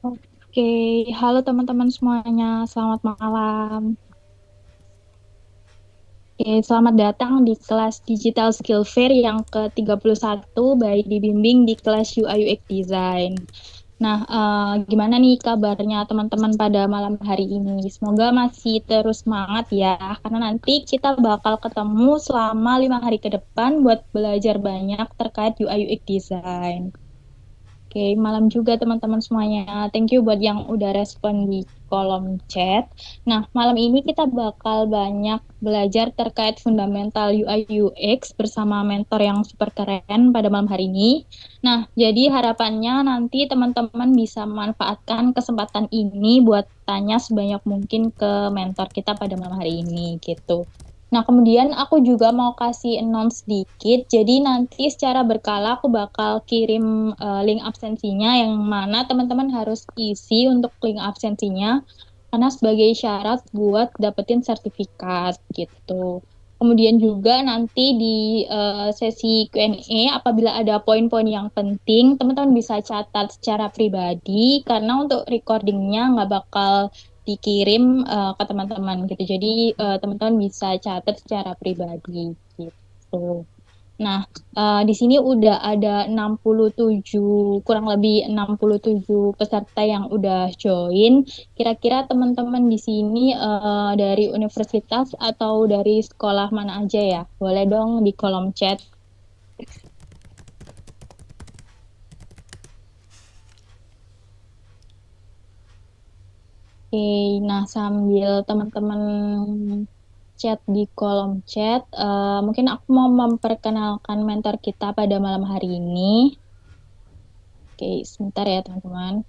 Oke, halo teman-teman semuanya, selamat malam. Oke, selamat datang di kelas Digital Skill Fair yang ke-31 baik dibimbing di kelas UI UX Design. Nah, gimana nih kabarnya teman-teman pada malam hari ini? Semoga masih terus semangat ya, karena nanti kita bakal ketemu selama 5 hari ke depan buat belajar banyak terkait UI UX Design. Oke, malam juga teman-teman semuanya. Thank you buat yang udah respon di kolom chat. Nah, malam ini kita bakal banyak belajar terkait fundamental UI UX bersama mentor yang super keren pada malam hari ini. Nah, jadi harapannya nanti teman-teman bisa memanfaatkan kesempatan ini buat tanya sebanyak mungkin ke mentor kita pada malam hari ini gitu. Nah, kemudian aku juga mau kasih announce sedikit. Jadi nanti secara berkala aku bakal kirim link absensinya yang mana teman-teman harus isi untuk link absensinya karena sebagai syarat buat dapetin sertifikat gitu. Kemudian juga nanti di sesi Q&A apabila ada poin-poin yang penting, teman-teman bisa catat secara pribadi karena untuk recordingnya nggak bakal dikirim ke teman-teman gitu. Jadi teman-teman bisa catat secara pribadi gitu. Nah, di sini udah ada 67, kurang lebih 67 peserta yang udah join. Kira-kira teman-teman di sini dari universitas atau dari sekolah mana aja ya? Boleh dong di kolom chat. Oke, nah sambil teman-teman chat di kolom chat, mungkin aku mau memperkenalkan mentor kita pada malam hari ini. Oke, sebentar ya teman-teman.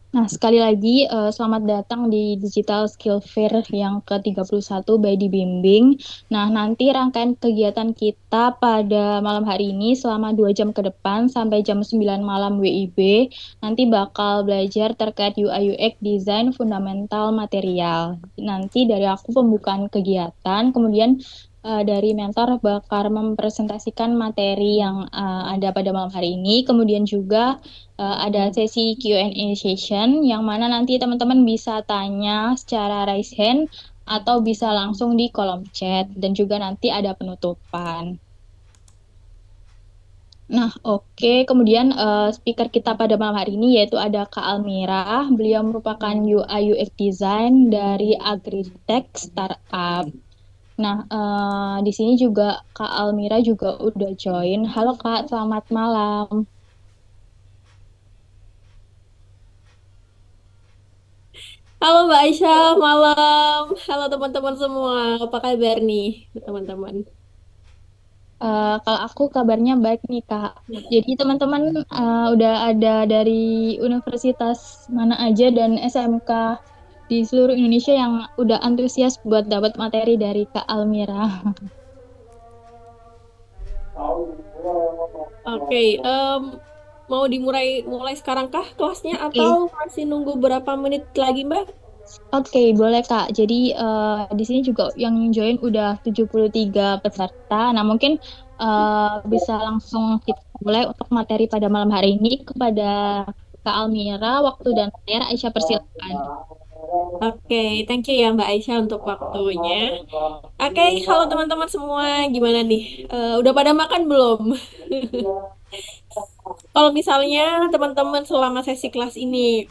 Nah, sekali lagi, selamat datang di Digital Skill Fair yang ke-31 by Dibimbing. Nah, nanti rangkaian kegiatan kita pada malam hari ini selama 2 jam ke depan sampai jam 9 malam WIB, nanti bakal belajar terkait UI UX Design Fundamental Material. Nanti dari aku pembukaan kegiatan, kemudian dari mentor bakal mempresentasikan materi yang ada pada malam hari ini, kemudian juga ada sesi Q&A session yang mana nanti teman-teman bisa tanya secara raise hand atau bisa langsung di kolom chat dan juga nanti ada penutupan. Nah, oke. Kemudian speaker kita pada malam hari ini yaitu ada Kak Almira. Beliau merupakan UI UX Design dari Agritech Startup. Nah, di sini juga Kak Almira juga udah join. Halo Kak, selamat malam. Halo Mbak Aisyah, malam. Halo teman-teman semua. Apa kabar nih, teman-teman? Kalau aku kabarnya baik nih Kak. Jadi teman-teman udah ada dari universitas mana aja dan SMK di seluruh Indonesia yang udah antusias buat dapat materi dari Kak Almira. Oke, mau dimulai mulai sekarang kah kelasnya atau Oke, masih nunggu berapa menit lagi, Mbak? oke, boleh Kak. Jadi di sini juga yang join udah 73 peserta. Nah, mungkin bisa langsung kita mulai untuk materi pada malam hari ini kepada Kak Almira. Waktu dan layar Aisyah persilakan. Oke, thank you ya Mbak Aisyah untuk waktunya. Oke, halo teman-teman semua. Gimana nih? Udah pada makan belum? Kalau misalnya teman-teman selama sesi kelas ini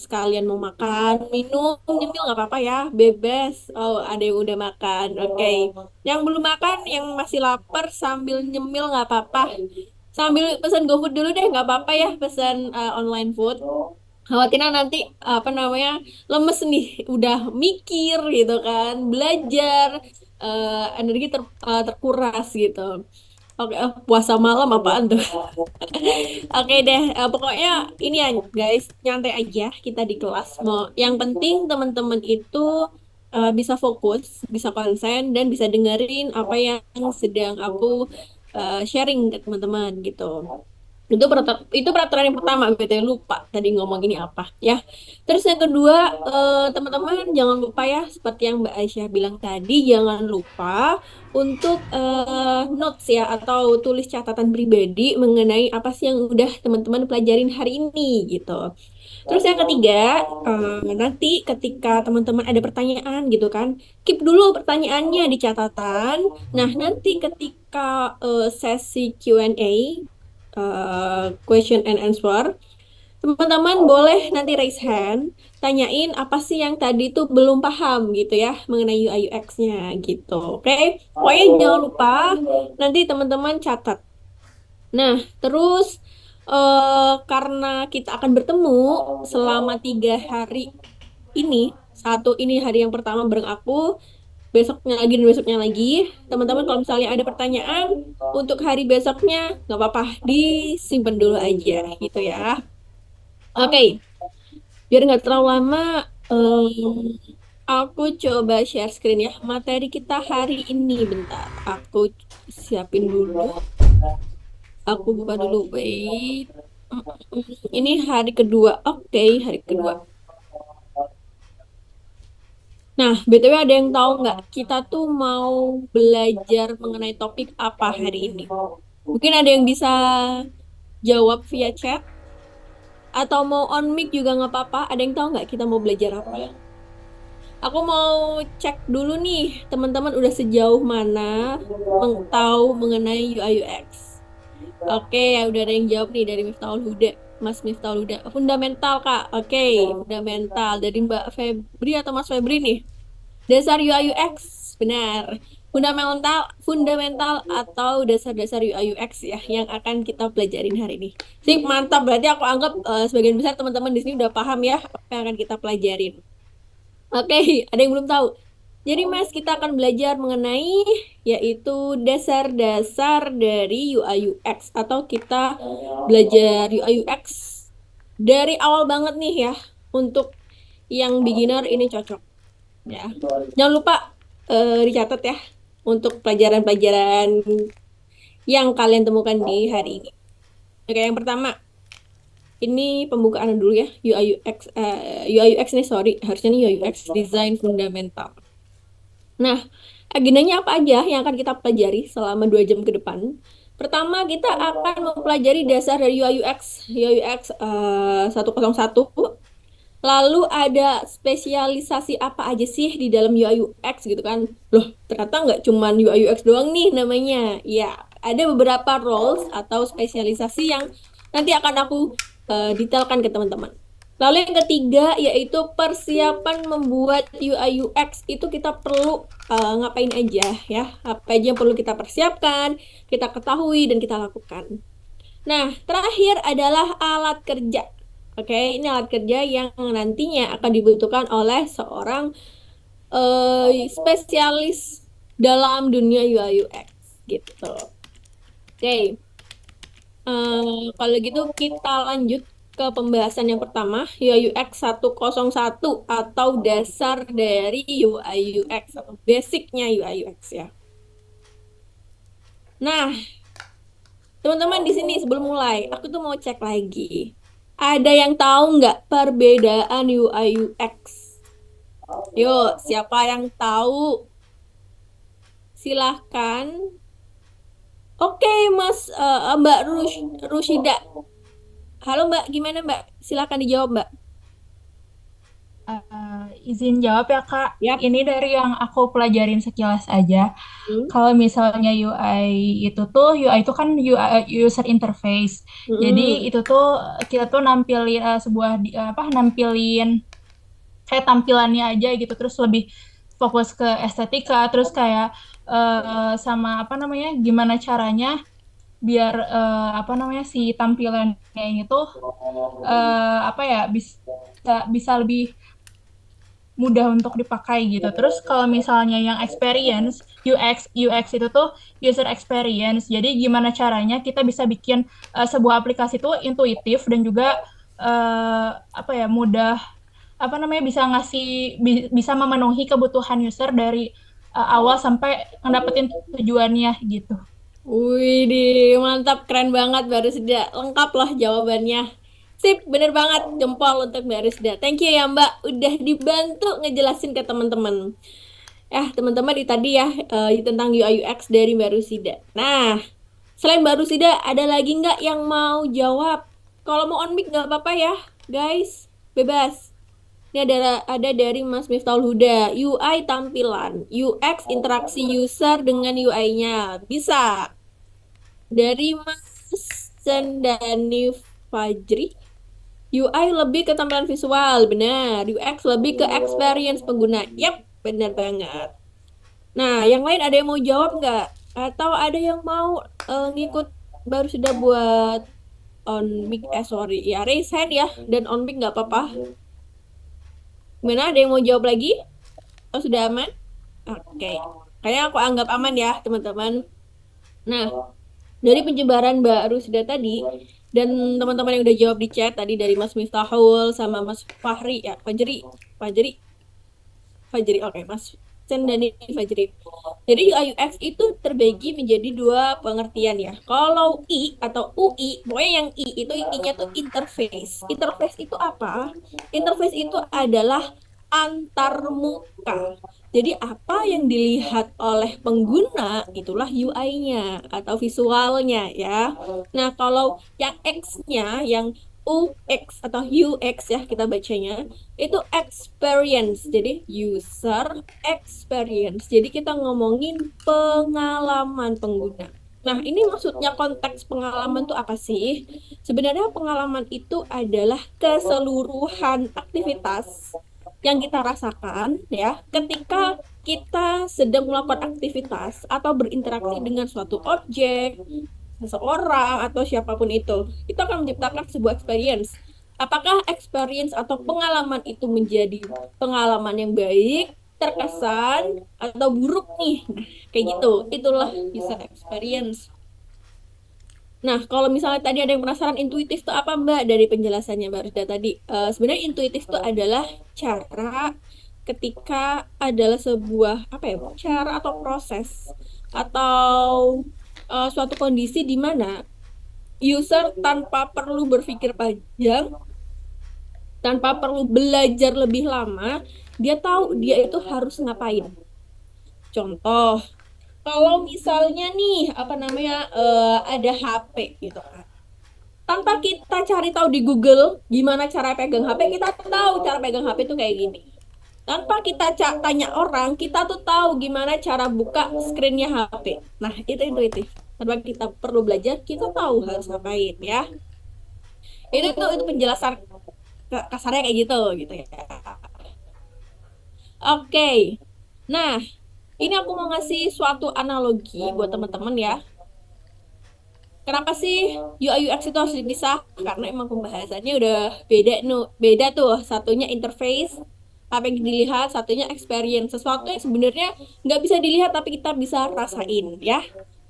sekalian mau makan, minum, nyemil nggak apa-apa ya, bebas. Oh, ada yang udah makan. Oke. Yang belum makan, yang masih lapar sambil nyemil nggak apa-apa. Sambil pesan GoFood dulu deh, nggak apa-apa ya, pesan online food. Khawatirnya nanti apa namanya lemes nih, udah mikir gitu kan, belajar, energi terkuras gitu. Oke, puasa malam apaan tuh? Oke deh, pokoknya ini ya guys, nyantai aja kita di kelas. Mau yang penting teman-teman itu bisa fokus, bisa konsen dan bisa dengerin apa yang sedang aku sharing ke teman-teman gitu. Itu peraturan yang pertama, gitu ya. Lupa tadi ngomong ini apa ya. Terus yang kedua, teman-teman jangan lupa ya, seperti yang Mbak Aisyah bilang tadi, jangan lupa untuk notes ya, atau tulis catatan pribadi mengenai apa sih yang udah teman-teman pelajarin hari ini gitu. Terus yang ketiga, nanti ketika teman-teman ada pertanyaan gitu kan, keep dulu pertanyaannya di catatan. Nah, nanti ketika sesi Q&A, question and answer, teman-teman boleh nanti raise hand, tanyain apa sih yang tadi tuh belum paham gitu ya mengenai UI UX-nya gitu. Oke, pokoknya jangan lupa nanti teman-teman catat. Nah, terus karena kita akan bertemu selama 3 hari ini, satu ini hari yang pertama bareng aku, besoknya lagi dan besoknya lagi, teman-teman kalau misalnya ada pertanyaan untuk hari besoknya, nggak apa-apa, disimpan dulu aja gitu ya. Oke, biar nggak terlalu lama, aku coba share screen ya materi kita hari ini. Bentar, aku siapin dulu. Aku buka dulu, wait. Ini hari kedua. Oke, hari kedua. Nah, BTW ada yang tahu nggak? Kita tuh mau belajar mengenai topik apa hari ini? Mungkin ada yang bisa jawab via chat atau mau on mic juga nggak apa-apa. Ada yang tahu nggak kita mau belajar apa? Aku mau cek dulu nih, teman-teman udah sejauh mana tahu mengenai UI UX. Oke, ya udah ada yang jawab nih dari Miftahul Huda. Mas Miftahul Huda. Fundamental, Kak. Oke, fundamental. Dari Mbak Febri atau Mas Febri nih. Dasar UI UX. Benar. Fundamental, fundamental atau dasar-dasar UI UX ya yang akan kita pelajarin hari ini. Sip, mantap. Berarti aku anggap sebagian besar teman-teman di sini udah paham ya apa yang akan kita pelajarin. Oke, ada yang belum tahu. Jadi Mas, kita akan belajar mengenai yaitu dasar-dasar dari UI UX atau kita belajar UI UX dari awal banget nih ya. Untuk yang beginner ini cocok ya. Jangan lupa dicatat ya untuk pelajaran-pelajaran yang kalian temukan di hari ini. Oke, yang pertama ini pembukaan dulu ya, UI UX UI UX nih, sorry, harusnya nih UI UX design fundamental. Nah, agendanya apa aja yang akan kita pelajari selama 2 jam ke depan? Pertama, kita akan mempelajari dasar dari UI UX, UI UX 101. Lalu ada spesialisasi apa aja sih di dalam UI UX gitu kan? Loh, ternyata nggak cuma UI UX doang nih namanya. Ya, ada beberapa roles atau spesialisasi yang nanti akan aku detailkan ke teman-teman. Lalu yang ketiga yaitu persiapan membuat UI UX itu kita perlu ngapain aja ya? Apa aja yang perlu kita persiapkan, kita ketahui dan kita lakukan. Nah, terakhir adalah alat kerja. Oke, ini alat kerja yang nantinya akan dibutuhkan oleh seorang spesialis dalam dunia UI UX gitu. Oke, kalau gitu kita lanjut ke pembahasan yang pertama, UI UX 101 atau dasar dari UI UX atau basicnya UI UX ya. Nah, teman-teman di sini sebelum mulai, aku tuh mau cek lagi. Ada yang tahu nggak perbedaan UI UX? Yuk, siapa yang tahu? Silahkan. Oke, Mas, Mbak Rushida. Halo Mbak, gimana Mbak? Silahkan dijawab Mbak. Izin jawab ya Kak, Yap. ini dari yang aku pelajarin sekilas aja. Hmm. Kalau misalnya UI itu tuh, UI itu kan UI, user interface. Jadi Hmm. itu tuh kita tuh nampilin nampilin kayak tampilannya aja gitu, terus lebih fokus ke estetika, terus kayak sama apa namanya, gimana caranya biar apa namanya si tampilannya ini tuh apa ya bisa bisa lebih mudah untuk dipakai gitu. Terus kalau misalnya yang experience, UX itu tuh user experience. Jadi gimana caranya kita bisa bikin sebuah aplikasi itu intuitif dan juga apa ya mudah apa namanya bisa bisa memenuhi kebutuhan user dari awal sampai ngedapetin tujuannya gitu. Wih, mantap, keren banget Mbak Rusda. Lengkap loh jawabannya. Sip, bener banget. Jempol untuk Mbak Rusda. Thank you ya Mbak, udah dibantu ngejelasin ke teman-teman. Teman-teman itu tadi ya tentang UI UX dari Mbak Rusida. Nah, selain Mbak Rusida, ada lagi nggak yang mau jawab? Kalau mau on mic nggak apa-apa ya, guys. Bebas. Ini ada dari Mas Miftahul Huda. UI tampilan, UX interaksi user dengan UI-nya. Bisa. Dari Mas Sendani Fajri, UI lebih ke tampilan visual, benar. UX lebih ke experience pengguna. Yap, benar banget. Nah, yang lain ada yang mau jawab nggak? Atau ada yang mau ngikut baru sudah buat on mic, sorry, ya raise hand ya, dan on mic nggak apa-apa. Gimana, ada yang mau jawab lagi? Oh, sudah aman? Oke. Kayaknya aku anggap aman ya, teman-teman. Nah, dari penyebaran baru sudah tadi dan teman-teman yang udah jawab di chat tadi dari Mas Miftahul sama Mas Fahri ya, Fajri, Fajri, oke, Mas Sen dan Fajri. Jadi UI UX itu terbagi menjadi dua pengertian ya. Kalau I atau UI, pokoknya yang I itu intinya tuh interface. Interface itu apa? Interface itu adalah antar muka. Jadi apa yang dilihat oleh pengguna itulah UI-nya atau visualnya ya. Nah, kalau yang X-nya, yang UX atau UX ya kita bacanya, itu experience. Jadi user experience. Jadi kita ngomongin pengalaman pengguna. Nah, ini maksudnya konteks pengalaman itu apa sih? Sebenarnya pengalaman itu adalah keseluruhan aktivitas yang kita rasakan ya ketika kita sedang melakukan aktivitas atau berinteraksi dengan suatu objek, seseorang atau siapapun itu. Itu akan menciptakan sebuah experience. Apakah experience atau pengalaman itu menjadi pengalaman yang baik, terkesan, atau buruk nih? Nah, kayak gitu. Itulah bisa experience. Nah, kalau misalnya tadi ada yang penasaran intuitif itu apa Mbak dari penjelasannya Mbak Rusda tadi? Sebenarnya intuitif itu adalah cara ketika adalah sebuah apa ya, cara atau proses atau suatu kondisi di mana user tanpa perlu berpikir panjang, tanpa perlu belajar lebih lama, dia tahu dia itu harus ngapain. Contoh, kalau misalnya nih apa namanya ada HP gitu kan. Tanpa kita cari tahu di Google gimana cara pegang HP, kita tahu cara pegang HP itu kayak gini. Tanpa kita tanya orang, kita tuh tahu gimana cara buka screennya HP. Nah, itu intuitif. Tanpa kita perlu belajar, kita tahu harus ngapain ya. Itu penjelasan kasarnya kayak gitu gitu ya. Oke. Nah, ini aku mau ngasih suatu analogi buat teman-teman ya. Kenapa sih UI UX itu harus dipisah? Karena emang pembahasannya udah beda beda tuh. Satunya interface, apa yang dilihat, satunya experience. Sesuatu yang sebenarnya nggak bisa dilihat tapi kita bisa rasain ya.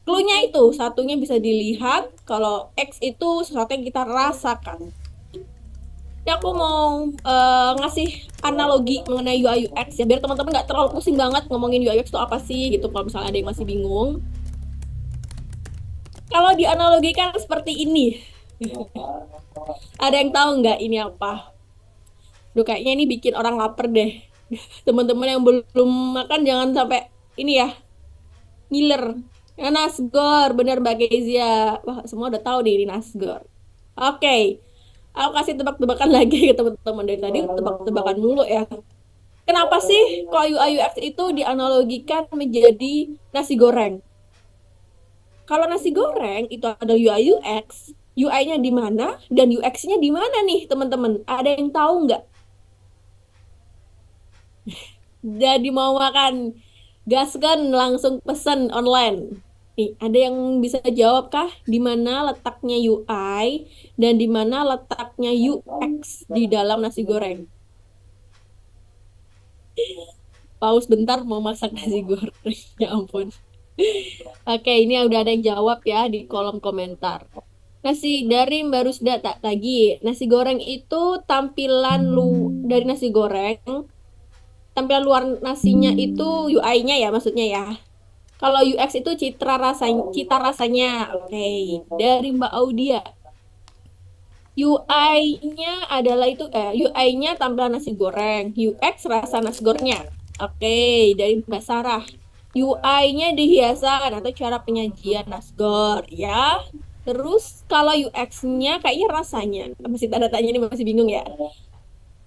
Clue-nya itu satunya bisa dilihat, kalau X itu sesuatu yang kita rasakan. Ya aku mau ngasih analogi mengenai UI UX ya biar teman-teman nggak terlalu pusing banget ngomongin UI UX itu apa sih gitu kalau misalnya ada yang masih bingung. Kalau dianalogikan seperti ini, ada yang tahu nggak ini apa? Duh, kayaknya ini bikin orang lapar deh. Teman-teman yang belum makan jangan sampai ini ya, ngiler. Ya, nasgor, bener Mbak Kezia. Wah, semua udah tahu nih ini nasgor. Oke, aku kasih tebak-tebakan lagi ke teman-teman dari tadi tebak-tebakan mulu ya. Kenapa sih kok UI UX itu dianalogikan menjadi nasi goreng? Kalau nasi goreng itu ada UI UX, UI-nya di mana dan UX-nya di mana nih teman-teman? Ada yang tahu nggak? Jadi mau makan, gaskan langsung pesan online. Nih, ada yang bisa jawab kah? Di mana letaknya UI dan di mana letaknya UX di dalam nasi goreng? Paus bentar mau masak nasi goreng. Ya ampun. Oke, ini udah ada yang jawab ya di kolom komentar. Nasi dari Mbak Rusda tak lagi. Nasi goreng itu tampilan dari nasi goreng. Tampilan luar nasinya itu UI-nya ya maksudnya ya. Kalau UX itu cita rasanya. Oke, dari Mbak Audia. UI-nya adalah UI-nya tampilan nasi goreng, UX rasa nasi gorengnya. Oke, dari Mbak Sarah. UI-nya di hiasan atau cara penyajian nasgor ya. Terus kalau UX-nya kayaknya rasanya. Masih tanda tanya ini masih bingung ya.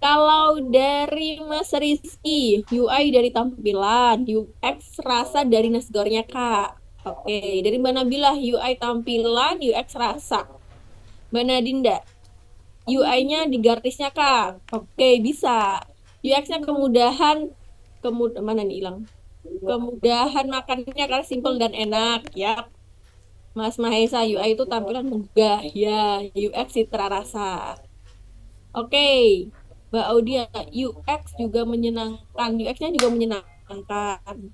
Kalau dari Mas Rizky, UI dari tampilan, UX rasa dari nasgornya Kak. Oke, dari Mbak Nabila, UI tampilan, UX rasa. Mbak Nadinda, UI-nya di garisnya Kak. Oke, bisa. UX-nya mana nih hilang? Kemudahan makannya karena simple dan enak. Ya, Mas Mahesa, UI itu tampilan menggugah. Ya, UX citra rasa. Oke, Mbak Audia, UX juga menyenangkan. UX-nya juga menyenangkan.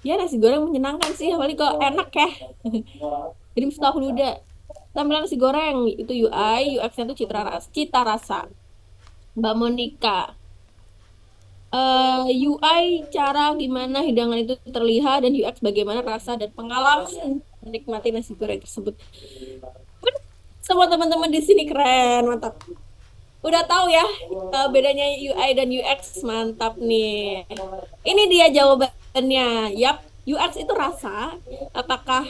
Ya, nasi goreng menyenangkan sih, apalagi kok enak ya. Jadi mesti tahu dulu deh. Tampilan nasi goreng itu UI, UX-nya itu cita rasa. Mbak Monica, UI cara gimana hidangan itu terlihat dan UX bagaimana rasa dan pengalaman menikmati nasi goreng tersebut. Semua teman-teman di sini keren, mantap. Udah tahu ya bedanya UI dan UX, mantap nih. Ini dia jawabannya. Yap, UX itu rasa. Apakah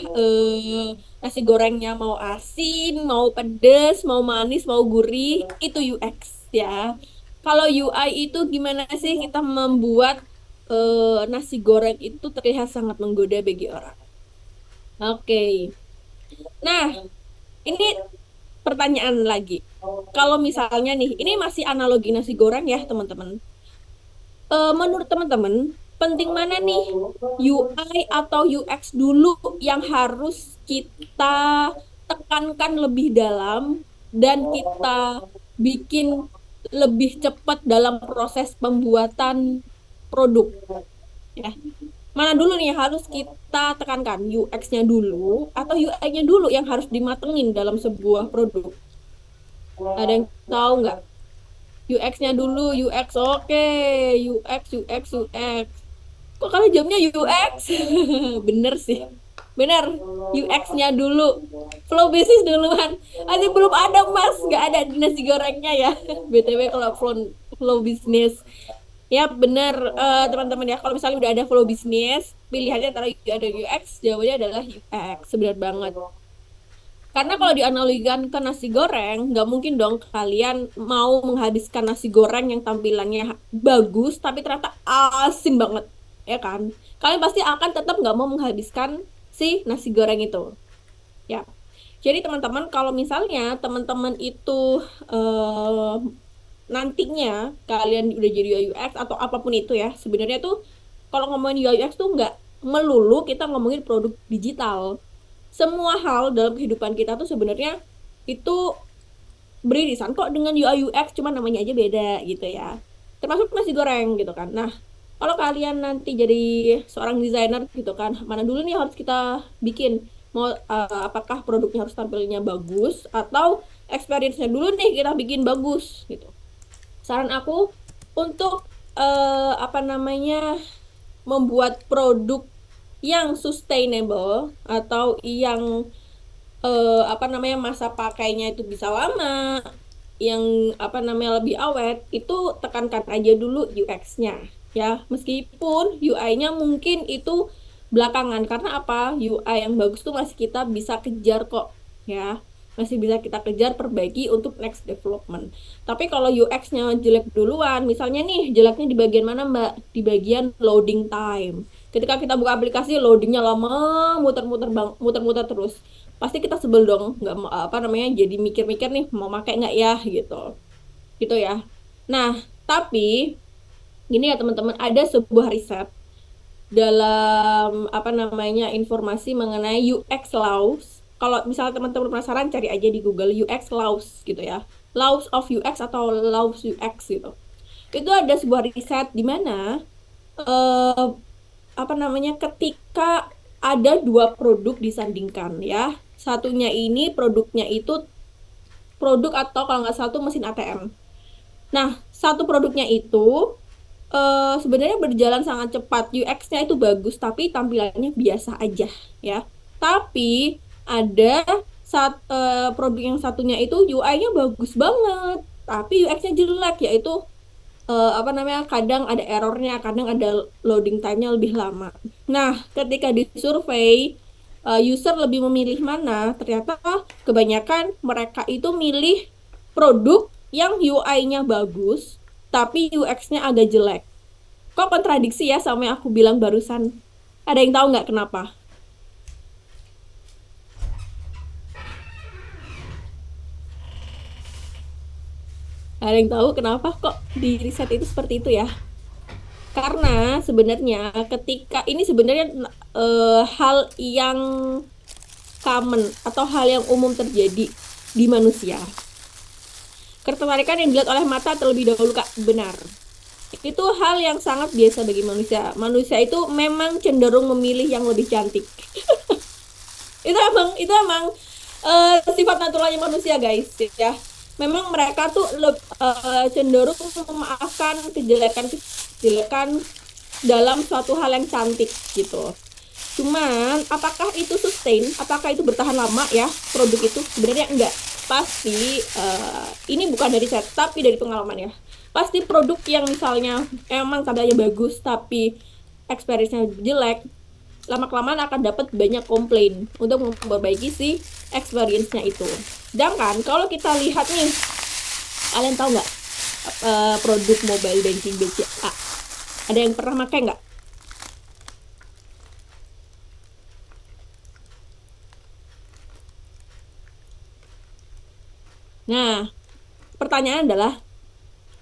nasi gorengnya mau asin, mau pedas, mau manis, mau gurih, itu UX ya. Kalau UI itu gimana sih kita membuat nasi goreng itu terlihat sangat menggoda bagi orang. Oke. Nah, ini pertanyaan lagi. Kalau misalnya nih, ini masih analogi nasi goreng ya, teman-teman. Menurut teman-teman, penting mana nih UI atau UX dulu yang harus kita tekankan lebih dalam dan kita bikin lebih cepat dalam proses pembuatan produk ya. Mana dulu nih yang harus kita tekankan, UX-nya dulu atau UI-nya dulu yang harus dimatengin dalam sebuah produk? Ada yang tahu nggak? UX-nya dulu, UX oke, UX, UX, UX. Kok kalian jawabnya UX? Bener sih. Bener, UX-nya dulu. Flow bisnis duluan. Masih belum ada mas, nggak ada di nasi gorengnya ya. BTW kalau flow bisnis. Ya bener teman-teman ya. Kalau misalnya udah ada flow bisnis, pilihannya antara ada UX, jawabannya adalah UX. Sebenar banget. Karena kalau dianalogikan ke nasi goreng, nggak mungkin dong kalian mau menghabiskan nasi goreng yang tampilannya bagus, tapi ternyata asin banget, ya kan? Kalian pasti akan tetap nggak mau menghabiskan si nasi goreng itu, ya. Jadi teman-teman, kalau misalnya teman-teman itu eh, nantinya kalian udah jadi UI UX atau apapun itu ya, sebenarnya tuh kalau ngomongin UI UX tuh nggak melulu kita ngomongin produk digital, semua hal dalam kehidupan kita tuh sebenarnya itu beririsan kok dengan UI UX, cuma namanya aja beda gitu ya. Termasuk nasi goreng gitu kan. Nah, kalau kalian nanti jadi seorang desainer gitu kan, mana dulu nih harus kita bikin? Mau apakah produknya harus tampilnya bagus atau experience-nya dulu nih kita bikin bagus gitu. Saran aku untuk apa namanya membuat produk yang sustainable atau yang apa namanya masa pakainya itu bisa lama, yang apa namanya lebih awet, itu tekankan aja dulu UX-nya ya. Meskipun UI-nya mungkin itu belakangan karena apa? UI yang bagus tuh masih kita bisa kejar kok ya. Masih bisa kita kejar perbaiki untuk next development. Tapi kalau UX-nya jelek duluan, misalnya nih jeleknya di bagian mana Mbak? Di bagian loading time. Ketika kita buka aplikasi, loadingnya lama, muter-muter bang, muter-muter terus pasti kita sebel dong, nggak mau apa namanya jadi mikir-mikir nih mau pakai nggak ya gitu gitu ya. Nah, tapi gini ya teman-teman, ada sebuah riset dalam apa namanya informasi mengenai UX laws. Kalau misalnya teman-teman penasaran, cari aja di Google UX laws gitu ya, laws of UX atau laws UX gitu. Itu ada sebuah riset di mana eh, apa namanya ketika ada dua produk disandingkan ya. Satunya ini produknya itu produk atau kalau nggak salah itu mesin ATM. Nah, satu produknya itu sebenarnya berjalan sangat cepat. UX-nya itu bagus, tapi tampilannya biasa aja ya. Tapi ada produk yang satunya itu UI-nya bagus banget, tapi UX-nya jelek, yaitu apa namanya? Kadang ada errornya, kadang ada loading time-nya lebih lama. Nah, ketika disurvei user lebih memilih mana, ternyata kebanyakan mereka itu milih produk yang UI-nya bagus, tapi UX-nya agak jelek. Kok kontradiksi ya sama yang aku bilang barusan? Ada yang tahu nggak kenapa? Ada yang tahu kenapa kok di riset itu seperti itu ya? Karena sebenarnya ketika ini sebenarnya hal yang common atau hal yang umum terjadi di manusia. Ketertarikan yang dilihat oleh mata terlebih dahulu, Kak, benar. Itu hal yang sangat biasa bagi manusia. Manusia itu memang cenderung memilih yang lebih cantik. Itu emang sifat naturalnya manusia, guys, ya. Memang mereka tuh cenderung memaafkan kejelekan dalam suatu hal yang cantik gitu. Cuman apakah itu sustain? Apakah itu bertahan lama ya produk itu? Sebenarnya enggak. Pasti ini bukan dari saya, tapi dari pengalaman ya. Pasti produk yang misalnya emang kadarnya bagus tapi experience-nya jelek, lama-kelamaan akan dapat banyak komplain untuk memperbaiki si experience-nya itu. Sedangkan kalau kita lihat nih, kalian tahu nggak produk mobile banking BCA? Ada yang pernah pakai nggak? Nah, pertanyaan adalah,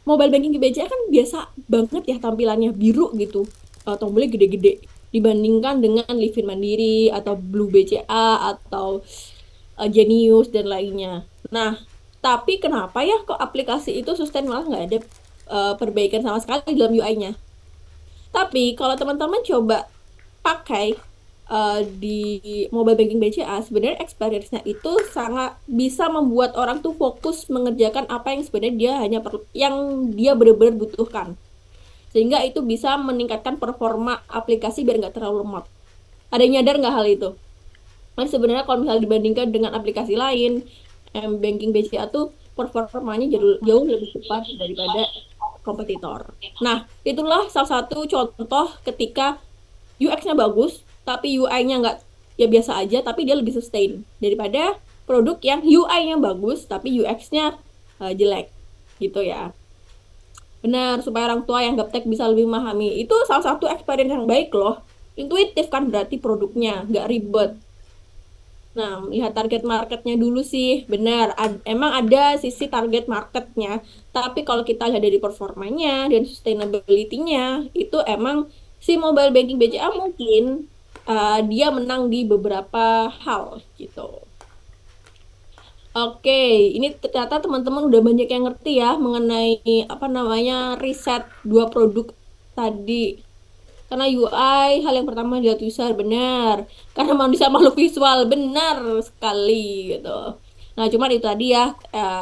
mobile banking di BCA kan biasa banget ya tampilannya biru gitu, tombolnya gede-gede dibandingkan dengan Livin Mandiri atau Blue BCA atau Genius dan lainnya. Nah, tapi kenapa ya kok aplikasi itu sustain malah nggak ada perbaikan sama sekali dalam UI-nya? Tapi kalau teman-teman coba pakai di mobile banking BCA, sebenarnya experience-nya itu sangat bisa membuat orang tuh fokus mengerjakan apa yang sebenarnya dia hanya perlu, yang dia benar-benar butuhkan. Sehingga itu bisa meningkatkan performa aplikasi biar nggak terlalu lemot. Ada yang nyadar nggak hal itu? Kan sebenarnya kalau misalnya dibandingkan dengan aplikasi lain, banking BCA tuh performanya jauh, jauh lebih cepat daripada kompetitor. Nah, itulah salah satu contoh ketika UX-nya bagus, tapi UI-nya nggak, ya biasa aja, tapi dia lebih sustain daripada produk yang UI-nya bagus, tapi UX-nya jelek, gitu ya. Benar, supaya orang tua yang gaptek bisa lebih memahami. Itu salah satu experience yang baik loh. Intuitif kan berarti produknya, nggak ribet. Nah, lihat target marketnya dulu sih, benar. Emang ada sisi target marketnya, tapi kalau kita lihat dari performanya dan sustainability-nya, itu emang si mobile banking BCA mungkin dia menang di beberapa hal gitu. Oke, ini ternyata teman-teman udah banyak yang ngerti ya mengenai apa namanya riset dua produk tadi. Karena UI, hal yang pertama dilihat user, benar. Karena manusia makhluk visual, benar sekali gitu. Nah, cuman itu tadi ya,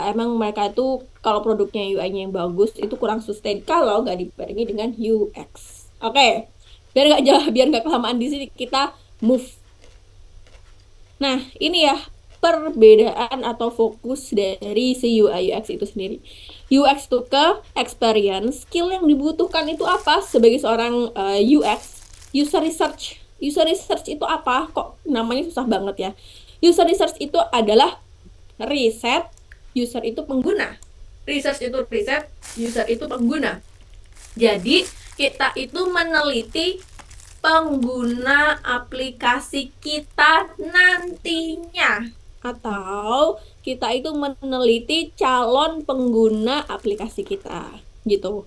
emang mereka itu kalau produknya UI-nya yang bagus, itu kurang sustain kalau nggak dibarengi dengan UX. Oke, biar nggak kelamaan di sini, kita move. Nah, ini ya perbedaan atau fokus dari si UI UX itu sendiri. UX itu ke experience, skill yang dibutuhkan itu apa sebagai seorang UX? User research. User research itu apa? Kok namanya susah banget ya? User research itu adalah riset, user itu pengguna. Research itu riset, user itu pengguna. Jadi, kita itu meneliti pengguna aplikasi kita nantinya, atau kita itu meneliti calon pengguna aplikasi kita gitu.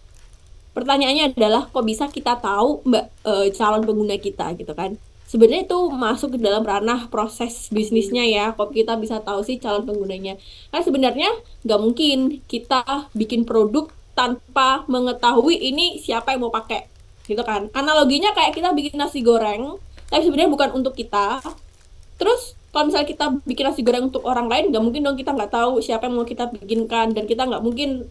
Pertanyaannya adalah, kok bisa kita tahu Mbak calon pengguna kita gitu kan? Sebenarnya itu masuk ke dalam ranah proses bisnisnya ya. Kok kita bisa tahu sih calon penggunanya? Karena sebenarnya nggak mungkin kita bikin produk tanpa mengetahui ini siapa yang mau pakai gitu kan. Analoginya kayak kita bikin nasi goreng, tapi sebenarnya bukan untuk kita. Terus kalau misalnya kita bikin nasi goreng untuk orang lain, nggak mungkin dong kita nggak tahu siapa yang mau kita bikinkan, dan kita nggak mungkin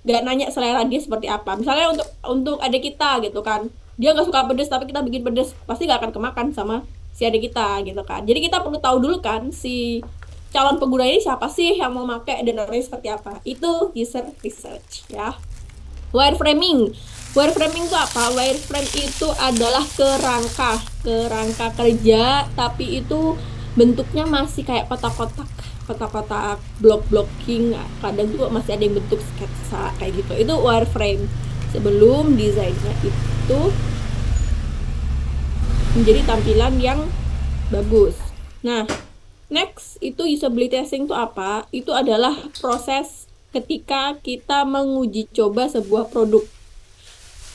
nggak nanya selera dia seperti apa. Misalnya untuk adik kita gitu kan, dia nggak suka pedes tapi kita bikin pedes, pasti nggak akan kemakan sama si adik kita gitu kan. Jadi kita perlu tahu dulu kan si calon pengguna ini siapa sih yang mau pakai dan orangnya seperti apa. Itu user research ya. Wireframing. Wireframing itu apa? Wireframe itu adalah kerangka kerja, tapi itu bentuknya masih kayak kotak-kotak block-blocking. Kadang juga masih ada yang bentuk sketsa kayak gitu. Itu wireframe. Sebelum desainnya itu menjadi tampilan yang bagus. Nah, next itu usability testing itu apa? Itu adalah proses ketika kita menguji coba sebuah produk.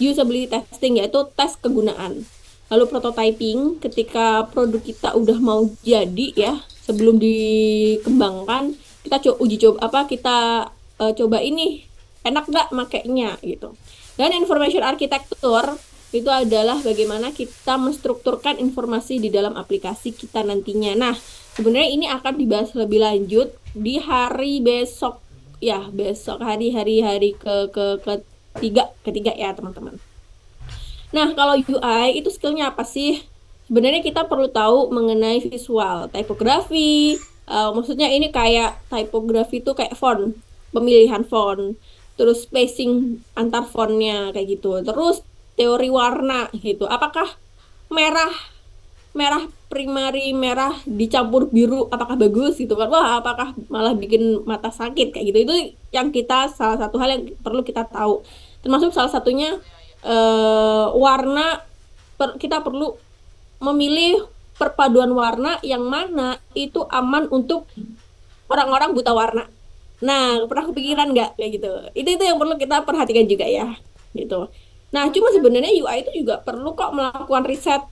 Usability testing yaitu tes kegunaan. Lalu prototyping ketika produk kita udah mau jadi ya, sebelum dikembangkan, kita uji coba apa kita coba ini enak nggak makainya gitu. Dan information architecture itu adalah bagaimana kita menstrukturkan informasi di dalam aplikasi kita nantinya. Nah, sebenarnya ini akan dibahas lebih lanjut di hari besok ya, besok hari ketiga ya, teman-teman. Nah, kalau UI itu skillnya apa sih? Sebenarnya kita perlu tahu mengenai visual, typography. Maksudnya ini kayak typography itu kayak font, pemilihan font, terus spacing antar fontnya kayak gitu. Terus teori warna gitu. Apakah merah merah primary merah dicampur biru apakah bagus gitu kan? Wah, apakah malah bikin mata sakit kayak gitu. Itu yang kita salah satu hal yang perlu kita tahu. Termasuk salah satunya warna kita perlu memilih perpaduan warna yang mana itu aman untuk orang-orang buta warna. Nah, pernah kepikiran nggak kayak gitu? Itu yang perlu kita perhatikan juga ya, gitu. Nah, cuma sebenarnya UI itu juga perlu kok melakukan riset.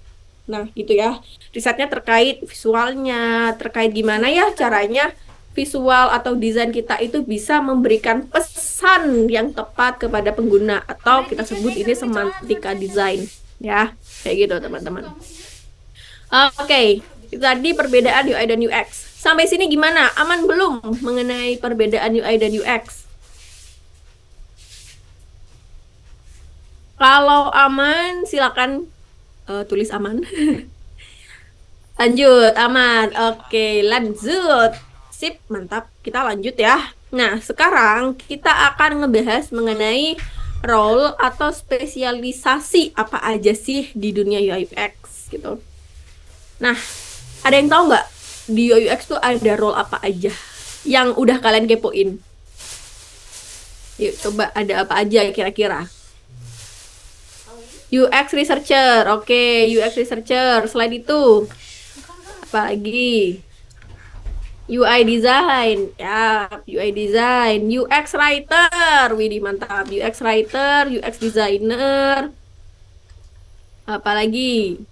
Nah, gitu ya. Risetnya terkait visualnya, terkait gimana ya caranya visual atau desain kita itu bisa memberikan pesan yang tepat kepada pengguna atau kita sebut ini semantika design ya. Kayak gitu, teman-teman. Oke, itu tadi perbedaan UI dan UX. Sampai sini gimana? Aman belum mengenai perbedaan UI dan UX? Kalau aman, silakan tulis aman. Lanjut, aman. Oke, lanjut. Sip, mantap. Kita lanjut ya. Nah, sekarang kita akan ngebahas mengenai role atau spesialisasi apa aja sih di dunia UI UX gitu. Nah, ada yang tahu nggak di UI UX tuh ada role apa aja yang udah kalian kepoin? Yuk, coba ada apa aja kira-kira? UX researcher, oke, UX researcher. Selain itu, apa lagi? UI design, ya, UI design, UX writer, widih mantap, UX writer, UX designer, apa lagi?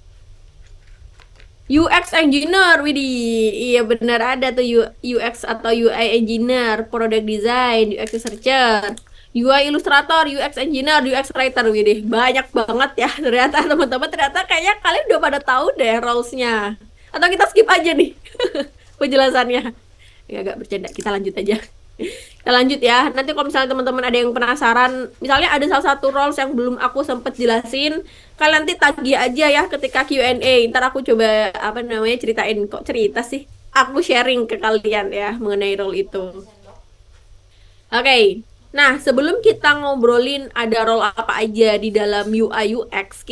UX engineer, widih, iya benar ada tuh UX atau UI engineer, product design, UX researcher, UI illustrator, UX engineer, UX writer, widih, banyak banget ya ternyata teman-teman. Ternyata kayaknya kalian udah pada tahu deh roles-nya. Atau kita skip aja nih penjelasannya. Ya agak bercanda, kita lanjut aja. Kita lanjut ya. Nanti kalau misalnya teman-teman ada yang penasaran, misalnya ada salah satu roles yang belum aku sempet jelasin, kalian nanti tagih aja ya ketika Q&A. Ntar aku coba apa namanya ceritain. Kok cerita sih? Aku sharing ke kalian ya mengenai role itu. Oke. Nah, sebelum kita ngobrolin ada role apa aja di dalam UI UX,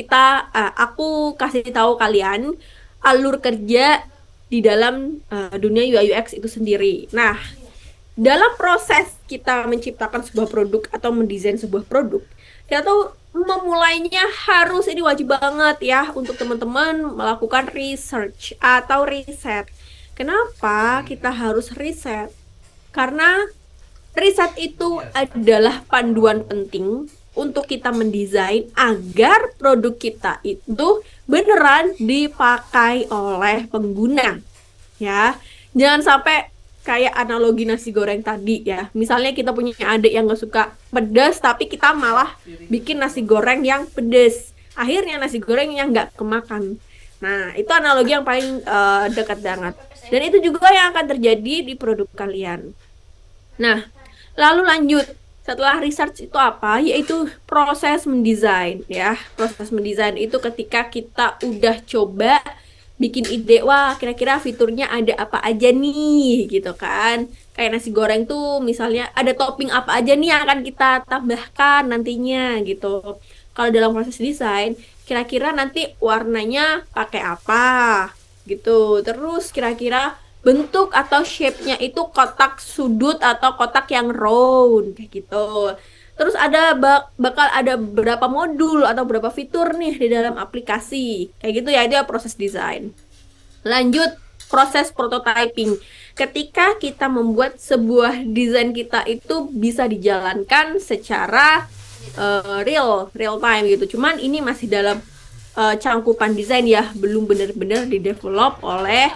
aku kasih tahu kalian alur kerja di dalam dunia UI UX itu sendiri. Nah, dalam proses kita menciptakan sebuah produk atau mendesain sebuah produk, kita tuh memulainya harus ini wajib banget ya untuk teman-teman melakukan research atau riset. Kenapa kita harus riset? Karena riset itu adalah panduan penting untuk kita mendesain agar produk kita itu beneran dipakai oleh pengguna. Ya, jangan sampai kayak analogi nasi goreng tadi ya. Misalnya kita punya adik yang gak suka pedas, tapi kita malah bikin nasi goreng yang pedas. Akhirnya nasi goreng yang gak kemakan. Nah, itu analogi yang paling dekat banget. Dan itu juga yang akan terjadi di produk kalian. Nah, lalu lanjut. Setelah research itu apa? Yaitu proses mendesain ya. Proses mendesain itu ketika kita udah coba bikin ide, wah kira-kira fiturnya ada apa aja nih gitu kan. Kayak nasi goreng tuh misalnya ada topping apa aja nih yang akan kita tambahkan nantinya gitu. Kalau dalam proses desain, kira-kira nanti warnanya pakai apa gitu. Terus kira-kira bentuk atau shape-nya itu kotak sudut atau kotak yang round kayak gitu. Terus ada bakal ada berapa modul atau berapa fitur nih di dalam aplikasi. Kayak gitu ya, dia proses desain. Lanjut proses prototyping. Ketika kita membuat sebuah desain kita itu bisa dijalankan secara real time gitu. Cuman ini masih dalam cangkupan desain ya, belum benar-benar di-develop oleh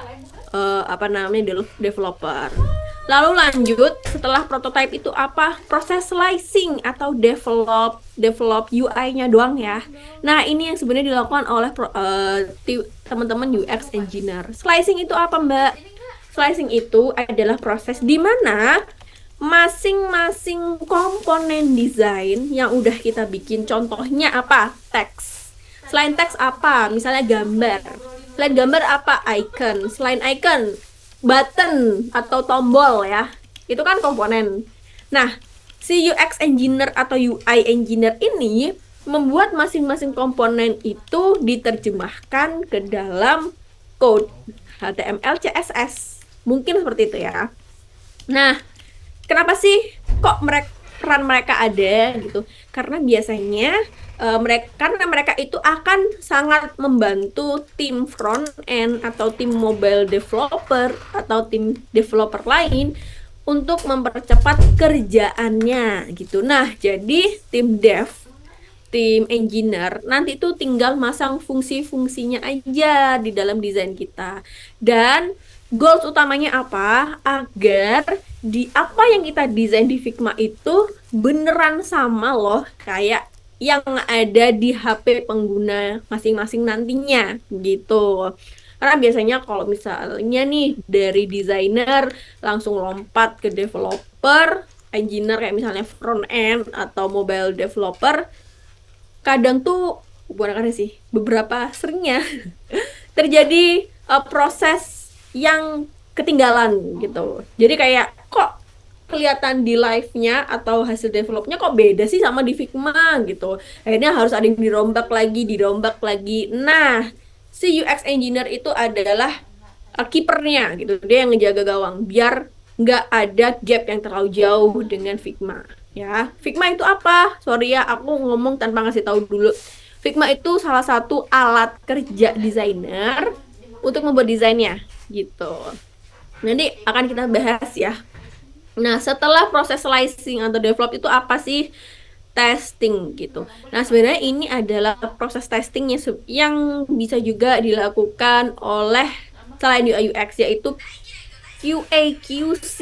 apa namanya developer. Lalu lanjut setelah prototype itu apa? Proses slicing atau develop UI-nya doang ya. Nah, ini yang sebenarnya dilakukan oleh teman-teman UX engineer. Slicing itu apa, Mbak? Slicing itu adalah proses di mana masing-masing komponen desain yang udah kita bikin, contohnya apa? Teks. Selain teks apa? Misalnya gambar. Selain gambar apa? Icon. Selain icon, button atau tombol ya. Itu kan komponen. Nah, si UX engineer atau UI engineer ini membuat masing-masing komponen itu diterjemahkan ke dalam code HTML, CSS. Mungkin seperti itu ya. Nah, kenapa sih kok peran mereka ada gitu? Karena biasanya karena mereka itu akan sangat membantu tim front end atau tim mobile developer atau tim developer lain untuk mempercepat kerjaannya gitu. Nah, jadi tim engineer nanti itu tinggal masang fungsi-fungsinya aja di dalam desain kita. Dan goals utamanya apa? Agar di apa yang kita desain di Figma itu beneran sama loh kayak yang ada di HP pengguna masing-masing nantinya gitu. Karena biasanya kalau misalnya nih dari desainer langsung lompat ke developer, engineer kayak misalnya front end atau mobile developer, kadang tuh bukan kadang sih, beberapa seringnya terjadi proses yang ketinggalan gitu. Jadi kayak kok kelihatan di live-nya atau hasil developnya kok beda sih sama di Figma gitu. Akhirnya harus ada yang dirombak lagi, dirombak lagi. Nah, si UX engineer itu adalah kipernya gitu. Dia yang ngejaga gawang biar nggak ada gap yang terlalu jauh dengan Figma. Ya, Figma itu apa? Sorry ya, aku ngomong tanpa ngasih tahu dulu. Figma itu salah satu alat kerja desainer untuk membuat desainnya gitu. Nanti akan kita bahas ya. Nah, setelah proses slicing atau develop itu apa sih? Testing gitu. Nah, sebenarnya ini adalah proses testingnya yang bisa juga dilakukan oleh selain UI UX, yaitu QA, QC,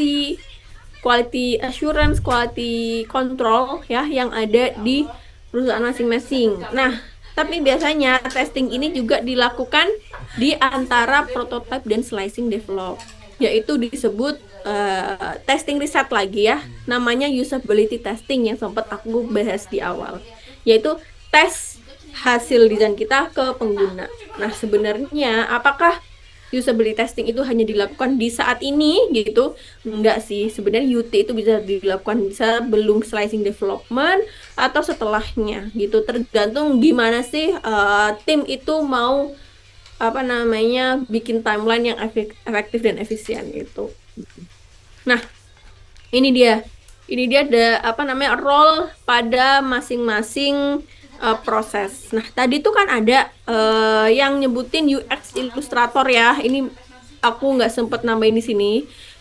quality assurance, quality control ya yang ada di perusahaan masing-masing. Nah, tapi biasanya testing ini juga dilakukan di antara prototype dan slicing develop, yaitu disebut testing riset lagi ya, namanya usability testing yang sempat aku bahas di awal, yaitu tes hasil desain kita ke pengguna. Nah, sebenarnya apakah usability testing itu hanya dilakukan di saat ini gitu? Enggak sih, sebenarnya UT itu bisa dilakukan bisa belum slicing development atau setelahnya gitu, tergantung gimana sih tim itu mau apa namanya bikin timeline yang efektif dan efisien gitu. Nah, ini dia. Ini dia ada apa namanya role pada masing-masing proses. Nah, tadi tuh kan ada yang nyebutin UX Illustrator ya. Ini aku nggak sempet nambahin di sini.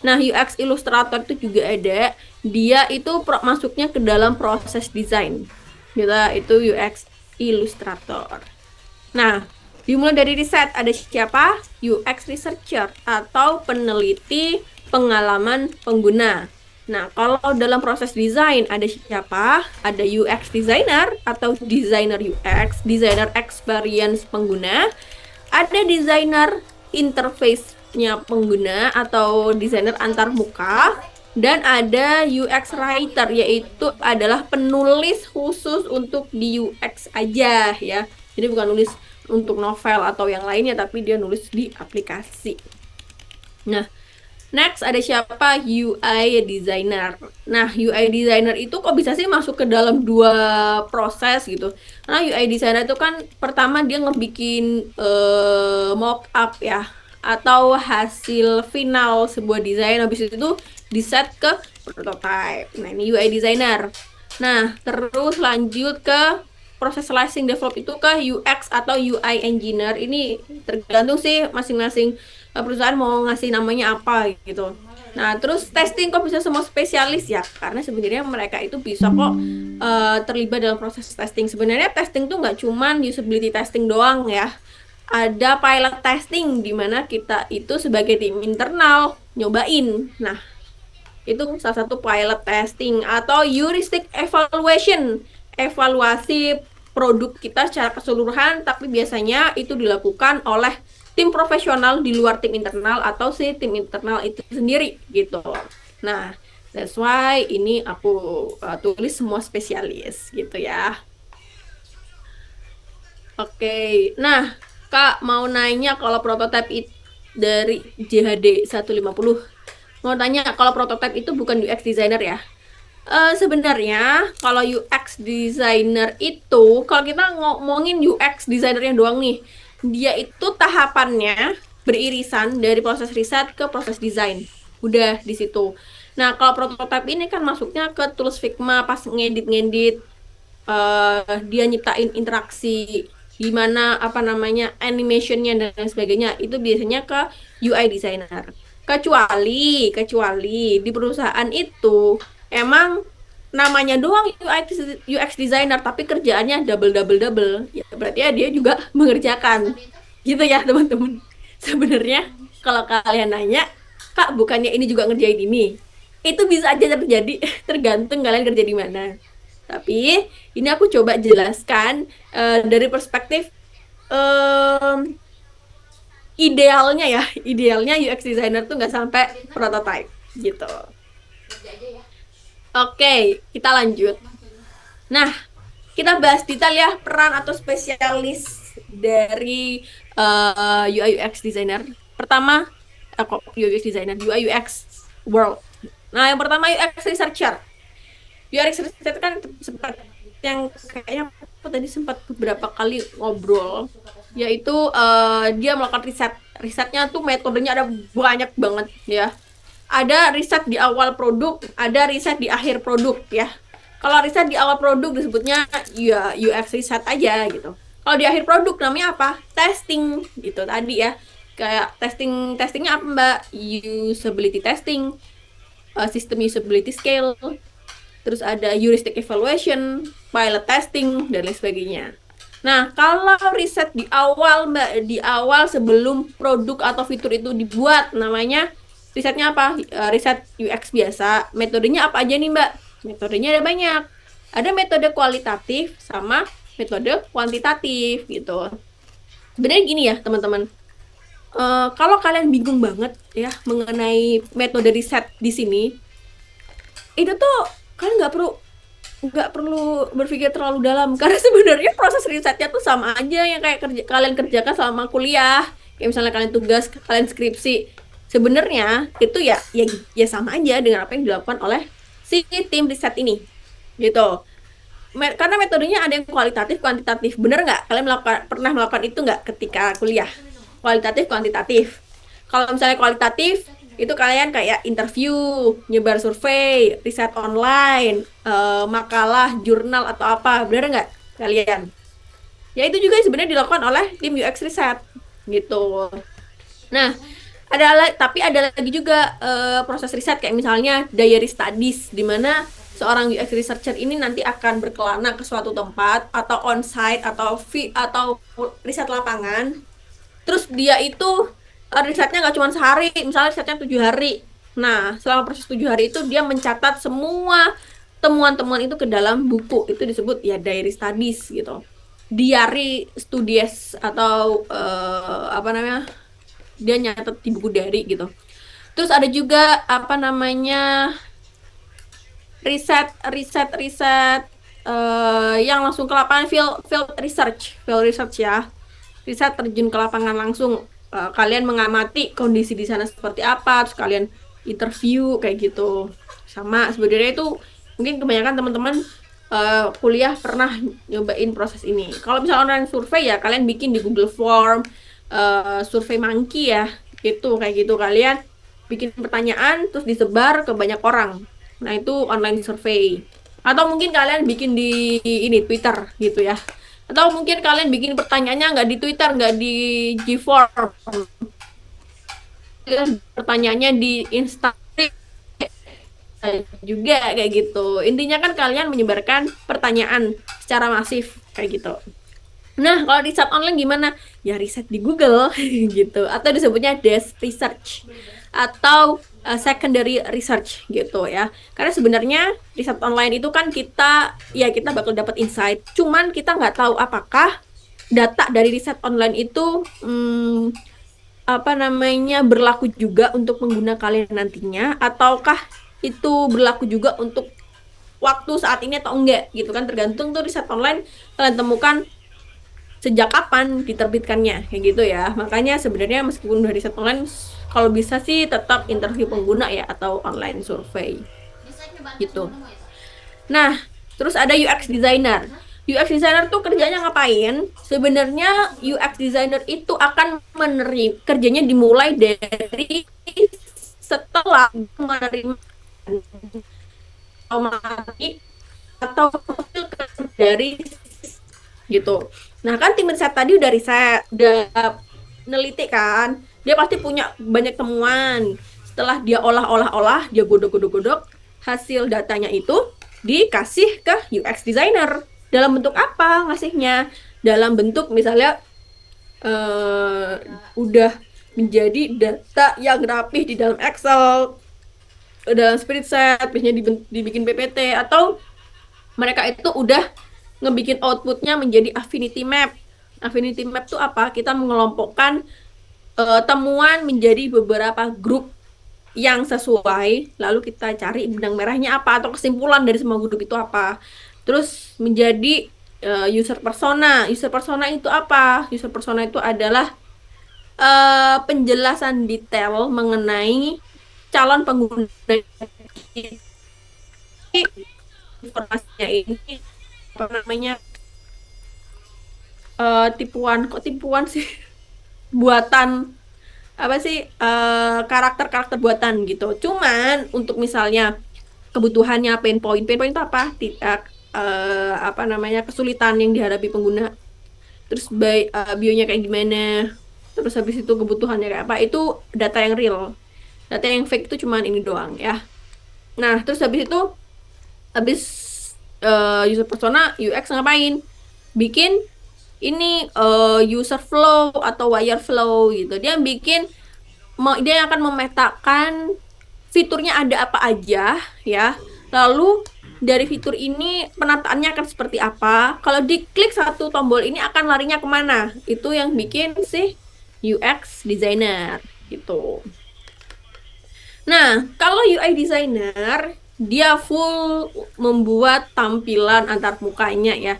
Nah, UX Illustrator itu juga ada. Dia itu masuknya ke dalam proses desain. Gitu, itu UX Illustrator. Nah, dimulai dari riset, ada siapa? UX researcher atau peneliti pengalaman pengguna. Nah, kalau dalam proses desain ada siapa? Ada UX designer atau designer UX, designer experience pengguna, ada designer interface-nya pengguna atau desainer antar muka, Dan ada UX writer, yaitu adalah penulis khusus untuk di UX aja ya. Jadi bukan nulis untuk novel atau yang lainnya, tapi dia nulis di aplikasi. Nah, next ada siapa? UI designer. Nah, UI designer itu kok bisa sih masuk ke dalam dua proses gitu? Nah, UI designer itu kan pertama dia ngebikin mock up ya, atau hasil final sebuah desain. Habis itu di set ke prototype. Nah, ini UI designer. Nah, terus lanjut ke proses slicing develop itu ke UX atau UI engineer. Ini tergantung sih masing-masing perusahaan mau ngasih namanya apa gitu. Nah, terus testing kok bisa semua spesialis ya? Karena sebenarnya mereka itu bisa kok terlibat dalam proses testing. Sebenarnya testing tuh nggak cuman usability testing doang ya. Ada pilot testing di mana kita itu sebagai tim internal nyobain. Nah, itu salah satu pilot testing atau heuristic evaluation, evaluasi produk kita secara keseluruhan, tapi biasanya itu dilakukan oleh tim profesional di luar tim internal atau si tim internal itu sendiri gitu. Nah, that's why ini aku tulis semua spesialis gitu ya. Oke, nah Kak mau nanya kalau prototipe dari JHD 150. Mau tanya kalau prototipe itu bukan UX designer ya? Sebenarnya kalau UX designer itu, kalau kita ngomongin UX designernya doang nih, dia itu tahapannya beririsan dari proses riset ke proses desain. Udah di situ. Nah, kalau prototipe ini kan masuknya ke tools Figma pas ngedit-ngedit, dia nyiptain interaksi gimana apa namanya animationnya dan lain sebagainya itu biasanya ke UI designer. Kecuali di perusahaan itu emang namanya doang UX designer tapi kerjaannya double double double ya berarti ya dia juga mengerjakan gitu ya teman-teman. Sebenarnya kalau kalian nanya, Kak bukannya ini juga ngerjain ini, itu bisa aja terjadi tergantung kalian kerja di mana. Tapi ini aku coba jelaskan dari perspektif em, idealnya ya, idealnya UX designer tuh nggak sampai prototype gitu. Oke, kita lanjut. Nah, kita bahas detail ya peran atau spesialis dari UI UX designer. Pertama, kok UI UX designer, UI UX world. Nah, yang pertama UX researcher. UX researcher kan sempat yang kayaknya aku tadi sempat beberapa kali ngobrol, yaitu dia melakukan riset. Risetnya tuh metodenya ada banyak banget ya. Ada riset di awal produk, ada riset di akhir produk ya. Kalau riset di awal produk disebutnya ya UX riset aja gitu. Kalau di akhir produk namanya apa? Testing gitu tadi ya. Kayak testingnya apa Mbak? Usability testing, system usability scale, terus ada heuristic evaluation, pilot testing dan lain sebagainya. Nah, kalau riset di awal Mbak, di awal sebelum produk atau fitur itu dibuat, namanya risetnya apa? Riset UX biasa. Metodenya apa aja nih Mbak? Metodenya ada banyak. Ada metode kualitatif sama metode kuantitatif gitu. Sebenarnya gini ya teman-teman. Kalau kalian bingung banget ya mengenai metode riset di sini, itu tuh kalian nggak perlu berpikir terlalu dalam karena sebenarnya proses risetnya tuh sama aja yang kayak kalian kerjakan selama kuliah, kayak misalnya kalian tugas kalian skripsi. Sebenarnya itu ya sama aja dengan apa yang dilakukan oleh si tim riset ini gitu. Karena metodenya ada yang kualitatif kuantitatif, bener nggak kalian pernah melakukan itu nggak ketika kuliah? Kualitatif kuantitatif. Kalau misalnya kualitatif itu kalian kayak interview, nyebar survei, riset online, makalah, jurnal atau apa, bener nggak kalian? Ya itu juga sebenarnya dilakukan oleh tim UX riset gitu. Nah, tapi ada lagi juga proses riset kayak misalnya diary studies di mana seorang UX researcher ini nanti akan berkelana ke suatu tempat atau on-site atau riset lapangan. Terus dia itu risetnya nggak cuma sehari, misalnya risetnya 7 hari. Nah, selama proses 7 hari itu dia mencatat semua temuan-temuan itu ke dalam buku. Itu disebut ya diary studies gitu. Diary studies atau apa namanya? Dia nyatet di buku diary gitu. Terus ada juga apa namanya? riset yang langsung ke lapangan, field research ya, riset terjun ke lapangan langsung. Kalian mengamati kondisi di sana seperti apa, terus kalian interview kayak gitu. Sama sebenarnya itu mungkin kebanyakan teman-teman kuliah pernah nyobain proses ini. Kalau misalnya online survei ya kalian bikin di Google Form, survei monkey ya, itu kayak gitu kalian bikin pertanyaan terus disebar ke banyak orang. Nah, itu online survei. Atau mungkin kalian bikin di ini Twitter gitu ya. Atau mungkin kalian bikin pertanyaannya nggak di Twitter, nggak di G-Form, pertanyaannya di Instagram juga kayak gitu. Intinya kan kalian menyebarkan pertanyaan secara masif kayak gitu. Nah, kalau riset online gimana? Ya riset di Google gitu. Atau disebutnya desk research atau secondary research gitu ya. Karena sebenarnya riset online itu kan kita bakal dapat insight. Cuman kita nggak tahu apakah data dari riset online itu apa namanya berlaku juga untuk pengguna kalian nantinya, ataukah itu berlaku juga untuk waktu saat ini atau enggak gitu kan, tergantung tuh riset online kalian temukan sejak kapan diterbitkannya kayak gitu ya. Makanya sebenarnya meskipun udah riset online, kalau bisa sih tetap interview pengguna ya atau online survei gitu. Nah, terus ada UX designer. UX designer tuh kerjanya ngapain? Sebenarnya UX designer itu akan kerjanya dimulai dari setelah menerima otomatis atau dari gitu. Nah, kan tim riset tadi udah riset, udah neliti kan. Dia pasti punya banyak temuan. Setelah dia olah-olah-olah, dia godok-godok-godok, hasil datanya itu dikasih ke UX designer. Dalam bentuk apa ngasihnya? Dalam bentuk misalnya udah menjadi data yang rapih di dalam Excel, dalam spreadsheet, biasanya dibikin PPT, atau mereka itu udah ngebikin outputnya menjadi affinity map. Affinity map tuh apa? Kita mengelompokkan temuan menjadi beberapa grup yang sesuai, lalu kita cari benang merahnya apa atau kesimpulan dari semua grup itu apa. Terus menjadi user persona. User persona itu apa? User persona itu adalah penjelasan detail mengenai calon pengguna informasinya ini apa namanya tipuan sih buatan apa sih karakter-karakter buatan gitu. Cuman untuk misalnya kebutuhannya pain point itu apa? Apa namanya kesulitan yang dihadapi pengguna. Terus bionya kayak gimana? Terus habis itu kebutuhannya kayak apa? Itu data yang real. Data yang fake itu cuman ini doang ya. Nah, terus habis user persona UX ngapain? Bikin ini user flow atau wire flow gitu. Dia akan memetakan fiturnya ada apa aja ya. Lalu dari fitur ini penataannya akan seperti apa. Kalau diklik satu tombol ini akan larinya kemana. Itu yang bikin si UX designer gitu. Nah, kalau UI designer dia full membuat tampilan antar mukanya ya.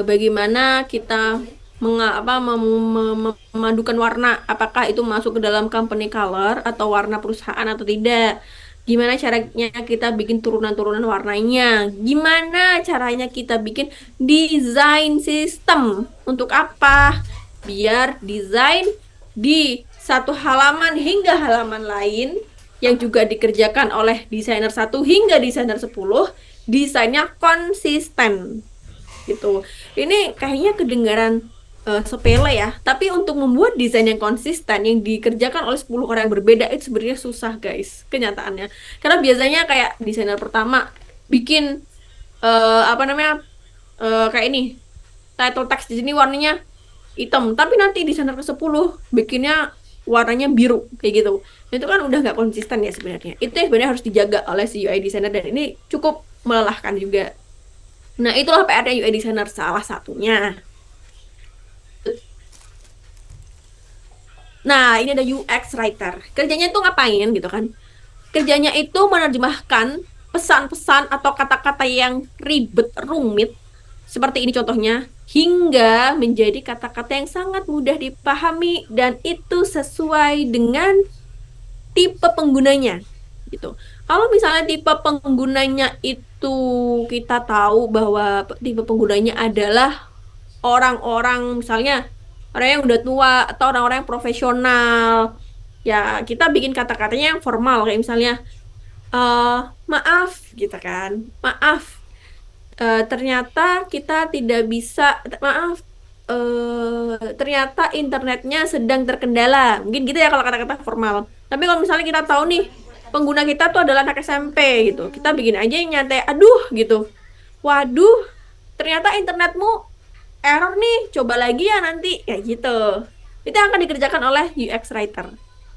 Bagaimana kita memadukan warna, apakah itu masuk ke dalam company color atau warna perusahaan atau tidak? Gimana caranya kita bikin turunan-turunan warnanya? Gimana caranya kita bikin desain sistem? Untuk apa? Biar desain di satu halaman hingga halaman lain yang juga dikerjakan oleh desainer 1 hingga desainer 10, desainnya konsisten gitu. Ini kayaknya kedengaran sepele ya, tapi untuk membuat desain yang konsisten yang dikerjakan oleh 10 orang yang berbeda itu sebenarnya susah guys, kenyataannya. Karena biasanya kayak desainer pertama bikin apa namanya kayak ini title text di sini warnanya hitam, tapi nanti desainer ke-10 bikinnya warnanya biru kayak gitu. Itu kan udah nggak konsisten ya sebenarnya. Itu yang sebenarnya harus dijaga oleh si UI designer dan ini cukup melelahkan juga. Nah, itulah PR-nya UI designer salah satunya. Nah, ini ada UX writer. Kerjanya tuh ngapain gitu kan? Kerjanya itu menerjemahkan pesan-pesan atau kata-kata yang ribet, rumit, seperti ini contohnya, hingga menjadi kata-kata yang sangat mudah dipahami dan itu sesuai dengan tipe penggunanya gitu. Kalau misalnya tipe penggunanya itu kita tahu bahwa tipe penggunanya adalah orang-orang misalnya orang yang udah tua atau orang-orang yang profesional, ya kita bikin kata-katanya yang formal kayak misalnya eh maaf gitu kan. Maaf, ternyata kita tidak bisa, maaf, ternyata internetnya sedang terkendala. Mungkin gitu ya kalau kata-kata formal. Tapi kalau misalnya kita tahu nih, pengguna kita tuh adalah anak SMP gitu. Kita bikin aja yang nyantai, aduh gitu. Waduh, ternyata internetmu error nih, coba lagi ya nanti. Ya gitu. Itu yang akan dikerjakan oleh UX writer.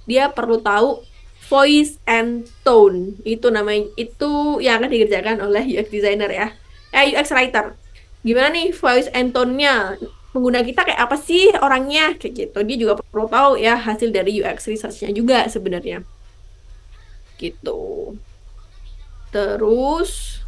Dia perlu tahu voice and tone. Itu namanya, itu yang akan dikerjakan oleh UX designer ya. UX writer. Gimana nih voice and tone-nya? Pengguna kita kayak apa sih orangnya? Kayak gitu. Dia juga perlu tahu ya hasil dari UX research-nya juga sebenarnya. Gitu. Terus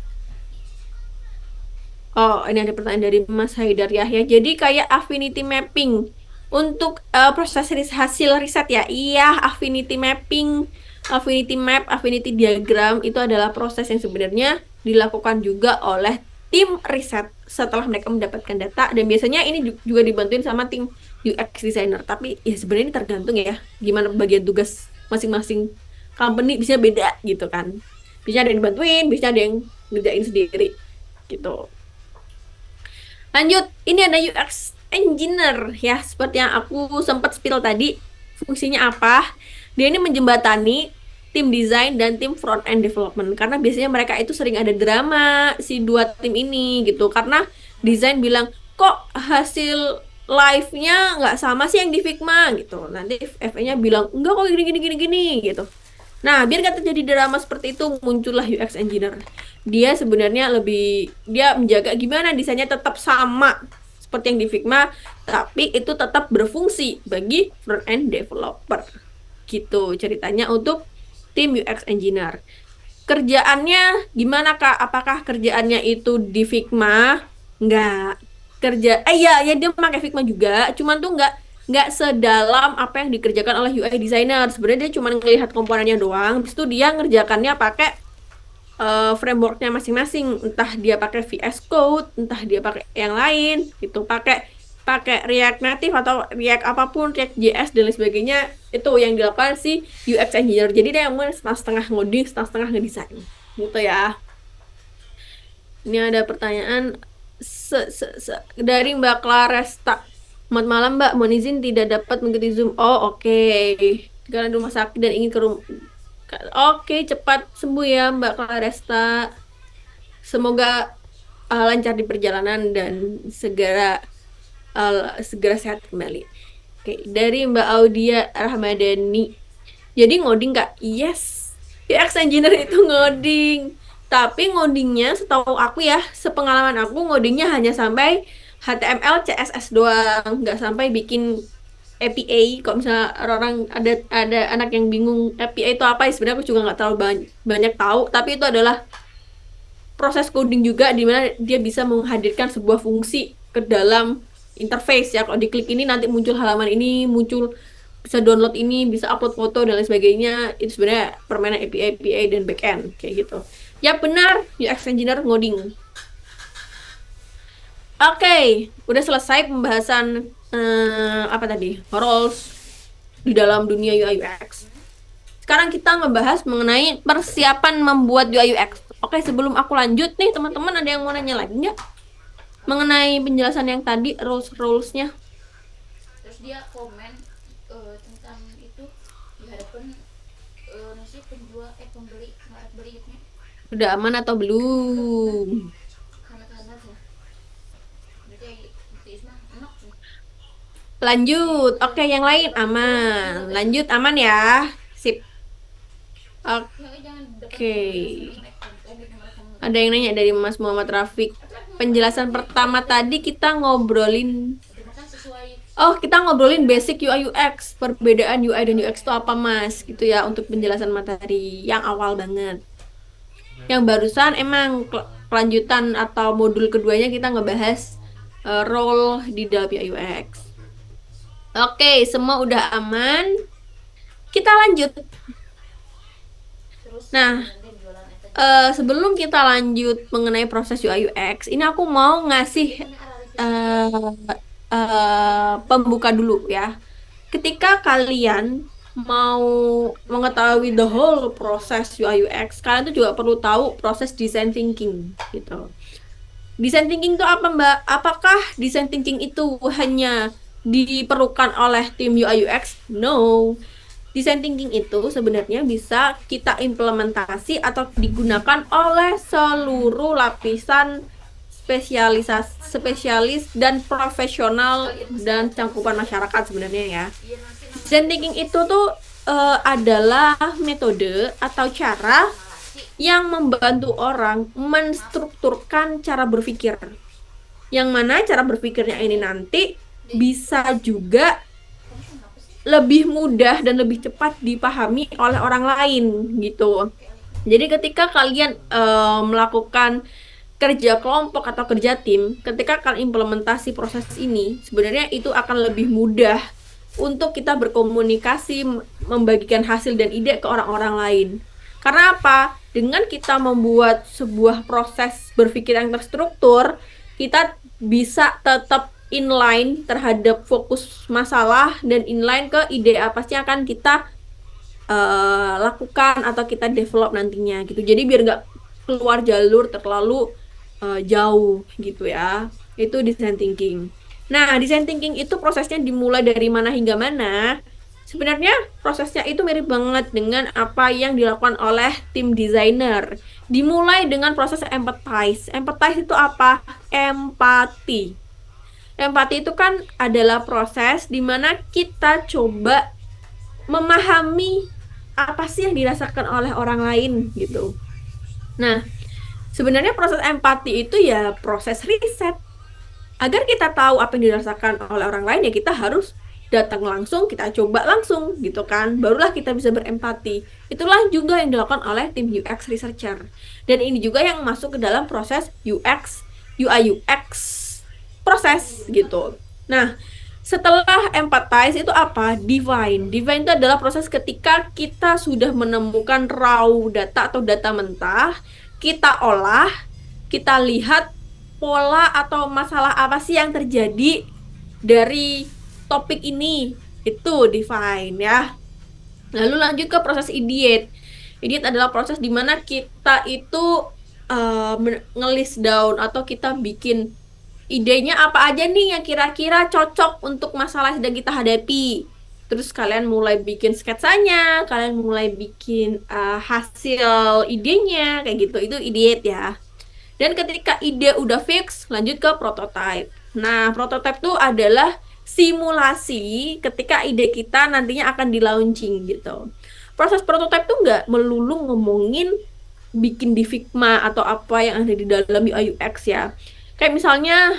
oh, ini ada pertanyaan dari Mas Haidar Yahya. Jadi kayak affinity mapping untuk proses hasil riset ya. Iya, affinity mapping, affinity map, affinity diagram itu adalah proses yang sebenarnya dilakukan juga oleh tim riset setelah mereka mendapatkan data dan biasanya ini juga dibantuin sama tim UX designer. Tapi ya sebenarnya ini tergantung ya gimana bagian tugas masing-masing company bisa beda gitu kan. Bisa ada yang dibantuin, bisa ada yang ngerjain sendiri gitu. Lanjut, ini ada UX engineer ya, seperti yang aku sempat spill tadi. Fungsinya apa? Dia ini menjembatani tim desain dan tim front end development karena biasanya mereka itu sering ada drama si dua tim ini gitu karena desain bilang kok hasil live-nya nggak sama sih yang di Figma gitu. Nanti FE-nya bilang enggak kok gini gini gini gini gitu. Nah, biar gak terjadi drama seperti itu, muncullah UX engineer. Dia sebenarnya lebih, dia menjaga gimana desainnya tetap sama seperti yang di Figma, tapi itu tetap berfungsi bagi front end developer. Gitu ceritanya untuk tim UX engineer. Kerjaannya gimana Kak? Apakah kerjaannya itu di Figma? Enggak. Ya dia pakai Figma juga, cuman tuh nggak sedalam apa yang dikerjakan oleh UI designer. Sebenarnya dia cuma ngelihat komponennya doang, habis itu dia ngerjakannya pakai frameworknya masing-masing. Entah dia pakai VS Code, entah dia pakai yang lain, gitu. Pakai pakai React Native atau React apapun, React JS dan lain sebagainya. Itu yang dilakukan si UX engineer. Jadi dia yang setengah-setengah ngoding, setengah-setengah ngedesain. Gitu ya. Ini ada pertanyaan dari Mbak Claresta. Selamat malam Mbak, mohon izin tidak dapat mengikuti Zoom. Oh oke, karena di rumah sakit dan ingin ke rumah. Oke, cepat sembuh ya Mbak Claresta. Semoga lancar di perjalanan dan segera sehat kembali. Oke, dari Mbak Audia Rahmadani. Jadi ngoding Kak? Yes. UX engineer itu ngoding. Tapi ngodingnya setahu aku ya, sepengalaman aku ngodingnya hanya sampai HTML, CSS doang, nggak sampai bikin APA. Kalau misalnya orang ada anak yang bingung APA itu apa, ya sebenarnya aku juga nggak terlalu banyak tahu. Tapi itu adalah proses coding juga di mana dia bisa menghadirkan sebuah fungsi ke dalam interface ya. Kalau diklik ini nanti muncul halaman ini, muncul bisa download ini, bisa upload foto dan lain sebagainya. Itu sebenarnya permainan API dan backend kayak gitu. Ya benar, UX engineer ngoding. Oke, udah selesai pembahasan apa tadi? Roles di dalam dunia UI UX. Sekarang kita ngebahas mengenai persiapan membuat UI UX. Oke, sebelum aku lanjut nih, teman-teman ada yang mau nanya lagi nggak? Mengenai penjelasan yang tadi, rules-nya. Terus dia komen tentang itu di hadapan nasi penjual pembeli ngarep beli gitu nya. Udah aman atau belum? Karena sih berarti itu isma enak sih. Lanjut. Oke, yang lain aman. Lanjut aman ya. Sip. Ya jangan depan Oke. mereka Ada yang nanya dari Mas Muhammad Rafiq. Penjelasan pertama tadi kita ngobrolin. makan sesuai. Oh, kita ngobrolin basic UI UX. Perbedaan UI dan UX itu apa, Mas? Gitu ya, untuk penjelasan materi yang awal banget. Yang barusan emang kelanjutan atau modul keduanya kita ngebahas role di dalam UI UX. Oke, semua udah aman. Kita lanjut. Terus Nah, nanti jualan eta sebelum kita lanjut mengenai proses UI UX, ini aku mau ngasih eh, pembuka dulu ya. Ketika kalian mau mengetahui the whole proses UI UX, kalian tuh juga perlu tahu proses design thinking gitu. Design thinking itu apa, Mbak? Apakah design thinking itu hanya diperlukan oleh tim UI UX? No. Design thinking itu sebenarnya bisa kita implementasi atau digunakan oleh seluruh lapisan spesialis dan profesional dan cangkupan masyarakat sebenarnya ya. iya nasi nama Design thinking itu tuh adalah metode atau cara nasi yang membantu orang menstrukturkan cara berpikir. Yang mana cara berpikirnya ini nanti bisa juga lebih mudah dan lebih cepat dipahami oleh orang lain gitu. Jadi ketika kalian melakukan kerja kelompok atau kerja tim, ketika kalian implementasi proses ini, sebenarnya itu akan lebih mudah untuk kita berkomunikasi, membagikan hasil dan ide ke orang-orang lain. Karena apa? Dengan kita membuat sebuah proses berpikir yang terstruktur, kita bisa tetap inline terhadap fokus masalah dan inline ke ide apa sih yang akan kita lakukan atau kita develop nantinya gitu. Jadi biar nggak keluar jalur terlalu jauh gitu ya. Itu design thinking. Nah, design thinking itu prosesnya dimulai dari mana hingga mana. Sebenarnya prosesnya itu mirip banget dengan apa yang dilakukan oleh tim desainer. Dimulai dengan proses empathize. Empathize itu apa? Empati. Empati itu kan adalah proses di mana kita coba memahami apa sih yang dirasakan oleh orang lain gitu. Nah, sebenarnya proses empati itu ya proses riset. Agar kita tahu apa yang dirasakan oleh orang lain ya kita harus datang langsung, kita coba langsung gitu kan. Barulah kita bisa berempati. Itulah juga yang dilakukan oleh tim UX researcher. Dan ini juga yang masuk ke dalam proses UX, UI UX proses gitu. Nah, setelah empathize itu apa? Divine. Divine itu adalah proses ketika kita sudah menemukan raw data atau data mentah, kita olah, kita lihat pola atau masalah apa sih yang terjadi dari topik ini. Itu divine ya. Lalu lanjut ke proses idiot. Idiot adalah proses di mana kita itu nge-list down atau kita bikin idenya apa aja nih yang kira-kira cocok untuk masalah yang sedang kita hadapi. Terus kalian mulai bikin sketsanya, kalian mulai bikin hasil idenya, kayak gitu. Itu idiot ya. Dan ketika ide udah fix, lanjut ke prototype. Nah, prototype itu adalah simulasi ketika ide kita nantinya akan di launching gitu. Proses prototype tuh nggak melulu ngomongin bikin di Figma atau apa yang ada di dalam UI UX ya. Kayak misalnya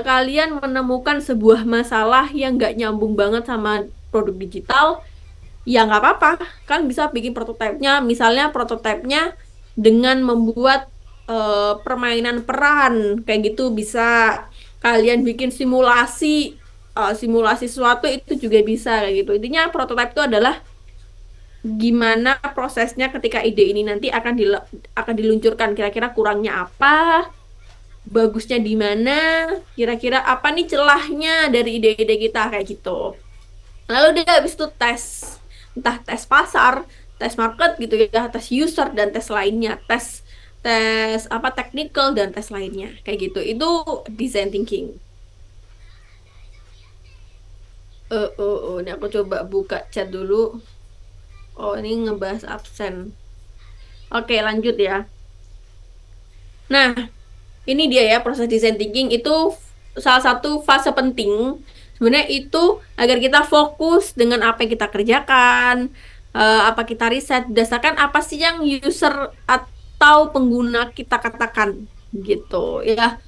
kalian menemukan sebuah masalah yang nggak nyambung banget sama produk digital, ya nggak apa-apa. Kan bisa bikin prototipenya, misalnya prototipenya dengan membuat permainan peran, kayak gitu bisa. Kalian bikin simulasi, simulasi sesuatu itu juga bisa kayak gitu. Intinya prototipe itu adalah gimana prosesnya ketika ide ini nanti akan diluncurkan. Kira-kira kurangnya apa? Bagusnya di mana, kira-kira apa nih celahnya dari ide-ide kita kayak gitu. Lalu dia habis itu tes, entah tes pasar, tes market gitu ya, tes user dan tes lainnya, tes tes apa technical dan tes lainnya kayak gitu. Itu design thinking. Ini aku coba buka chat dulu. Oh, ini ngebahas absen. Oke, lanjut ya. Nah, ini dia ya proses design thinking itu salah satu fase penting. Sebenarnya itu agar kita fokus dengan apa yang kita kerjakan, apa kita riset, berdasarkan apa sih yang user atau pengguna kita katakan gitu ya.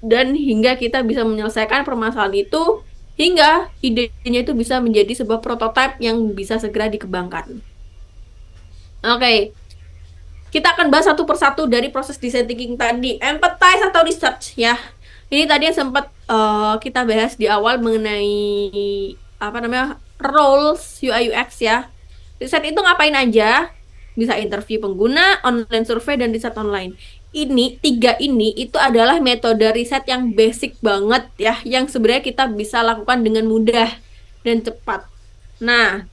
Dan hingga kita bisa menyelesaikan permasalahan itu hingga idenya itu bisa menjadi sebuah prototipe yang bisa segera dikembangkan. Oke. Kita akan bahas satu persatu dari proses design thinking tadi. Empathize atau research ya. Ini tadi yang sempat kita bahas di awal mengenai apa namanya roles UI UX ya. Riset itu ngapain aja? Bisa interview pengguna, online survei, dan riset online. Ini, tiga ini itu adalah metode riset yang basic banget ya, yang sebenarnya kita bisa lakukan dengan mudah dan cepat. Nah,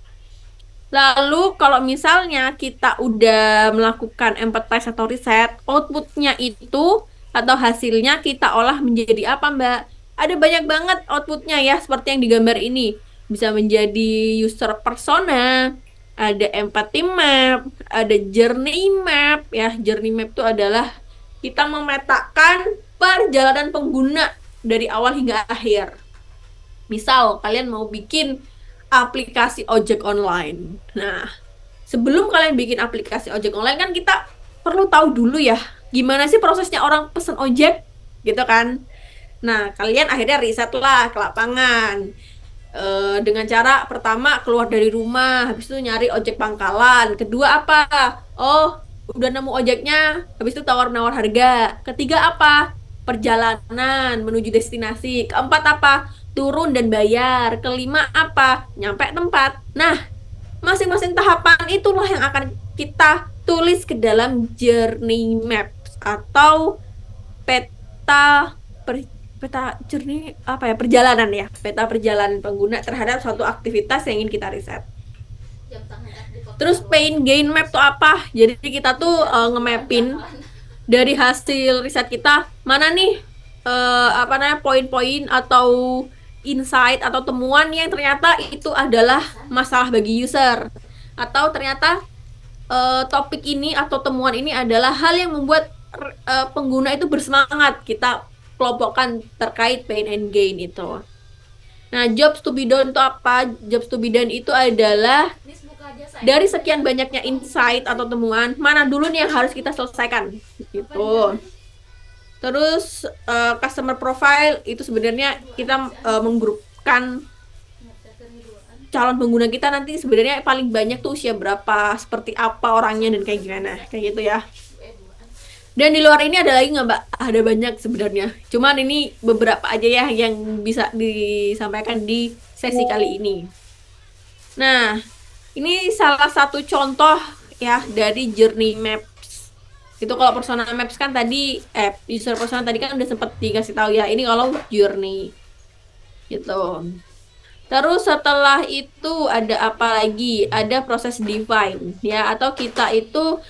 lalu kalau misalnya kita udah melakukan empathize atau riset, outputnya itu atau hasilnya kita olah menjadi apa, Mbak? Ada banyak banget outputnya ya, seperti yang digambar ini. Bisa menjadi user persona, ada empathy map, ada journey map ya. Journey map itu adalah kita memetakan perjalanan pengguna dari awal hingga akhir. Misal kalian mau bikin aplikasi ojek online. Nah, sebelum kalian bikin aplikasi ojek online kan kita perlu tahu dulu ya, gimana sih prosesnya orang pesen ojek, gitu kan? Nah, kalian akhirnya riset lah ke lapangan. Dengan cara pertama keluar dari rumah, habis itu nyari ojek pangkalan. Kedua apa? Oh, udah nemu ojeknya, habis itu tawar-menawar harga. Ketiga apa? Perjalanan menuju destinasi. Keempat apa? Turun dan bayar. Kelima apa? Nyampe tempat. Nah, masing-masing tahapan itulah yang akan kita tulis ke dalam journey maps atau peta peta journey apa ya, perjalanan ya, peta perjalanan pengguna terhadap suatu aktivitas yang ingin kita riset. Jam tangan di kota Terus pain gain map tuh apa? Jadi kita tuh nge-mapin dari hasil riset kita mana nih apa namanya poin-poin atau insight atau temuan yang ternyata itu adalah masalah bagi user, atau ternyata topik ini atau temuan ini adalah hal yang membuat pengguna itu bersemangat. Kita kelompokkan terkait pain and gain itu. Nah, jobs to be done itu apa? Jobs to be done itu adalah Nis buka aja saya. dari sekian banyaknya insight atau temuan, mana dulu nih yang harus kita selesaikan gitu. Terus customer profile itu sebenarnya kita menggrupkan calon pengguna kita nanti sebenarnya paling banyak tuh usia berapa, seperti apa orangnya, dan kayak gimana, kayak gitu ya. Dan di luar ini ada lagi nggak, Mbak? Ada banyak sebenarnya. Cuman ini beberapa aja ya yang bisa disampaikan di sesi kali ini. Nah, ini salah satu contoh ya dari journey maps. Itu kalau persona maps kan tadi, user persona tadi kan udah sempet dikasih tahu ya. Ini kalau journey gitu. Terus setelah itu ada apa lagi? Ada proses define ya, atau kita itu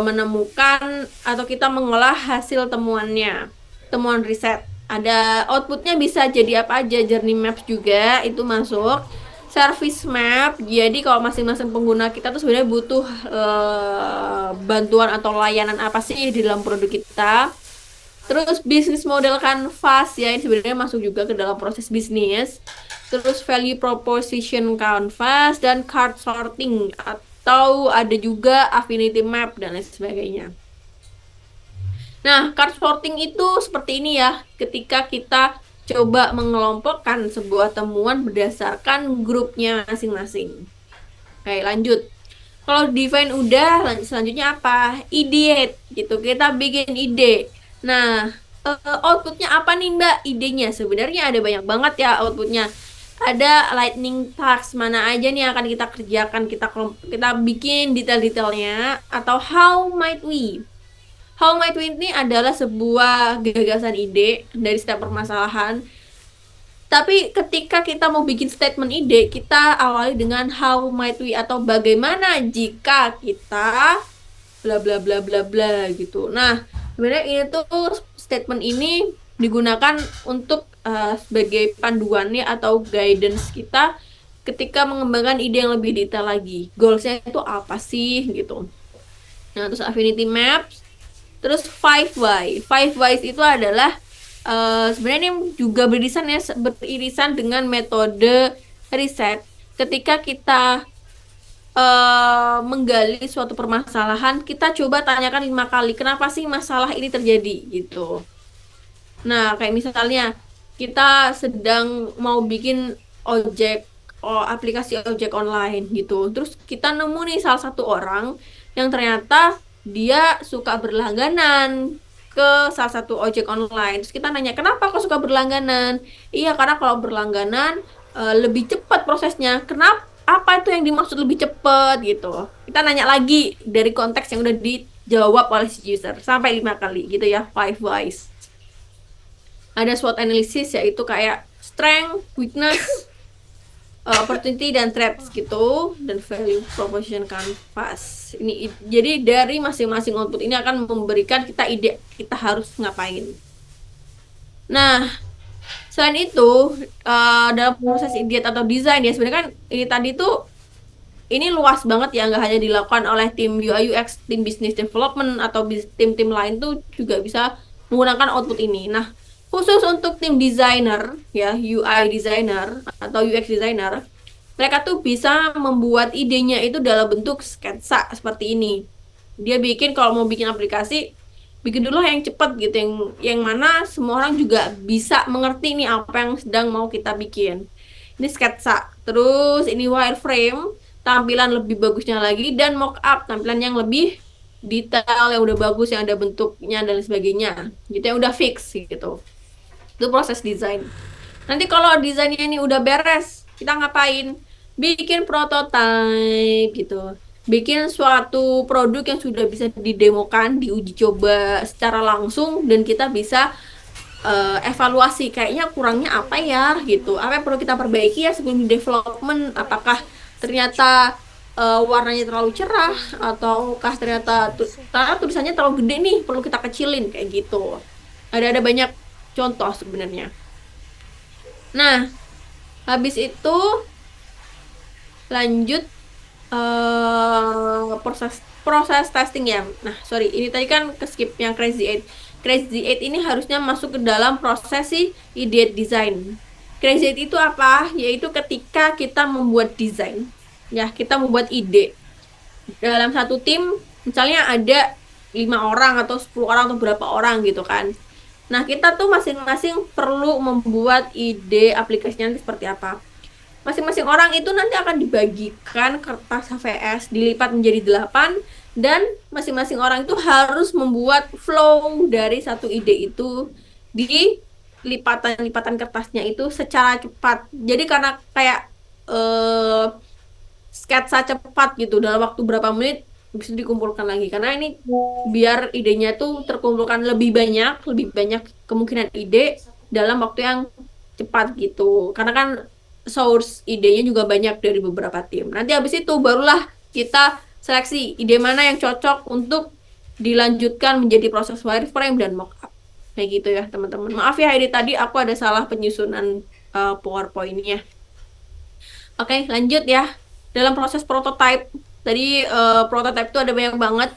menemukan atau kita mengolah hasil temuannya, temuan riset. Ada outputnya bisa jadi apa aja, journey maps juga itu masuk. Service map, jadi kalau masing-masing pengguna kita tuh sebenarnya butuh bantuan atau layanan apa sih di dalam produk kita. Terus bisnis model canvas ya, ini sebenarnya masuk juga ke dalam proses bisnis. Terus value proposition canvas dan card sorting, atau ada juga affinity map dan lain sebagainya. Nah, card sorting itu seperti ini ya, ketika kita coba mengelompokkan sebuah temuan berdasarkan grupnya masing-masing. Oke, lanjut. Kalau define udah, selanjutnya apa? Ideate gitu, kita bikin ide. Nah, outputnya apa nih, Mbak? Idenya sebenarnya ada banyak banget ya outputnya. Ada lightning task, mana aja nih yang akan kita kerjakan, kita bikin detail-detailnya. Atau how might we ini adalah sebuah gagasan ide dari setiap permasalahan. Tapi ketika kita mau bikin statement ide, kita awali dengan how might we atau bagaimana jika kita bla bla bla bla bla gitu. Nah, sebenarnya ini tuh statement ini digunakan untuk sebagai panduannya atau guidance kita ketika mengembangkan ide yang lebih detail lagi. Goalsnya itu apa sih gitu. Nah, terus affinity maps, terus 5 why. 5 whys itu adalah sebenarnya ini juga beririsan dengan metode riset. Ketika kita menggali suatu permasalahan, kita coba tanyakan 5 kali kenapa sih masalah ini terjadi gitu. Nah, kayak misalnya kita sedang mau bikin aplikasi ojek online gitu. Terus kita nemu nih salah satu orang yang ternyata dia suka berlangganan ke salah satu ojek online. Terus kita nanya, kenapa kok suka berlangganan? Iya, karena kalau berlangganan lebih cepat prosesnya. Kenapa? Apa itu yang dimaksud lebih cepat gitu? Kita nanya lagi dari konteks yang udah dijawab oleh si user sampai 5 kali gitu ya, 5 whys. Ada SWOT analysis yaitu kayak strength, weakness, opportunity dan threats gitu, dan value proposition canvas. Ini jadi dari masing-masing output ini akan memberikan kita ide kita harus ngapain. Nah, selain itu dalam proses ide atau desain ya sebenarnya kan ini tadi tuh ini luas banget ya, nggak hanya dilakukan oleh tim UI UX, tim business development atau tim-tim lain tuh juga bisa menggunakan output ini. Nah, khusus untuk tim designer ya, UI designer atau UX designer, mereka tuh bisa membuat idenya itu dalam bentuk sketsa seperti ini. Dia bikin kalau mau bikin aplikasi, bikin dulu yang cepat gitu, yang mana semua orang juga bisa mengerti nih apa yang sedang mau kita bikin. Ini sketsa. Terus ini wireframe, tampilan lebih bagusnya lagi, dan mockup, tampilan yang lebih detail, yang udah bagus, yang ada bentuknya dan sebagainya. Gitu yang udah fix gitu. Itu proses desain. Nanti kalau desainnya ini udah beres, kita ngapain? Bikin prototype gitu. Bikin suatu produk yang sudah bisa didemokan, diuji coba secara langsung, dan kita bisa evaluasi kayaknya kurangnya apa ya gitu. Apa yang perlu kita perbaiki ya sebelum di development? Apakah ternyata warnanya terlalu cerah, ataukah ternyata tulisannya terlalu gede nih, perlu kita kecilin kayak gitu. Ada banyak contoh sebenarnya. Nah, habis itu lanjut proses proses testing ya. Nah, sorry, ini tadi kan ke skip yang Crazy Eight. Crazy Eight ini harusnya masuk ke dalam proses si ide design. Crazy Eight itu apa? Yaitu ketika kita membuat desain, ya kita membuat ide dalam satu tim, misalnya ada 5 orang atau 10 orang atau berapa orang gitu kan. Nah, kita tuh masing-masing perlu membuat ide aplikasinya nanti seperti apa. Masing-masing orang itu nanti akan dibagikan kertas HVS, dilipat menjadi 8, dan masing-masing orang itu harus membuat flow dari satu ide itu di lipatan-lipatan kertasnya itu secara cepat. Jadi karena kayak eh, sketsa cepat gitu, dalam waktu berapa menit bisa dikumpulkan lagi. Karena ini biar idenya tuh terkumpulkan lebih banyak kemungkinan ide dalam waktu yang cepat gitu. Karena kan source idenya juga banyak dari beberapa tim. Nanti habis itu barulah kita seleksi ide mana yang cocok untuk dilanjutkan menjadi proses wireframe dan mockup. Kayak gitu ya, teman-teman. Maaf ya, ini tadi aku ada salah penyusunan PowerPoint-nya. Oke, lanjut ya. Dalam proses prototype, tadi prototype itu ada banyak banget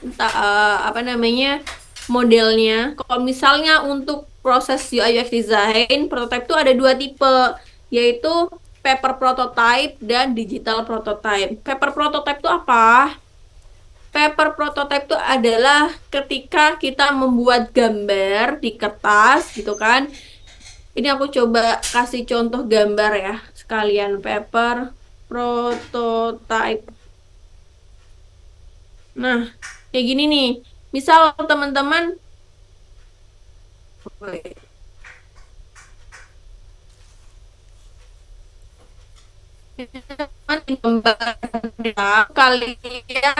apa namanya modelnya. Kalau misalnya untuk proses UI UX design, prototype itu ada 2 tipe, yaitu paper prototype dan digital prototype. Paper prototype itu apa? Paper prototype itu adalah ketika kita membuat gambar di kertas gitu kan. Ini aku coba kasih contoh gambar ya, sekalian paper prototype. Nah, kayak gini nih. Misal teman-teman gambar kali ya,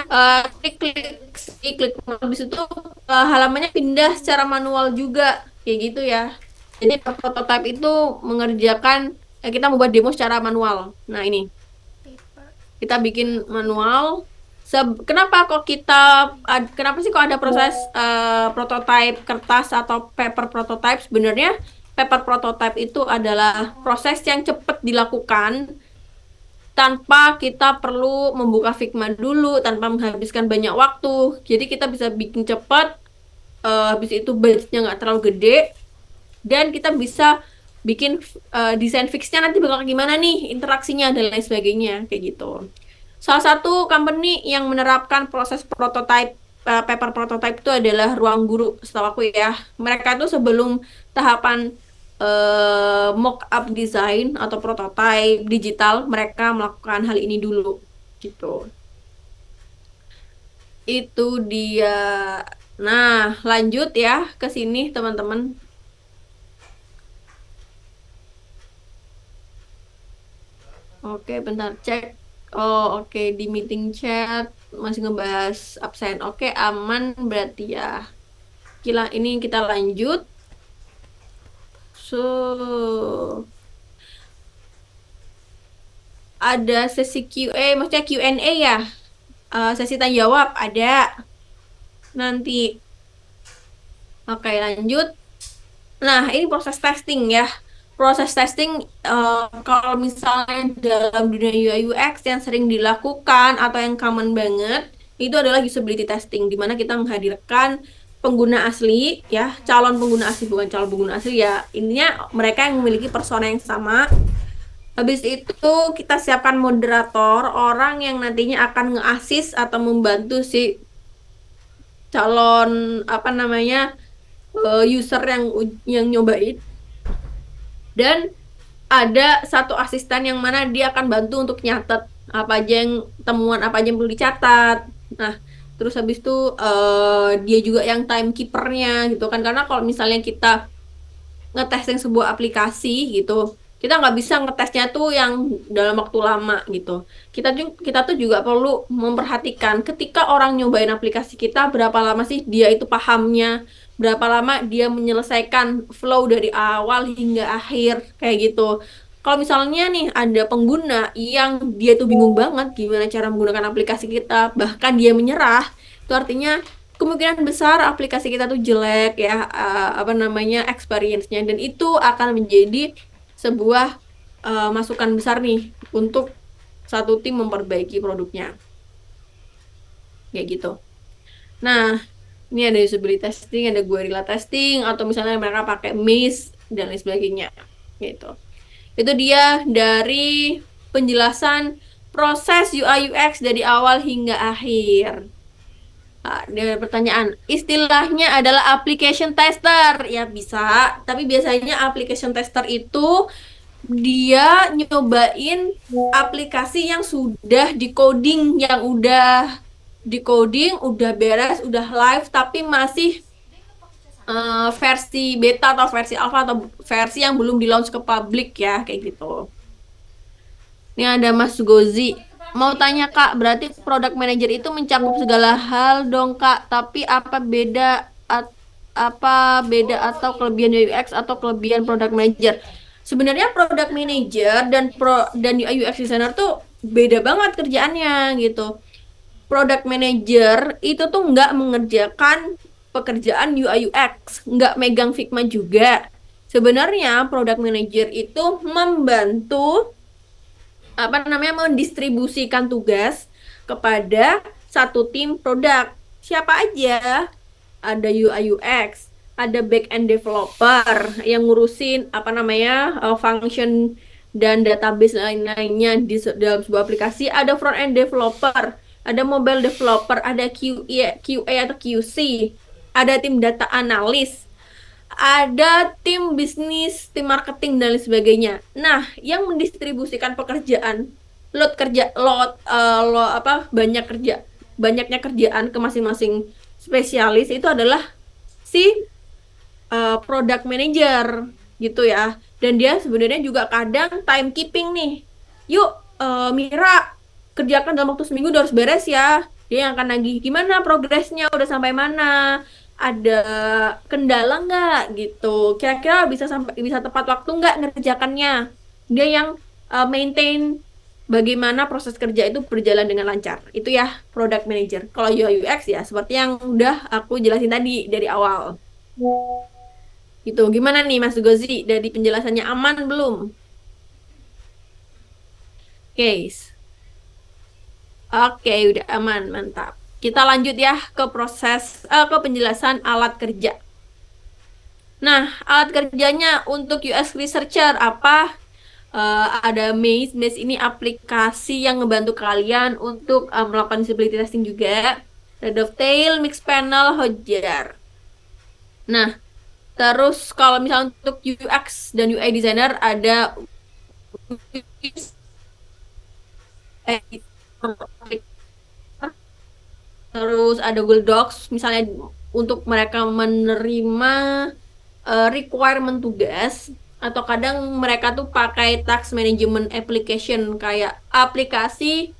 klik habis itu halamannya pindah secara manual juga kayak gitu ya. Jadi prototype itu mengerjakan kita membuat demo secara manual. Nah, ini paper kita bikin manual. Kenapa kok kenapa sih kok ada proses prototype kertas atau paper prototype? Sebenarnya paper prototype itu adalah proses yang cepat dilakukan tanpa kita perlu membuka Figma dulu, tanpa menghabiskan banyak waktu. Jadi kita bisa bikin cepat, habis itu budgetnya nggak terlalu gede, dan kita bisa bikin desain fixnya nanti bakal gimana nih, interaksinya dan lain sebagainya, kayak gitu. Salah satu company yang menerapkan proses prototype, paper prototype itu adalah Ruang Guru, setahu aku ya. Mereka tuh sebelum tahapan mock up design atau prototype digital, mereka melakukan hal ini dulu gitu. Itu dia. Nah, lanjut ya ke sini teman-teman. Oke, bentar cek. Oh, oke, di meeting chat masih ngebahas absen. Oke, aman berarti ya. Ini kita lanjut. So, ada sesi QA, maksudnya Q&A ya. Sesi tanya jawab ada nanti. Oke, lanjut. Nah, ini proses testing ya. Proses testing kalau misalnya dalam dunia UI UX yang sering dilakukan atau yang common banget itu adalah usability testing, di mana kita menghadirkan pengguna asli ya, calon pengguna asli bukan calon pengguna asli ya. Intinya mereka yang memiliki persona yang sama. Habis itu kita siapkan moderator, orang yang nantinya akan nge-assist atau membantu si calon apa namanya user yang nyobain. Dan ada satu asisten yang mana dia akan bantu untuk nyatet apa aja yang temuan apa aja yang perlu dicatat. Nah, terus habis itu dia juga yang timekeepernya gitu kan, karena kalau misalnya kita ngetesting sebuah aplikasi gitu, kita nggak bisa ngetesnya tuh yang dalam waktu lama gitu. Kita tuh juga perlu memperhatikan ketika orang nyobain aplikasi kita, berapa lama sih dia itu pahamnya, berapa lama dia menyelesaikan flow dari awal hingga akhir kayak gitu. Kalau misalnya nih ada pengguna yang dia tuh bingung banget gimana cara menggunakan aplikasi kita, bahkan dia menyerah, itu artinya kemungkinan besar aplikasi kita tuh jelek ya, apa namanya, experience-nya, dan itu akan menjadi sebuah masukan besar nih untuk satu tim memperbaiki produknya kayak gitu. Nah, ini ada usability testing, ada guerrilla testing, atau misalnya mereka pakai maze dan lain sebagainya gitu. Itu dia dari penjelasan proses UI UX dari awal hingga akhir. Ada pertanyaan, istilahnya adalah application tester. Ya bisa, tapi biasanya application tester itu dia nyobain aplikasi yang sudah di coding, udah beres, udah live, tapi masih versi beta atau versi alpha atau versi yang belum di launch ke publik ya, kayak gitu. Ini ada Mas Gozi. Mau tanya Kak, berarti product manager itu mencakup segala hal dong Kak, tapi apa beda atau kelebihan UX atau kelebihan product manager? Sebenarnya product manager dan UI UX designer tuh beda banget kerjaannya gitu. Product manager itu tuh nggak mengerjakan pekerjaan UI UX, nggak megang Figma juga. Sebenarnya product manager itu membantu apa namanya, mendistribusikan tugas kepada satu tim produk. Siapa aja? Ada UI UX, ada back end developer yang ngurusin apa namanya, function dan database lain-lainnya dalam sebuah aplikasi, ada front end developer, ada mobile developer, ada QA atau QC, ada tim data analis, ada tim bisnis, tim marketing dan lain sebagainya. Nah, yang mendistribusikan pekerjaan, banyak kerja, banyaknya kerjaan ke masing-masing spesialis itu adalah si product manager gitu ya. Dan dia sebenarnya juga kadang timekeeping nih. Yuk, Mira, kerjakan dalam waktu seminggu udah harus beres ya. Dia yang akan nagih gimana progresnya, udah sampai mana, ada kendala nggak gitu. Kira-kira bisa tepat waktu nggak ngerjakannya. Dia yang maintain bagaimana proses kerja itu berjalan dengan lancar. Itu ya product manager. Kalau UI UX ya seperti yang udah aku jelasin tadi dari awal. Gitu. Gimana nih Mas Gozi? Dari penjelasannya aman belum? Case. Oke, udah aman, mantap. Kita lanjut ya ke ke penjelasan alat kerja. Nah, alat kerjanya untuk UX researcher apa? Ada Maze. Maze ini aplikasi yang ngebantu kalian untuk melakukan usability testing juga. Ada Dovetail, Mixpanel, Hotjar. Nah, terus kalau misalnya untuk UX dan UI designer ada terus ada Google Docs misalnya untuk mereka menerima requirement tugas, atau kadang mereka tuh pakai task management application kayak aplikasi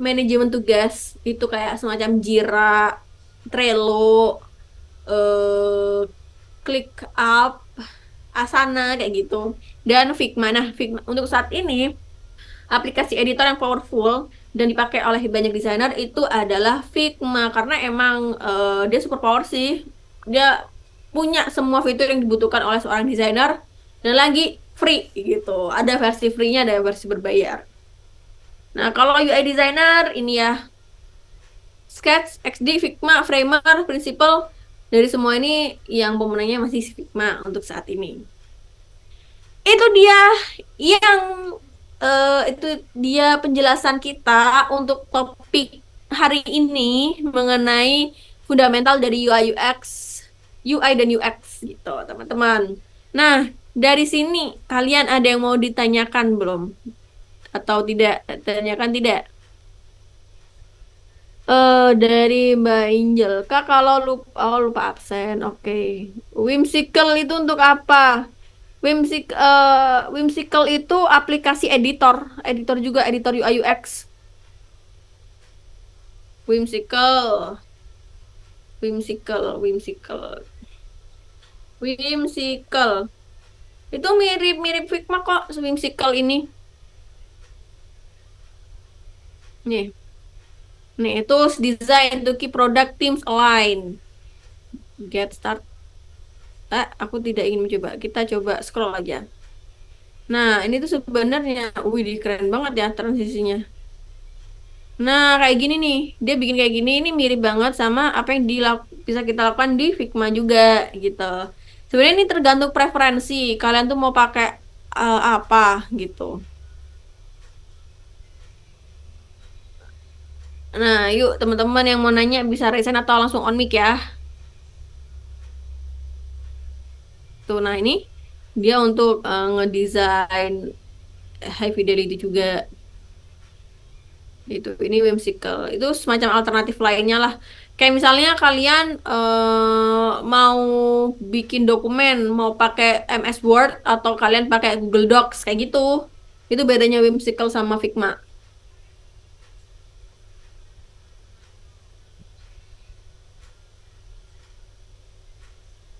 manajemen tugas itu kayak semacam Jira, Trello, eh ClickUp, Asana kayak gitu, dan Figma. Nah, Figma untuk saat ini aplikasi editor yang powerful dan dipakai oleh banyak desainer itu adalah Figma, karena emang dia super power sih. Dia punya semua fitur yang dibutuhkan oleh seorang desainer dan lagi free gitu. Ada versi free-nya, ada versi berbayar. Nah, kalau UI designer ini ya Sketch, XD, Figma, Framer, Principle, dari semua ini yang pemenangnya masih Figma untuk saat ini. Itu dia yang itu dia penjelasan kita untuk topik hari ini mengenai fundamental dari UI UX, UI dan UX gitu, teman-teman. Nah, dari sini kalian ada yang mau ditanyakan belum? Atau tidak? Tanyakan tidak? Dari Mbak Angel. Kak, kalau lupa, oh, lupa absen. Oke. Whimsical itu untuk apa? Whimsical itu aplikasi editor, editor juga, editor UI UX. Whimsical, Whimsical. Whimsical. Itu mirip-mirip Figma kok, Whimsical ini. Nih, nih itu design to keep product teams aligned. Get start. Aku tidak ingin mencoba. Kita coba scroll aja. Nah, ini tuh sebenarnya, wih, keren banget ya transisinya. Nah, kayak gini nih, dia bikin kayak gini, ini mirip banget sama apa yang bisa kita lakukan di Figma juga, gitu. Sebenarnya ini tergantung preferensi, kalian tuh mau pakai apa, gitu. Nah, yuk teman-teman yang mau nanya bisa resign atau langsung on mic ya. Tuh, nah ini dia untuk ngedesain high fidelity juga. Itu ini whimsical itu semacam alternatif lainnya lah, kayak misalnya kalian mau bikin dokumen mau pakai MS Word atau kalian pakai Google Docs kayak gitu, itu bedanya whimsical sama Figma.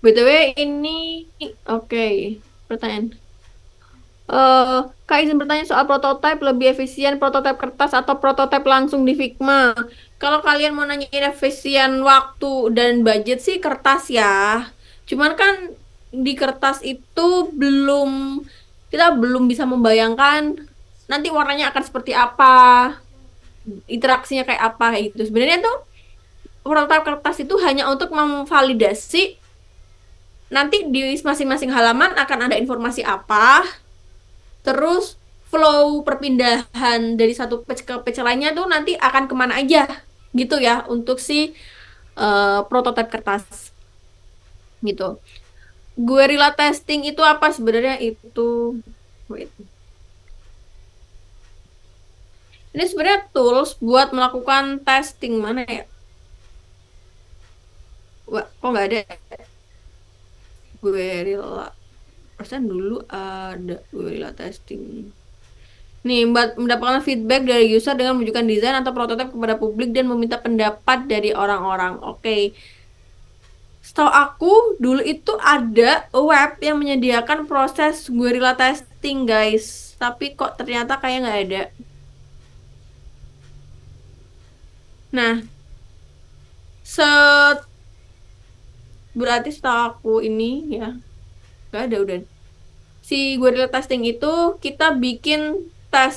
BTW ini oke, pertanyaan. eh Kak izin bertanya soal prototype, lebih efisien prototype kertas atau prototype langsung di Figma? Kalau kalian mau nanya efisien waktu dan budget sih kertas ya. Cuman kan di kertas itu belum kita belum bisa membayangkan nanti warnanya akan seperti apa, interaksinya kayak apa kayak gitu. Sebenarnya tuh prototype kertas itu hanya untuk memvalidasi nanti di masing-masing halaman akan ada informasi apa. Terus flow perpindahan dari satu page ke page lainnya tuh nanti akan kemana aja gitu ya untuk si prototipe kertas gitu. Guerrilla testing itu apa sebenarnya itu? Wait. Ini sebenarnya tools buat melakukan testing mana ya? Wah, kok nggak ada Guerrilla? Perasaan dulu ada Guerrilla testing. Nih, mendapatkan feedback dari user dengan menunjukkan desain atau prototipe kepada publik dan meminta pendapat dari orang-orang. Oke. Setahu aku, dulu itu ada web yang menyediakan proses guerrilla testing, guys. Tapi kok ternyata kayak nggak ada. Nah, set berarti setahu aku ini ya, nggak ada udah. Si guerrilla testing itu kita bikin tes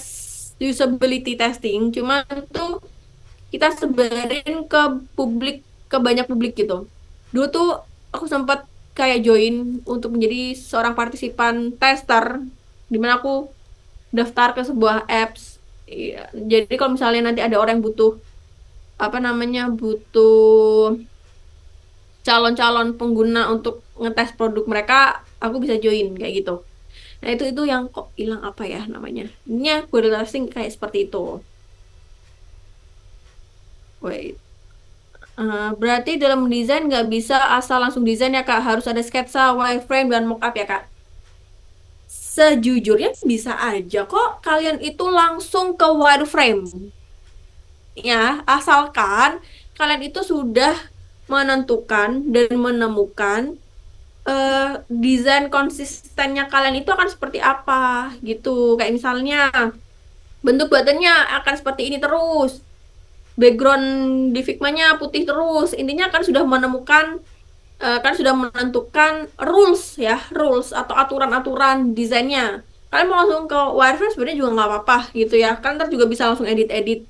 usability testing, cuman tuh kita sebarin ke publik, ke banyak publik gitu. Dulu tuh aku sempat kayak join untuk menjadi seorang partisipan tester, di mana aku daftar ke sebuah apps. Iya, jadi kalau misalnya nanti ada orang yang butuh apa namanya, butuh calon-calon pengguna untuk ngetes produk mereka, aku bisa join kayak gitu. Nah, itu yang kok hilang apa ya namanya? Ini ya, testing kayak seperti itu. Wait. Berarti dalam desain nggak bisa asal langsung desain ya Kak, harus ada sketsa, wireframe, dan mockup ya Kak. Sejujurnya bisa aja kok kalian itu langsung ke wireframe ya, asalkan kalian itu sudah menentukan dan menemukan eh, desain konsistennya kalian itu akan seperti apa gitu. Kayak misalnya bentuk badannya akan seperti ini terus, background di Figma-nya putih terus. Intinya kan sudah menemukan kan sudah menentukan rules ya, rules atau aturan-aturan desainnya. Kalian mau langsung ke wireframe sebenarnya juga nggak apa-apa gitu ya. Kan ntar juga bisa langsung edit-edit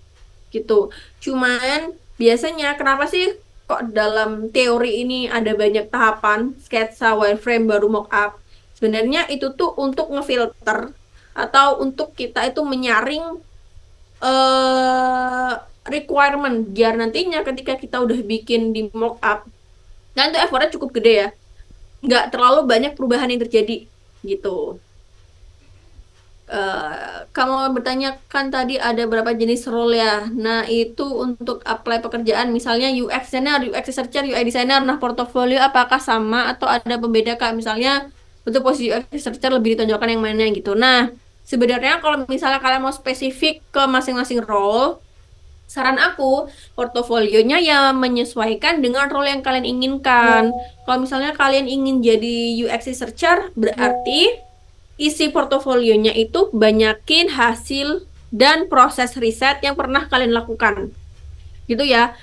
gitu. Cuman biasanya kenapa sih kok dalam teori ini ada banyak tahapan, sketsa, wireframe, baru mockup? Sebenarnya itu tuh untuk ngefilter atau untuk kita itu menyaring eh requirement biar nantinya ketika kita udah bikin di mockup, dan itu effortnya cukup gede ya, nggak terlalu banyak perubahan yang terjadi gitu. Kamu bertanya kan tadi ada berapa jenis role ya. Nah, itu untuk apply pekerjaan misalnya UX designer, UX researcher, UI designer. Nah, portofolio apakah sama atau ada pembeda Kak? Misalnya untuk posisi UX researcher lebih ditonjolkan yang mana gitu. Nah, sebenarnya kalau misalnya kalian mau spesifik ke masing-masing role, saran aku portofolionya ya menyesuaikan dengan role yang kalian inginkan. Kalau misalnya kalian ingin jadi UX researcher, berarti isi portofolionya itu banyakin hasil dan proses riset yang pernah kalian lakukan. Gitu ya.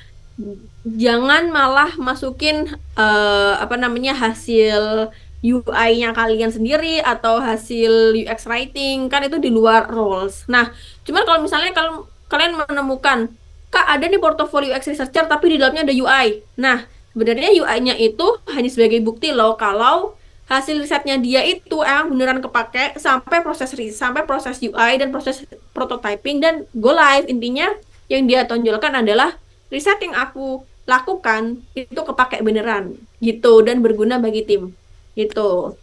Jangan malah masukin apa namanya hasil UI-nya kalian sendiri atau hasil UX writing, kan itu di luar roles. Nah, cuman kalau misalnya kalau kalian menemukan, Kak, ada nih portofolio UX researcher tapi di dalamnya ada UI. Nah, sebenarnya UI-nya itu hanya sebagai bukti loh kalau hasil risetnya dia itu emang beneran kepake sampai proses sampai proses UI dan proses prototyping dan go live. Intinya yang dia tonjolkan adalah riset yang aku lakukan itu kepake beneran gitu dan berguna bagi tim gitu.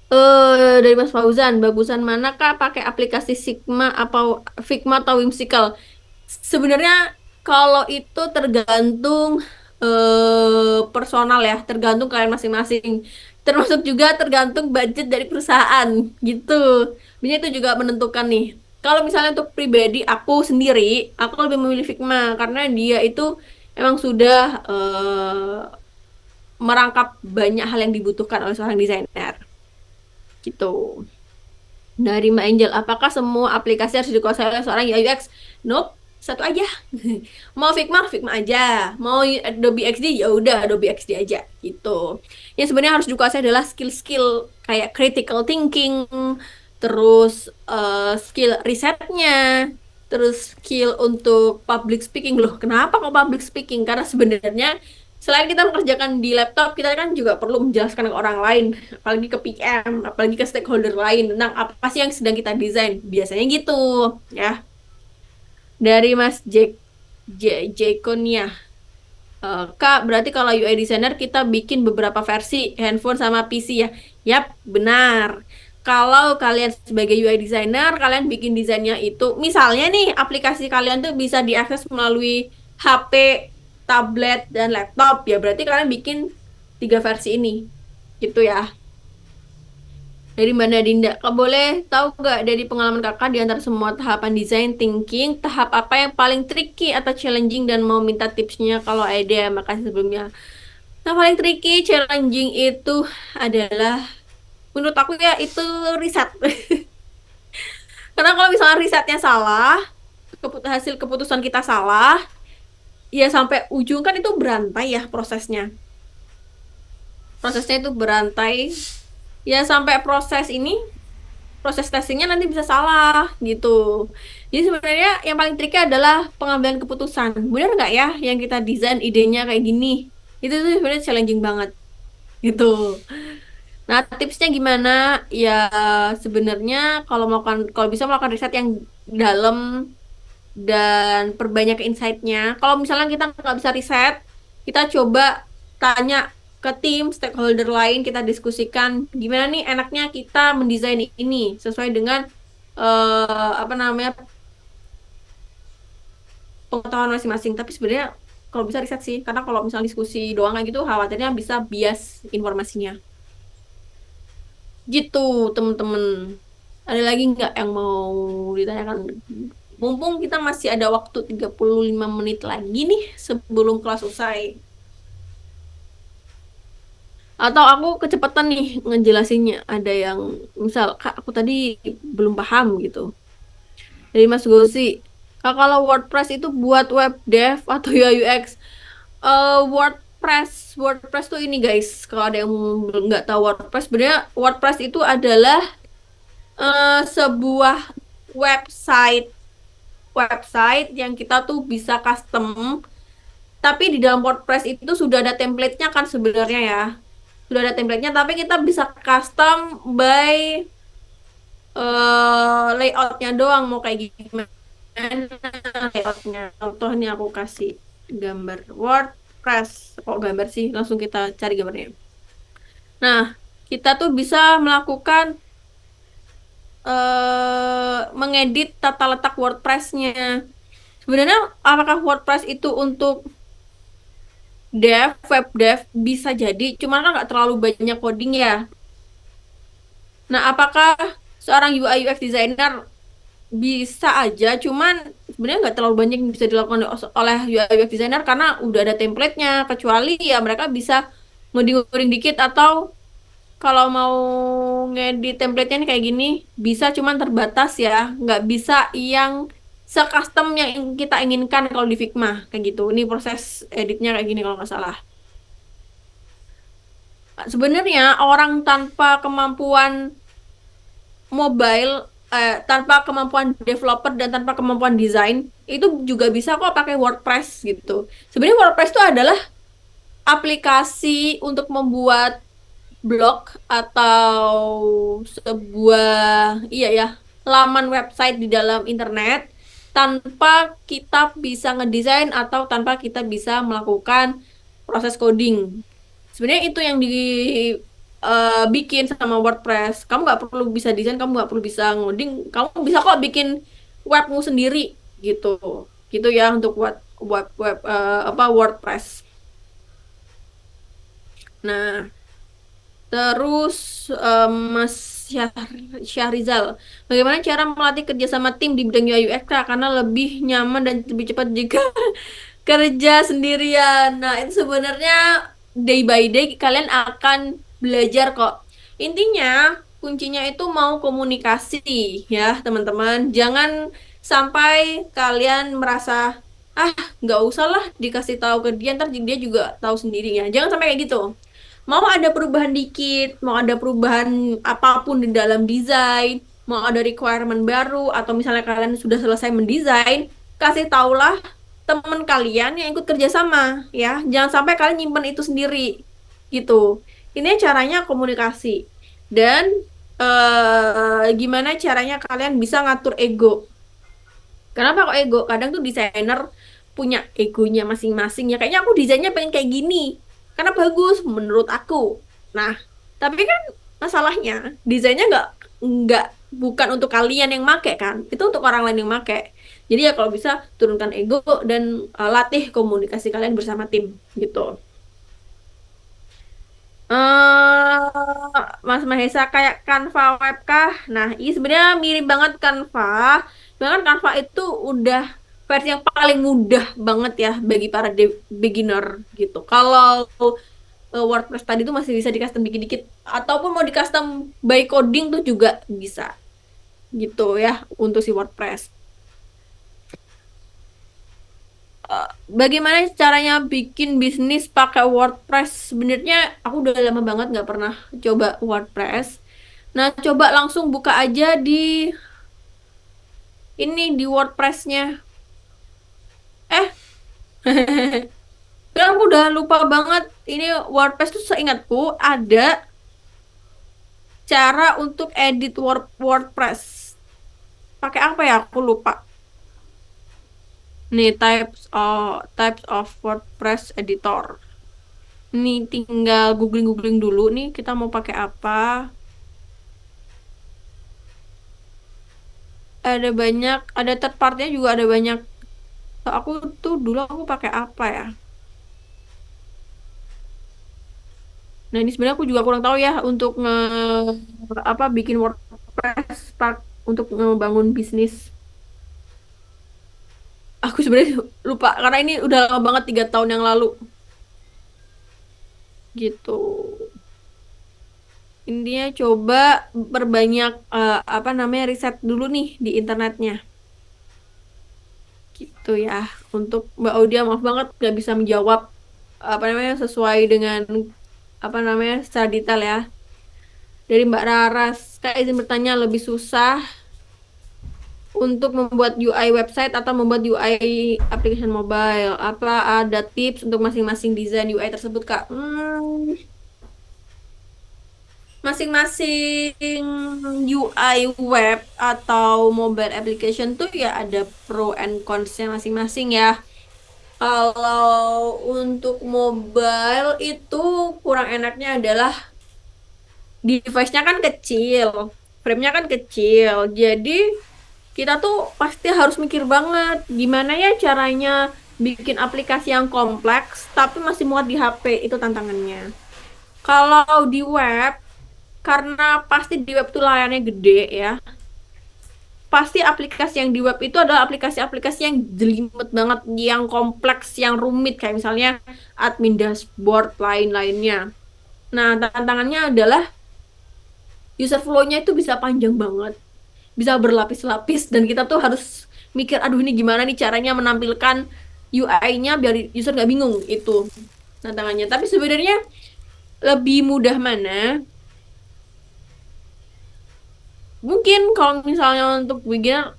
Dari Mas Fauzan, bagusan mana Kak pakai aplikasi Sigma atau Figma atau Whimsical? Sebenarnya kalau itu tergantung personal ya, tergantung kalian masing-masing. Termasuk juga tergantung budget dari perusahaan gitu. Biasanya itu juga menentukan nih. Kalau misalnya untuk pribadi aku sendiri, aku lebih memilih Figma karena dia itu emang sudah merangkap banyak hal yang dibutuhkan oleh seorang desainer gitu. Dari Mbak Angel, apakah semua aplikasi harus dikuasai oleh seorang UI UX? Nope, satu aja. Mau Figma, Figma aja. Mau Adobe XD, ya udah Adobe XD aja gitu. Yang sebenarnya harus dikuasai adalah skill-skill kayak critical thinking, terus skill risetnya, terus skill untuk public speaking. Loh, kenapa kok public speaking? Karena sebenarnya selain kita mengerjakan di laptop, kita kan juga perlu menjelaskan ke orang lain, apalagi ke PM, apalagi ke stakeholder lain tentang apa sih yang sedang kita desain. Biasanya gitu, ya. Dari Mas Jekonia. Kak, berarti kalau UI designer kita bikin beberapa versi handphone sama PC ya. Yap, benar. Kalau kalian sebagai UI designer, kalian bikin desainnya itu, misalnya nih, aplikasi kalian tuh bisa diakses melalui HP, tablet, dan laptop. Ya, berarti kalian bikin 3 versi ini. Gitu ya. Dari Mbak Dinda, Kak boleh tahu nggak dari pengalaman kakak di antara semua tahapan design thinking, tahap apa yang paling tricky atau challenging dan mau minta tipsnya kalau ada, makasih sebelumnya. Nah, paling tricky, challenging itu adalah menurut aku ya itu riset. Karena kalau misalnya risetnya salah, hasil keputusan kita salah, ya sampai ujung kan itu berantai ya prosesnya. Prosesnya itu berantai, ya sampai proses testingnya nanti bisa salah gitu. Jadi sebenarnya yang paling tricky adalah pengambilan keputusan. Benar nggak ya yang kita desain idenya kayak gini? Itu tuh sebenarnya challenging banget gitu. Nah, tipsnya gimana? Ya sebenarnya kalau bisa melakukan riset yang dalam dan perbanyak insight-nya. Kalau misalnya kita nggak bisa riset, kita coba tanya ke tim stakeholder lain, kita diskusikan gimana nih enaknya kita mendesain ini sesuai dengan apa namanya pengetahuan masing-masing. Tapi sebenarnya kalau bisa riset sih, karena kalau misal diskusi doang kayak gitu khawatirnya bisa bias informasinya. Gitu, temen-temen. Ada lagi nggak yang mau ditanyakan? Mumpung kita masih ada waktu 35 menit lagi nih sebelum kelas usai. Atau aku kecepatan nih ngejelasinnya. Ada yang, misal, Kak, aku tadi belum paham gitu. Dari Mas Gosi, Kak, kalau WordPress itu buat web dev atau UI UX? WordPress tuh ini guys, kalau ada yang nggak tahu WordPress, sebenarnya WordPress itu adalah sebuah website website yang kita tuh bisa custom, tapi di dalam WordPress itu sudah ada template-nya kan sebenarnya ya. Sudah ada template-nya, tapi kita bisa custom by layoutnya doang mau kayak gimana layoutnya. Contoh nih aku kasih gambar WordPress. Kok gambar sih? Langsung kita cari gambarnya. Nah, kita tuh bisa melakukan mengedit tata letak WordPress-nya. Sebenarnya apakah WordPress itu untuk web dev bisa jadi, cuman kan nggak terlalu banyak coding ya. Nah, apakah seorang UI UX designer bisa aja, cuman sebenarnya nggak terlalu banyak yang bisa dilakukan oleh UI UX designer karena udah ada template-nya, kecuali ya mereka bisa ngoding-ngoding dikit atau kalau mau ngedit template-nya nih kayak gini, bisa cuman terbatas ya, nggak bisa yang se-custom yang kita inginkan kalau di Figma, kayak gitu. Ini proses editnya kayak gini kalau nggak salah. Sebenarnya orang tanpa kemampuan mobile, tanpa kemampuan developer dan tanpa kemampuan desain, itu juga bisa kok pakai WordPress gitu. Sebenarnya WordPress itu adalah aplikasi untuk membuat blog atau sebuah iya ya laman website di dalam internet tanpa kita bisa ngedesain atau tanpa kita bisa melakukan proses coding. Sebenarnya itu yang bikin sama WordPress. Kamu nggak perlu bisa desain, kamu nggak perlu bisa ngoding, kamu bisa kok bikin webmu sendiri gitu. Gitu ya untuk web web web apa WordPress. Nah, terus Mas Syahrizal, bagaimana cara melatih kerja sama tim di bidang UI UX Kak? Karena lebih nyaman dan lebih cepat jika kerja sendirian. Nah, itu sebenarnya day by day kalian akan belajar kok. Intinya, kuncinya itu mau komunikasi ya, teman-teman. Jangan sampai kalian merasa, ah, nggak usah lah dikasih tahu ke dia, ntar dia juga tahu sendirinya. Jangan sampai kayak gitu. Mau ada perubahan dikit, mau ada perubahan apapun di dalam desain, mau ada requirement baru, atau misalnya kalian sudah selesai mendesain, kasih taulah teman kalian yang ikut kerjasama, ya. Jangan sampai kalian nyimpen itu sendiri, gitu. Ini caranya komunikasi. Dan gimana caranya kalian bisa ngatur ego. Kenapa kok ego? Kadang tuh desainer punya egonya masing-masing ya. Kayaknya aku desainnya pengen kayak gini. Karena bagus menurut aku. Nah, tapi kan masalahnya desainnya nggak bukan untuk kalian yang make kan. Itu untuk orang lain yang make. Jadi ya kalau bisa turunkan ego dan latih komunikasi kalian bersama tim gitu. Mas Mahesa kayak Canva web kah? Nah, ini sebenarnya mirip banget Canva. Bahkan Canva itu udah versi yang paling mudah banget ya bagi para beginner gitu. Kalau WordPress tadi tuh masih bisa di custom dikit-dikit ataupun mau di custom by coding tuh juga bisa gitu ya untuk si WordPress. Bagaimana caranya bikin bisnis pakai WordPress? Sebenarnya aku udah lama banget nggak pernah coba WordPress. Nah, coba langsung buka aja di ini di WordPress-nya. Eh, kan aku udah lupa banget. Ini WordPress tuh seingatku ada cara untuk edit WordPress. Pakai apa ya? Aku lupa. Nih types of WordPress editor. Ini tinggal googling-googling dulu nih kita mau pakai apa. Ada banyak, ada third part-nya juga ada banyak Aku tuh dulu aku pakai apa ya? Nah, ini sebenarnya aku juga kurang tahu ya untuk apa bikin WordPress untuk ngebangun bisnis. Aku sebenarnya lupa karena ini udah lama banget 3 tahun yang lalu gitu. Intinya coba perbanyak apa namanya riset dulu nih di internetnya gitu ya. Untuk Mbak Audia maaf banget nggak bisa menjawab apa namanya sesuai dengan apa namanya secara detail ya. Dari Mbak Raras, Kak izin bertanya lebih susah untuk membuat UI website atau membuat UI application mobile. Apa ada tips untuk masing-masing desain UI tersebut, Kak? Masing-masing UI web atau mobile application tuh ya ada pro and cons-nya masing-masing ya. Kalau untuk mobile itu kurang enaknya adalah device-nya kan kecil, frame-nya kan kecil. Jadi kita tuh pasti harus mikir banget gimana ya caranya bikin aplikasi yang kompleks tapi masih muat di HP, itu tantangannya. Kalau di web, karena pasti di web tuh layarnya gede ya, pasti aplikasi yang di web itu adalah aplikasi-aplikasi yang jelimet banget, yang kompleks, yang rumit, kayak misalnya admin dashboard lain-lainnya. Nah, tantangannya adalah user flow-nya itu bisa panjang banget, bisa berlapis-lapis, dan kita tuh harus mikir, aduh ini gimana nih caranya menampilkan UI-nya biar user nggak bingung, itu tantangannya. Tapi sebenarnya lebih mudah mana? Mungkin kalau misalnya untuk beginner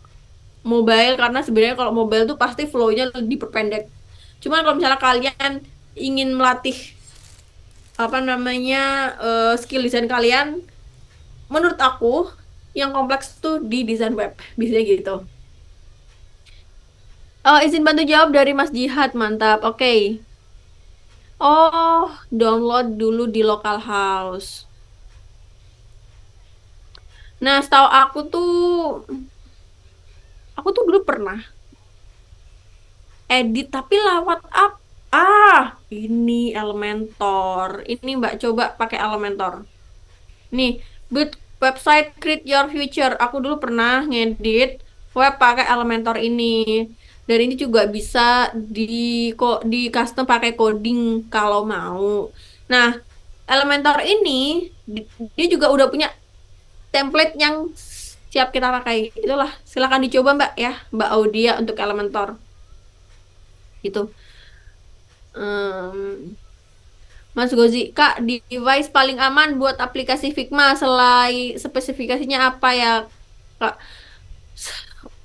mobile, karena sebenarnya kalau mobile tuh pasti flow-nya lebih diperpendek. Cuman kalau misalnya kalian ingin melatih apa namanya skill desain kalian, menurut aku yang kompleks tuh di desain web, biasanya gitu. Oh, izin bantu jawab dari Mas Jihad, mantap. Oke. Oh, download dulu di Localhouse. Nah, setahu aku tuh dulu pernah edit tapi lewat apa? Ini Elementor. Ini Mbak coba pakai Elementor. Nih, build website create your future. Aku dulu pernah ngedit web pakai Elementor ini. Dan ini juga bisa di kok di custom pakai coding kalau mau. Nah, Elementor ini dia juga udah punya template yang siap kita pakai. Itulah, silakan dicoba Mbak ya, Mbak Audia untuk Elementor. Gitu. Em, Mas Gozi, Kak, device paling aman buat aplikasi Figma selain spesifikasinya apa ya, Kak?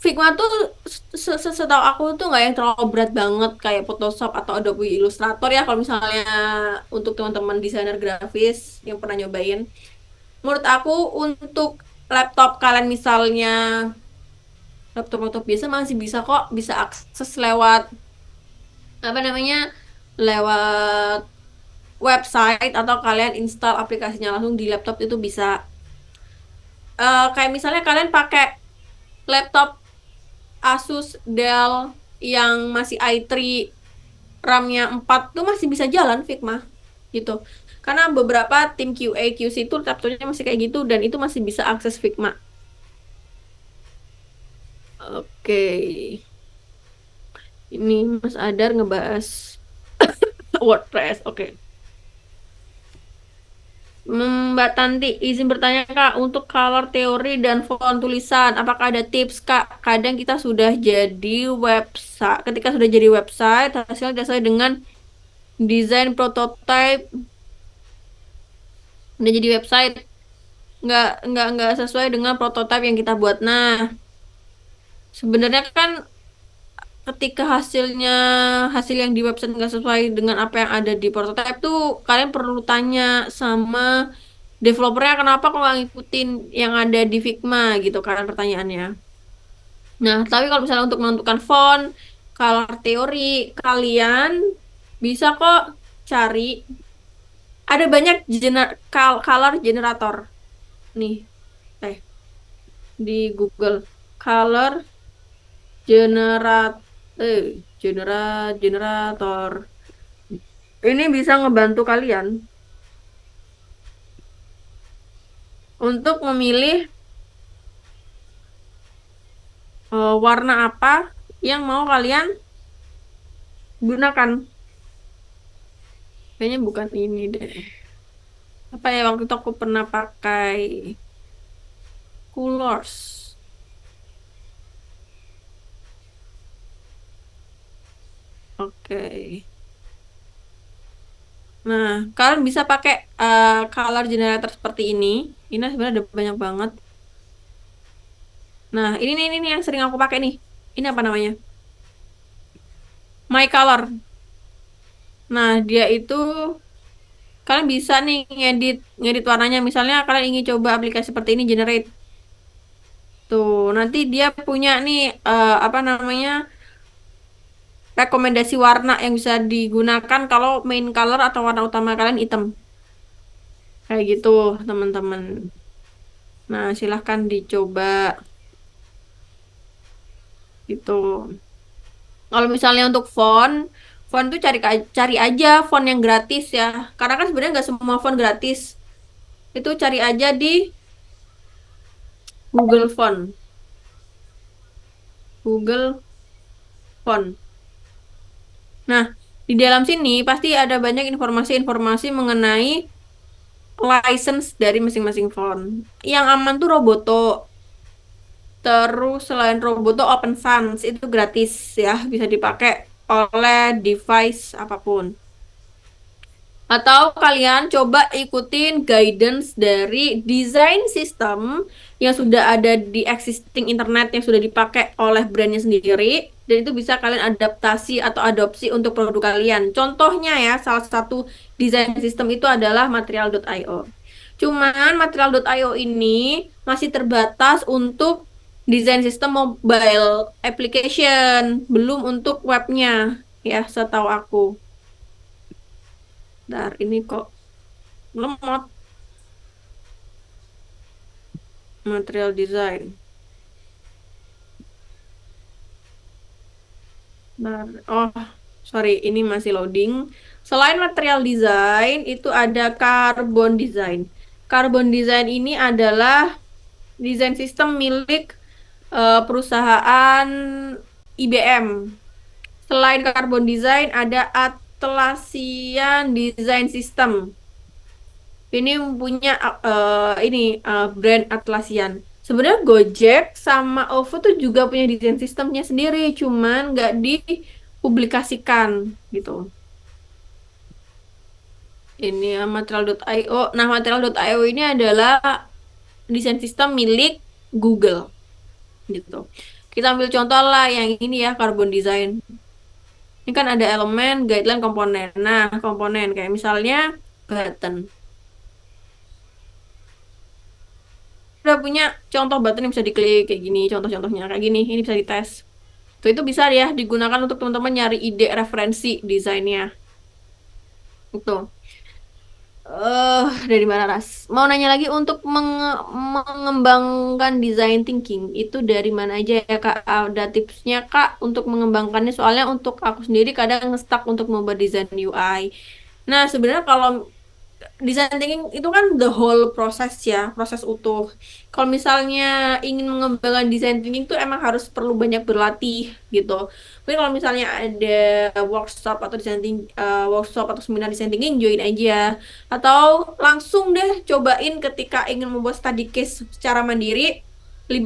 Figma tuh setahu aku tuh nggak yang terlalu berat banget kayak Photoshop atau Adobe Illustrator ya, kalau misalnya untuk teman-teman desainer grafis yang pernah nyobain. Menurut aku untuk laptop kalian misalnya laptop-laptop biasa masih bisa kok, bisa akses lewat apa namanya lewat website atau kalian install aplikasinya langsung di laptop itu bisa. Kayak misalnya kalian pakai laptop Asus Dell yang masih i3 RAM-nya 4 tuh masih bisa jalan Figma gitu. Karena beberapa tim QA QC itu laptopnya masih kayak gitu dan itu masih bisa akses Figma. Oke. Ini Mas Adar ngebahas WordPress. Oke. Mbak Tanti, izin bertanya Kak, untuk color teori dan font tulisan, apakah ada tips Kak? Kadang kita sudah jadi website, ketika sudah jadi website, hasilnya tidak sesuai dengan desain prototype, udah jadi website, nggak sesuai dengan prototype yang kita buat. Nah, sebenarnya kan ketika hasil yang di website nggak sesuai dengan apa yang ada di prototype tuh, kalian perlu tanya sama developernya kenapa kok nggak ngikutin yang ada di Figma gitu kan pertanyaannya. Nah, tapi kalau misalnya untuk menentukan font, color teori, kalian bisa kok cari. Ada banyak color generator. Nih, eh, di Google. Color generator. generator. Ini bisa ngebantu kalian untuk memilih warna apa yang mau kalian gunakan. Kayaknya bukan ini deh. Apa ya, waktu itu aku pernah pakai Colors. Oke. Nah, kalian bisa pakai color generator seperti ini. Ini sebenarnya ada banyak banget. Nah, ini yang sering aku pakai nih. Ini apa namanya? My Color. Nah, dia itu kalian bisa nih ngedit ngedit warnanya. Misalnya kalian ingin coba aplikasi seperti ini, generate. Tuh, nanti dia punya nih apa namanya? Rekomendasi warna yang bisa digunakan kalau main color atau warna utama kalian hitam. Kayak gitu, teman-teman. Nah, silahkan dicoba gitu. Kalau misalnya untuk font tuh cari aja font yang gratis ya. Karena kan sebenarnya nggak semua font gratis. Itu cari aja di Google Font. Google Font. Nah, di dalam sini pasti ada banyak informasi-informasi mengenai license dari masing-masing font. Yang aman tuh Roboto. Terus selain Roboto, Open Sans itu gratis ya, bisa dipakai oleh device apapun. Atau kalian coba ikutin guidance dari design system yang sudah ada di existing internet yang sudah dipakai oleh brandnya sendiri. Dan itu bisa kalian adaptasi atau adopsi untuk produk kalian. Contohnya ya, salah satu design system itu adalah material.io. Cuman material.io ini masih terbatas untuk design system mobile application, belum untuk webnya ya, setahu aku. Bentar, ini kok lemot material design. Bentar. Oh, sorry, ini masih loading. Selain material design, itu ada carbon design. Carbon design ini adalah desain sistem milik perusahaan IBM. Selain carbon design, ada Atlassian Design System. Ini punya brand Atlassian. Sebenarnya Gojek sama OVO tuh juga punya desain sistemnya sendiri, cuman nggak dipublikasikan gitu. Ini material.io. Nah, material.io ini adalah desain sistem milik Google gitu. Kita ambil contoh lah yang ini ya, carbon design. Ini kan ada elemen, guideline, komponen. Nah, komponen kayak misalnya button. Udah punya contoh button yang bisa diklik kayak gini, contoh-contohnya kayak gini. Ini bisa dites. Tuh, itu bisa ya digunakan untuk teman-teman nyari ide referensi desainnya. Itu. Dari mana Ras? Mau nanya lagi untuk mengembangkan design thinking itu dari mana aja ya Kak? Ada tipsnya Kak untuk mengembangkannya? Soalnya untuk aku sendiri kadang nge-stuck untuk membuat desain UI. Nah, sebenarnya kalau design thinking itu kan the whole proses ya, proses utuh. Kalau misalnya ingin mengembangkan design thinking tuh emang harus perlu banyak berlatih gitu. Tapi kalau misalnya ada workshop atau seminar design thinking, join aja. Atau langsung deh cobain ketika ingin membuat study case secara mandiri,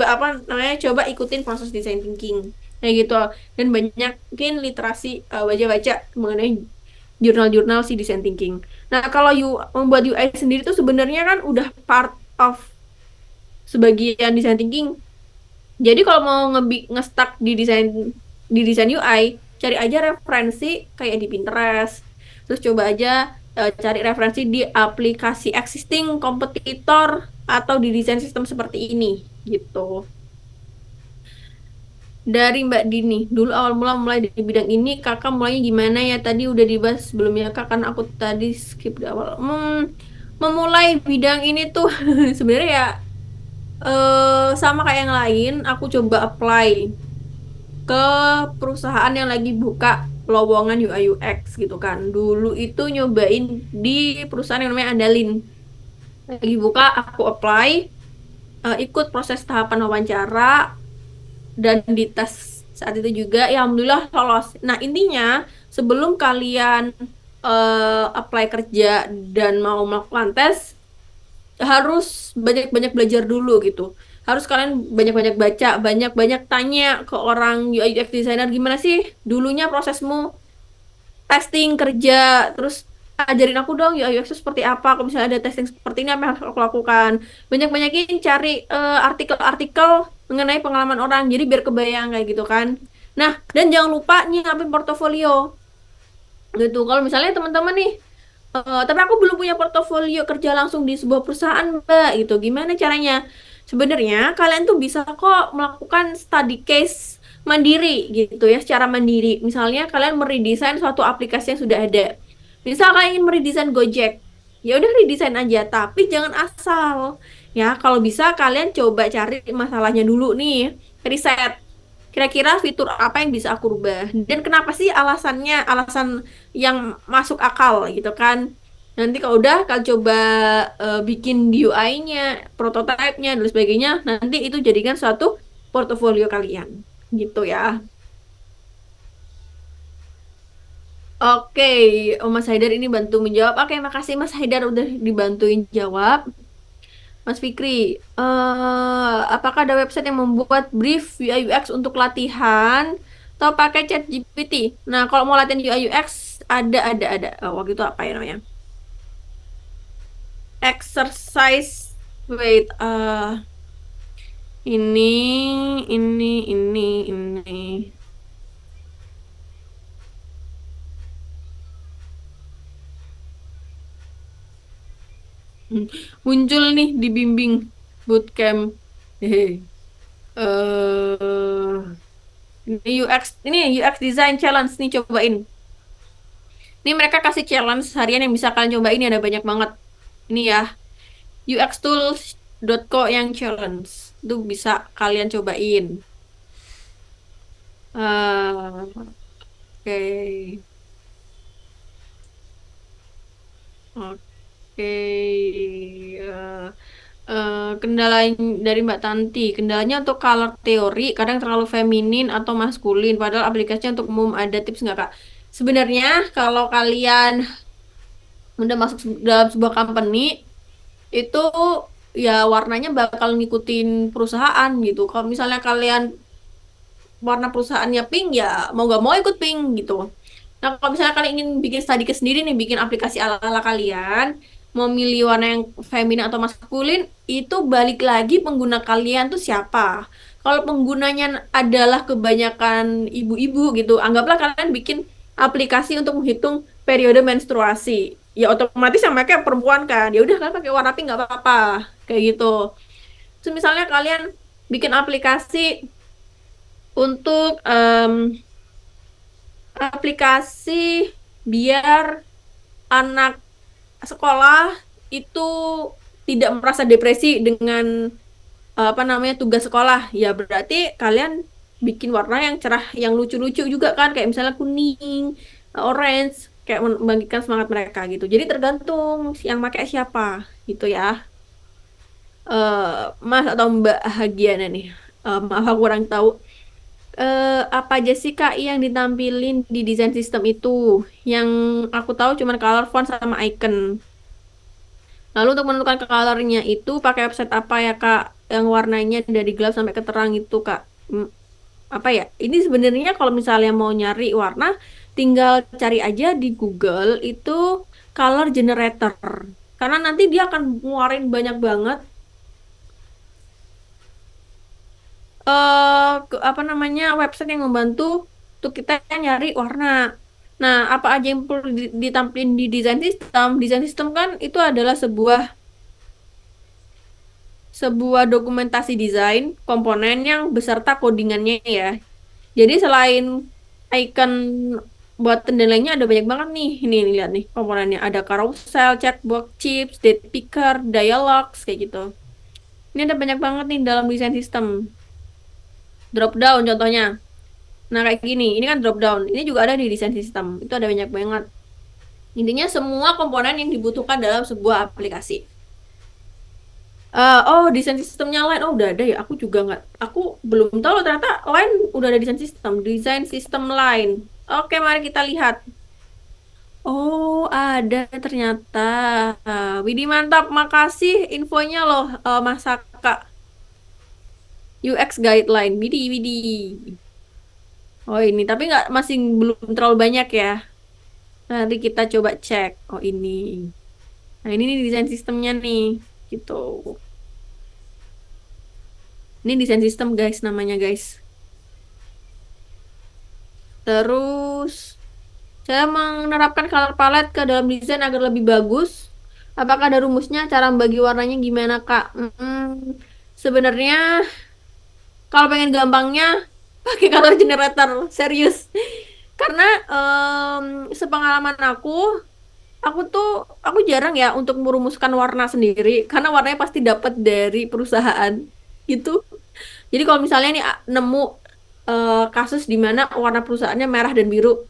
apa namanya, coba ikutin proses design thinking. Kayak gitu. Dan banyak mungkin literasi baca-baca mengenai jurnal-jurnal si design thinking. Nah, kalau membuat UI sendiri tuh sebenarnya kan udah part of sebagian design thinking. Jadi kalau mau nge-stuck di desain UI, cari aja referensi kayak di Pinterest. Terus coba aja cari referensi di aplikasi existing kompetitor atau di desain sistem seperti ini gitu. Dari Mbak Dini, dulu awal mula mulai di bidang ini, kakak mulainya gimana ya? Tadi udah dibahas sebelumnya kak, kan aku tadi skip di awal. Memulai bidang ini tuh sebenarnya ya sama kayak yang lain, aku coba apply. ke perusahaan yang lagi buka lowongan UI UX gitu kan. Dulu itu nyobain di perusahaan yang namanya Andalin. Lagi buka, aku apply, ikut proses tahapan wawancara, dan di tes saat itu juga, ya alhamdulillah lolos. Nah, intinya sebelum kalian apply kerja dan mau melakukan tes, harus banyak-banyak belajar dulu gitu. Harus kalian banyak-banyak baca, banyak-banyak tanya ke orang UI UX designer gimana sih dulunya prosesmu testing kerja, terus ajarin aku dong UI UX itu seperti apa. Kalau misalnya ada testing seperti ini apa yang harus aku lakukan. Banyak-banyakin cari artikel-artikel mengenai pengalaman orang, jadi biar kebayang kayak gitu kan. Nah, dan jangan lupa nyiapin portofolio gitu. Kalau misalnya teman-teman nih, tapi aku belum punya portofolio kerja langsung di sebuah perusahaan, Mbak, gitu. Gimana caranya? Sebenarnya kalian tuh bisa kok melakukan study case mandiri gitu ya, secara mandiri. Misalnya kalian meredesain suatu aplikasi yang sudah ada. Misal kalian ingin meredesain Gojek, ya udah redesain aja, tapi jangan asal. Ya, kalau bisa kalian coba cari masalahnya dulu nih, riset. Kira-kira fitur apa yang bisa aku rubah? Dan kenapa sih alasannya, alasan yang masuk akal gitu kan? Nanti kalau udah kalian coba bikin UI-nya, prototipenya, dan sebagainya, nanti itu jadikan suatu portofolio kalian. Gitu ya. Oke, Mas Haidar ini bantu menjawab. Oke, makasih Mas Haidar udah dibantuin jawab. Mas Fikri, apakah ada website yang membuat brief UI UX untuk latihan atau pakai chat GPT? Nah, kalau mau latihan UI UX ada. Waktu itu apa ya namanya? Exercise, wait, ini, ini. Hmm, muncul nih di bimbing bootcamp. Hehe. eh ini UX Design Challenge nih, cobain. Ini mereka kasih challenge harian yang bisa kalian cobain, ini ada banyak banget. Ini ya, uxtools.co yang challenge. Itu bisa kalian cobain. Oke. Oke. Kendala dari Mbak Tanti. Kendalanya untuk color teori kadang terlalu feminin atau maskulin. Padahal aplikasinya untuk umum, ada tips nggak, Kak? Sebenarnya kalau kalian udah masuk dalam sebuah company, itu ya warnanya bakal ngikutin perusahaan gitu. Kalau misalnya kalian warna perusahaannya pink, ya mau nggak mau ikut pink gitu. Nah, kalau misalnya kalian ingin bikin study case sendiri nih, bikin aplikasi ala-ala kalian, mau milih warna yang feminin atau maskulin, itu balik lagi pengguna kalian tuh siapa. Kalau penggunanya adalah kebanyakan ibu-ibu gitu, anggaplah kalian bikin aplikasi untuk menghitung periode menstruasi. Ya otomatis yang pakai perempuan kan. Ya udah kalian pakai warna pink nggak apa-apa. Kayak gitu. Terus misalnya kalian bikin aplikasi untuk aplikasi biar anak sekolah itu tidak merasa depresi dengan apa namanya tugas sekolah, ya berarti kalian bikin warna yang cerah, yang lucu-lucu juga kan, kayak misalnya kuning, orange, kayak membangkitkan semangat mereka gitu. Jadi tergantung yang pakai siapa gitu ya. eh Mas atau Mbak Hagiana nih, maaf aku kurang tahu. Apa aja sih Kak yang ditampilin di desain sistem itu? Yang aku tahu cuma color font sama icon. Lalu untuk menentukan colornya itu pakai website apa ya Kak? Yang warnanya dari gelap sampai ke terang itu Kak. Apa ya? Ini sebenarnya kalau misalnya mau nyari warna, tinggal cari aja di Google itu color generator. Karena nanti dia akan ngeluarin banyak banget apa namanya website yang membantu untuk kita nyari warna. Nah, apa aja yang perlu ditampilkan di desain sistem? Desain sistem kan itu adalah sebuah dokumentasi desain komponen yang beserta codingannya ya. Jadi selain icon buatan dan lainnya ada banyak banget nih. Ini lihat nih komponennya, ada carousel, chatbox, chips, date picker, dialogs kayak gitu. Ini ada banyak banget nih dalam desain sistem. Drop down contohnya. Nah, kayak gini, ini kan drop down. Ini juga ada di desain sistem. Itu ada banyak banget. Intinya semua komponen yang dibutuhkan dalam sebuah aplikasi. Oh, desain sistemnya Line. Oh, udah ada ya. Aku juga nggak. Aku belum tahu loh, ternyata Line udah ada desain sistem. Desain sistem Line. Oke, mari kita lihat. Oh, ada ternyata. Widih mantap. Makasih infonya loh, Mas Saka. UX Guideline. Widih, widih. Oh, ini. Tapi nggak, masih belum terlalu banyak ya. Nanti kita coba cek. Oh, ini. Nah, ini nih desain sistemnya nih. Gitu. Ini desain sistem guys, namanya guys. Terus, saya menerapkan color palette ke dalam desain agar lebih bagus. Apakah ada rumusnya? Cara membagi warnanya gimana, Kak? Sebenarnya, kalau pengen gampangnya, pakai color generator. Serius. Karena sepengalaman aku jarang ya untuk merumuskan warna sendiri. Karena warnanya pasti dapat dari perusahaan. Gitu. Jadi kalau misalnya nih nemu kasus di mana warna perusahaannya merah dan biru,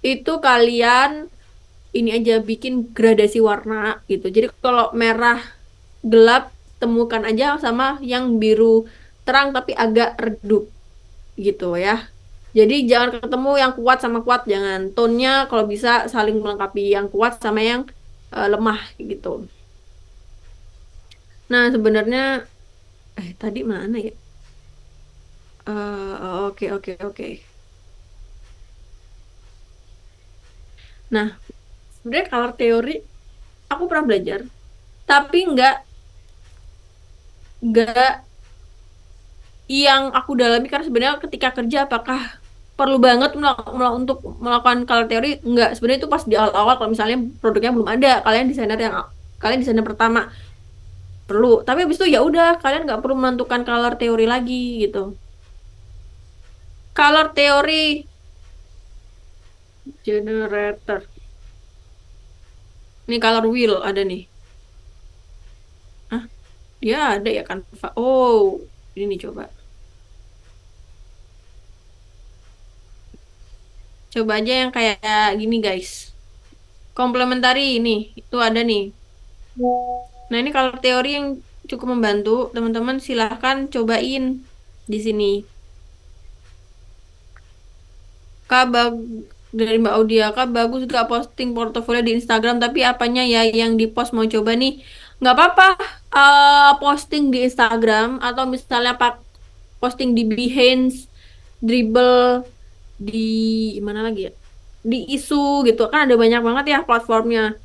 itu kalian ini aja bikin gradasi warna gitu. Jadi kalau merah gelap temukan aja sama yang biru terang tapi agak redup gitu ya. Jadi jangan ketemu yang kuat sama kuat, jangan. Tone-nya kalau bisa saling melengkapi yang kuat sama yang lemah gitu. Nah, sebenarnya tadi mana ya? Oke, oke, oke. Nah, sebenarnya color teori aku pernah belajar, tapi nggak yang aku dalami karena sebenarnya ketika kerja apakah perlu banget untuk melakukan color teori? Nggak, sebenarnya itu pas di awal-awal kalau misalnya produknya belum ada, kalian desainer pertama perlu. Tapi habis itu ya udah, kalian nggak perlu menentukan color teori lagi gitu. Color teori generator. Ini color wheel ada nih. Ah, dia ada ya kan? Oh, ini coba. Coba aja yang kayak gini guys. Komplementari ini, itu ada nih. Nah, ini kalau teori yang cukup membantu, teman-teman silahkan cobain di sini. Kak, dari Mbak Audia, Kak, bagus gak posting portofolio di Instagram, tapi apanya ya yang di post mau coba nih? Nggak apa-apa, posting di Instagram, atau misalnya posting di Behance, Dribble, di mana lagi ya? Di isu gitu, kan ada banyak banget ya platformnya.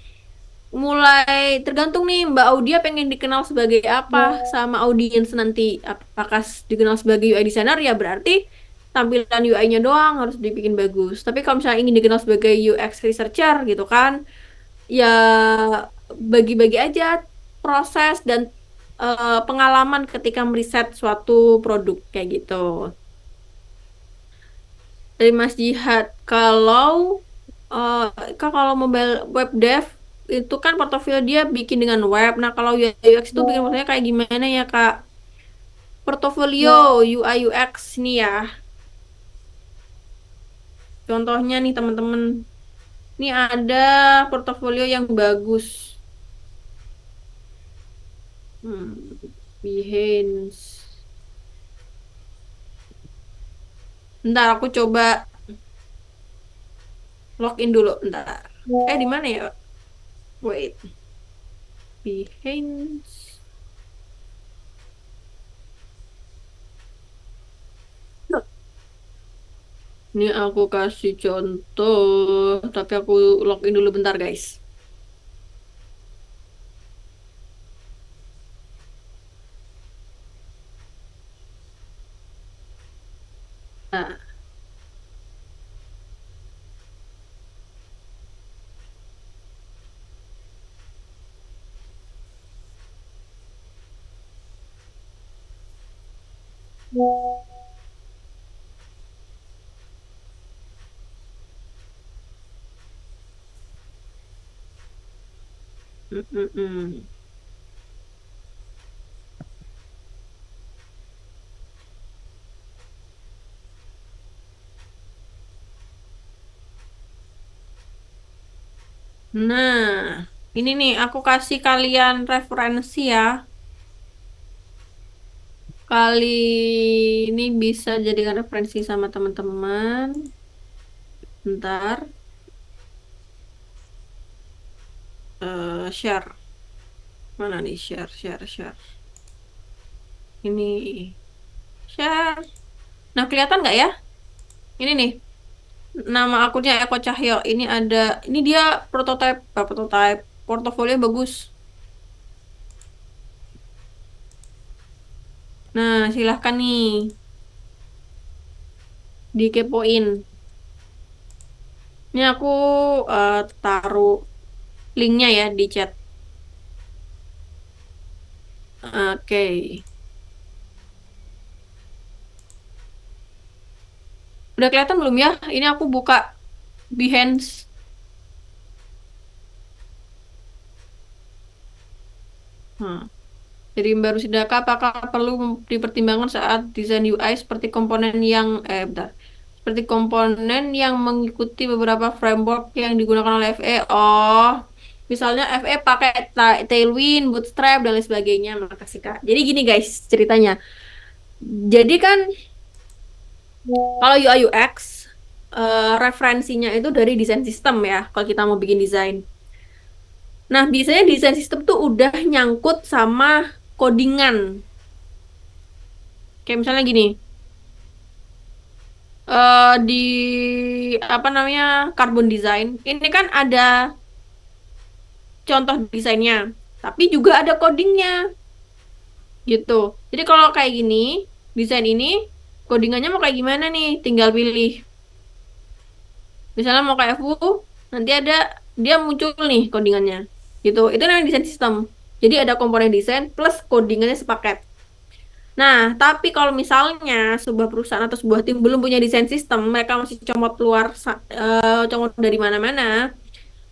Mulai tergantung nih Mbak Audia pengen dikenal sebagai apa sama audiens nanti. Apakah dikenal sebagai UI designer ya berarti tampilan UI-nya doang harus dibikin bagus. Tapi kalau misalnya ingin dikenal sebagai UX researcher gitu kan, ya bagi-bagi aja proses dan pengalaman ketika meriset suatu produk kayak gitu. Dari Mas Jihad, eh, kalau mobile web dev itu kan portofolio dia bikin dengan web. Nah, kalau UI UX itu bikin portofolio kayak gimana ya, Kak? Portofolio UI UX nih ya. Contohnya nih teman-teman. Ini ada portofolio yang bagus. Behance. Bentar, aku coba login dulu. Bentar. Di mana ya? Wait. Behance. Ini aku kasih contoh, tapi aku login dulu bentar, guys. Nah, mm, mm, mm. Nah, ini nih aku kasih kalian referensi ya. Kali ini bisa jadikan referensi sama teman-teman. Bentar, share. Mana nih share, share, share. Ini share. Nah, kelihatan nggak ya? Ini nih, nama akunnya Eko Cahyo. Ini dia prototype, portofolio bagus. Nah, silahkan nih dikepoin. Ini aku taruh linknya ya di chat. Oke. Udah kelihatan belum ya? Ini aku buka Behance. Nah, jadi baru Sidaka apakah perlu dipertimbangkan saat desain UI seperti komponen yang bentar. Seperti komponen yang mengikuti beberapa framework yang digunakan oleh FE. Oh, misalnya FE pakai Tailwind, Bootstrap dan lain sebagainya. Makasih Kak. Jadi gini guys ceritanya. Jadi kan kalau UI UX referensinya itu dari desain sistem ya. Kalau kita mau bikin desain. Nah, biasanya desain sistem tuh udah nyangkut sama codingan. Kayak misalnya gini, di apa namanya Carbon Design, ini kan ada contoh desainnya, tapi juga ada codingnya, gitu. Jadi kalau kayak gini, desain ini, codingannya mau kayak gimana nih? Tinggal pilih. Misalnya mau kayak Fu, nanti ada dia muncul nih codingannya, gitu. Itu namanya desain sistem. Jadi ada komponen desain plus codingannya sepaket. Nah, tapi kalau misalnya sebuah perusahaan atau sebuah tim belum punya desain sistem, mereka masih comot dari mana-mana.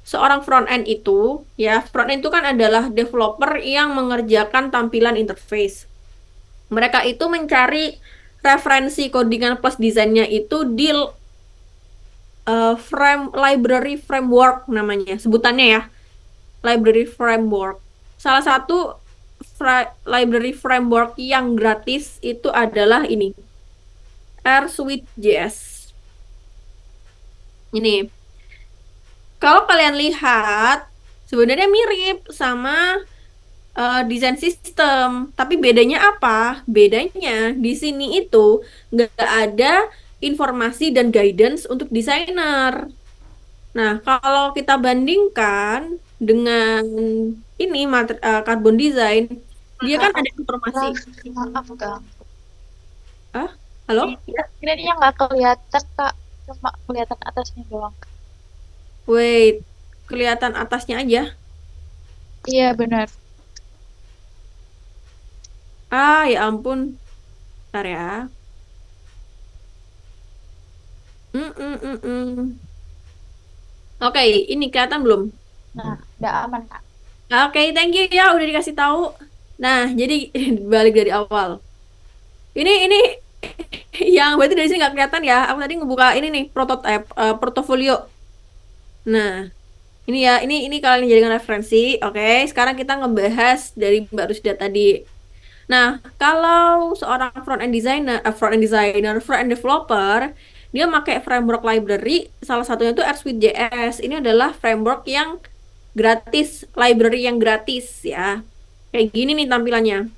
Seorang front end itu, ya, front end itu kan adalah developer yang mengerjakan tampilan interface. Mereka itu mencari referensi codingan plus desainnya itu di library framework namanya, sebutannya ya, library framework. Salah satu library framework yang gratis itu adalah ini, RSuite.js. Ini, kalau kalian lihat, sebenarnya mirip sama desain sistem, tapi bedanya apa? Bedanya di sini itu nggak ada informasi dan guidance untuk desainer. Nah, kalau kita bandingkan dengan ini Carbon Design, dia kan ada informasi. Maaf Kak. Ah, halo? Ini dia nggak kelihatan Kak, cuma kelihatan atasnya doang. Wait, kelihatan atasnya aja. Iya benar. Ah, ya ampun. Bentar ya. Mm, mm, mm, mm. Oke, ini kelihatan belum? Nah, udah aman Kak. Oke, thank you ya udah dikasih tahu. Nah, jadi balik dari awal. Ini yang berarti dari sini nggak kelihatan ya. Aku tadi ngebuka ini nih prototype portofolio. Nah, ini ya, ini kalian jadikan referensi. Oke, sekarang kita ngebahas dari Mbak Rusda tadi. Nah, kalau seorang front end designer, front end developer, dia pakai framework library, salah satunya itu RSuite.js. Ini adalah framework yang gratis, library yang gratis ya. Kayak gini nih tampilannya.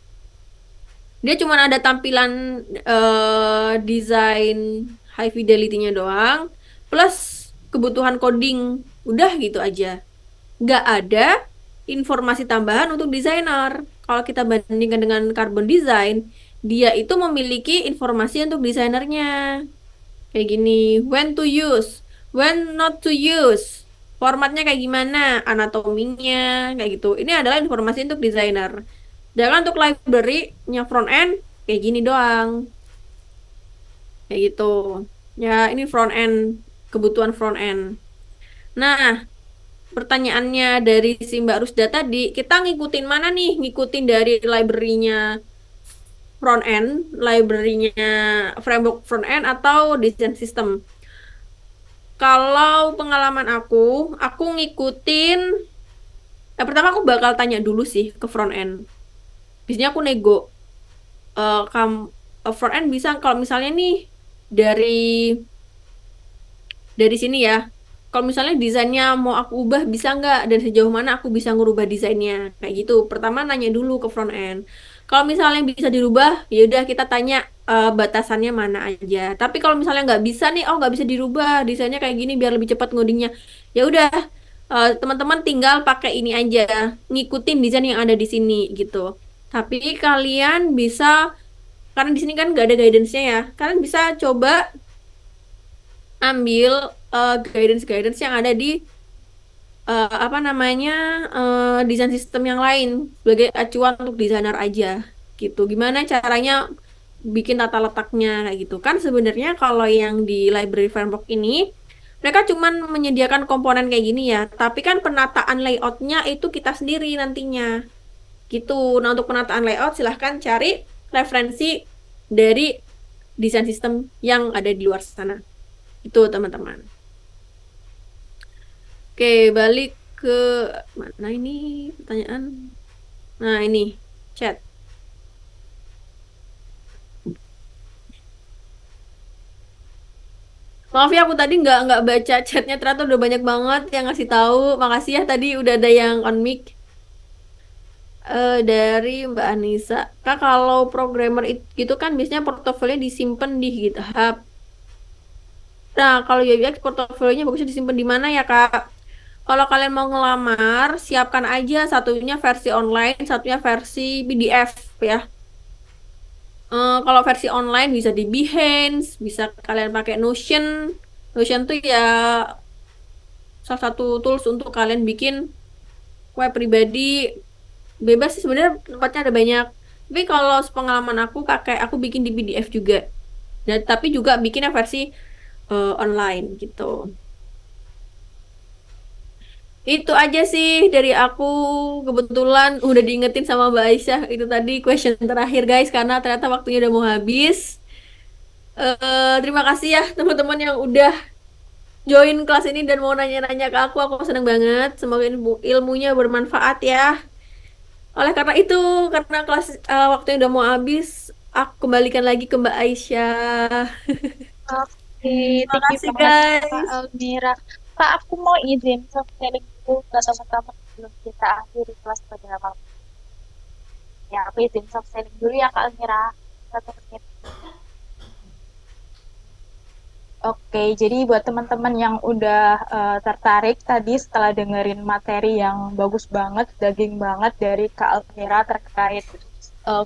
Dia cuma ada tampilan desain high fidelity-nya doang, plus kebutuhan coding. Udah gitu aja. Nggak ada informasi tambahan untuk desainer. Kalau kita bandingkan dengan Carbon Design, dia itu memiliki informasi untuk desainernya. Kayak gini, when to use, when not to use, formatnya kayak gimana, anatominya, kayak gitu. Ini adalah informasi untuk desainer. Sedangkan untuk library-nya front end, kayak gini doang. Kayak gitu. Ya, ini front end, kebutuhan front end. Nah, pertanyaannya dari si Mbak Rusda tadi, kita ngikutin mana nih? Ngikutin dari library-nya front end, library-nya framework front end atau design system? Kalau pengalaman aku ngikutin. Pertama aku bakal tanya dulu sih ke front end. Biasanya aku nego. Kam Front end bisa kalau misalnya nih dari sini ya. Kalau misalnya desainnya mau aku ubah bisa nggak dan sejauh mana aku bisa ngerubah desainnya kayak gitu. Pertama nanya dulu ke front end. Kalau misalnya bisa dirubah, ya udah kita tanya batasannya mana aja. Tapi kalau misalnya nggak bisa nih, oh nggak bisa dirubah desainnya kayak gini biar lebih cepat ngodingnya. Ya udah teman-teman tinggal pakai ini aja, ngikutin desain yang ada di sini gitu. Tapi kalian bisa karena di sini kan nggak ada guidance-nya ya. Kalian bisa coba ambil guidance-guidance yang ada di apa namanya desain sistem yang lain sebagai acuan untuk desainer aja gitu. Gimana caranya bikin tata letaknya kayak gitu kan sebenarnya kalau yang di library framework ini mereka cuman menyediakan komponen kayak gini ya, tapi kan penataan layoutnya itu kita sendiri nantinya gitu. Nah untuk penataan layout silahkan cari referensi dari desain sistem yang ada di luar sana. Itu teman-teman. Oke, balik ke mana ini pertanyaan? Nah, ini chat. Maaf ya aku tadi nggak baca chatnya ternyata udah banyak banget yang ngasih tahu. Makasih ya tadi udah ada yang on mic. Dari Mbak Anissa. Kak kalau programmer gitu kan biasanya portofolio disimpan di GitHub. Nah, kalau UX portofolionya bagusnya disimpan di mana ya, Kak? Kalau kalian mau ngelamar, siapkan aja satunya versi online, satunya versi PDF ya. Kalau versi online bisa di Behance, bisa kalian pakai Notion. Notion tuh ya salah satu tools untuk kalian bikin web pribadi. Bebas sih sebenarnya tempatnya ada banyak. Tapi kalau pengalaman aku bikin di PDF juga. Dan tapi juga bikinnya versi online gitu. Itu aja sih dari aku. Kebetulan udah diingetin sama Mbak Aisyah itu tadi question terakhir guys karena ternyata waktunya udah mau habis. Terima kasih ya teman-teman yang udah join kelas ini dan mau nanya-nanya ke aku. Aku seneng banget. Semoga ilmunya bermanfaat ya. Oleh karena itu, karena kelas waktunya udah mau habis, aku kembalikan lagi ke Mbak Aisyah. Oke, Terima thank you kasih banget Kak guys. Almira. Kak, aku mau izin sharing dulu ke teman-teman sebelum kita akhiri kelas pada malam. Ya, aku izin sharing dulu ya Kak Almira. 1 menit. Oke, jadi buat teman-teman yang udah tertarik tadi setelah dengerin materi yang bagus banget, daging banget dari Kak Almira terkait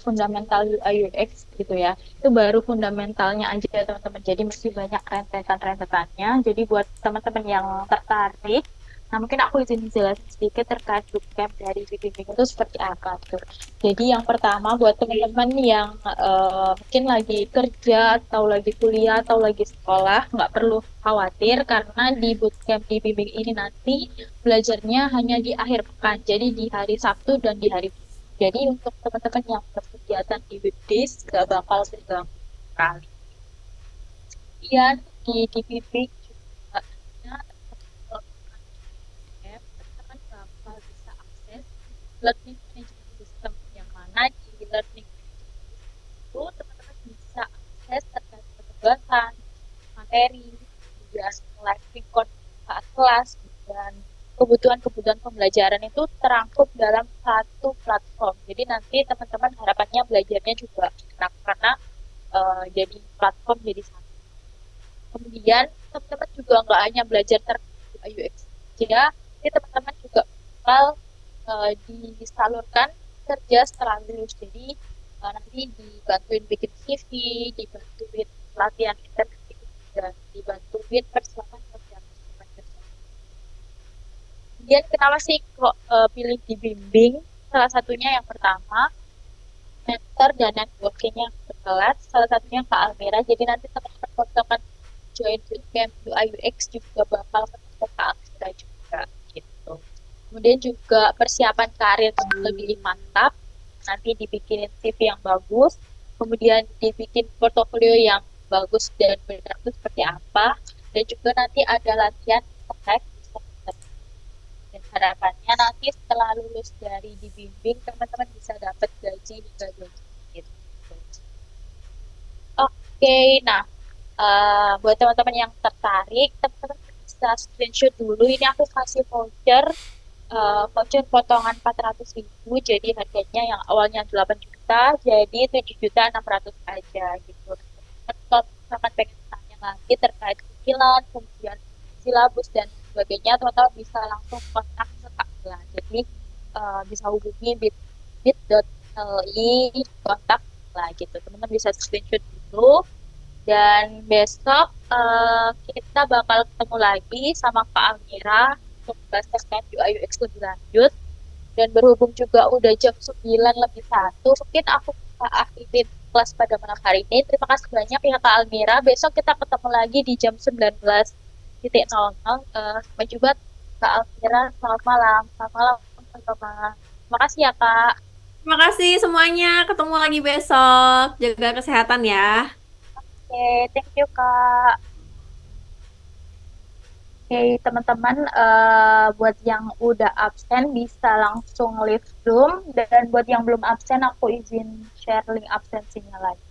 fundamental UI UX gitu ya. Itu baru fundamentalnya aja ya teman-teman. Jadi masih banyak rentetan-rentetannya. Jadi buat teman-teman yang tertarik, nah mungkin aku izin jelasin sedikit terkait bootcamp dari bimbing itu seperti apa tuh. Jadi yang pertama buat teman-teman yang mungkin lagi kerja atau lagi kuliah atau lagi sekolah, nggak perlu khawatir karena di bootcamp di bimbing ini nanti belajarnya hanya di akhir pekan. Jadi di hari Sabtu dan di hari Minggu. Jadi untuk teman-teman yang berkegiatan di weekdays nggak bakal terganggu sekali. Kemudian di bimbing juga teman-teman bakal bisa akses learning management system yang mana di learning itu teman-teman bisa akses terkait penugasan, materi, kemudian live record saat kelas, dan kebutuhan-kebutuhan pembelajaran itu terangkum dalam satu platform. Jadi nanti teman-teman harapannya belajarnya juga enak karena jadi platform jadi satu. Kemudian teman-teman juga nggak hanya belajar terkait UX saja, jadi teman-teman juga bakal disalurkan kerja setelah lulus. Jadi nanti dibantuin bikin CV, dibantuin pelatihan interview, dan dibantuin persiapan kerja. Kemudian kenapa sih kok pilih dibimbing? Salah satunya yang pertama, mentor dan networking-nya berkelas. Salah satunya Kak Almira. Jadi nanti teman-teman kalau akan join bootcamp UI UX juga bakal ketemu Kak Almira juga gitu. Kemudian juga persiapan karir lebih mantap. Nanti dibikinin CV yang bagus, kemudian dibikin portofolio yang bagus dan benar itu seperti apa. Dan juga nanti ada latihan praktek. Dan harapannya nanti setelah lulus dari dibimbing, teman-teman bisa dapat gaji hingga 2 juta gitu. Oke, nah buat teman-teman yang tertarik, teman-teman bisa screenshot dulu. Ini aku kasih voucher potongan 400.000. Jadi harganya yang awalnya 8 juta, jadi 7.600.000 aja gitu. Kalau misalkan pengen tanya lagi terkait cicilan, kemudian silabus dan sebagainya, teman-teman bisa langsung kontak ke Kak Mila. Jadi bisa hubungi bit.ly kontak lah gitu. Teman-teman bisa screenshot dulu. Dan besok kita bakal ketemu lagi sama Kak Amira untuk bahas terkait UI UX lebih lanjut. Dan berhubung juga udah jam 9 lebih 1, mungkin aku bisa akhirin kelas pada malam hari ini. Terima kasih banyak ya Kak Almira. Besok kita ketemu lagi di jam 19.00. Sampai jumpa Kak Almira. Selamat malam. Selamat malam teman-teman. Terima kasih ya Kak. Terima kasih semuanya. Ketemu lagi besok. Jaga kesehatan ya. Oke, thank you Kak. Oke, teman-teman, buat yang udah absen bisa langsung leave room, dan buat yang belum absen aku izin share link absensinya lagi.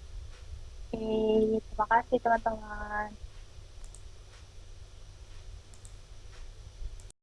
Oke, terima kasih teman-teman.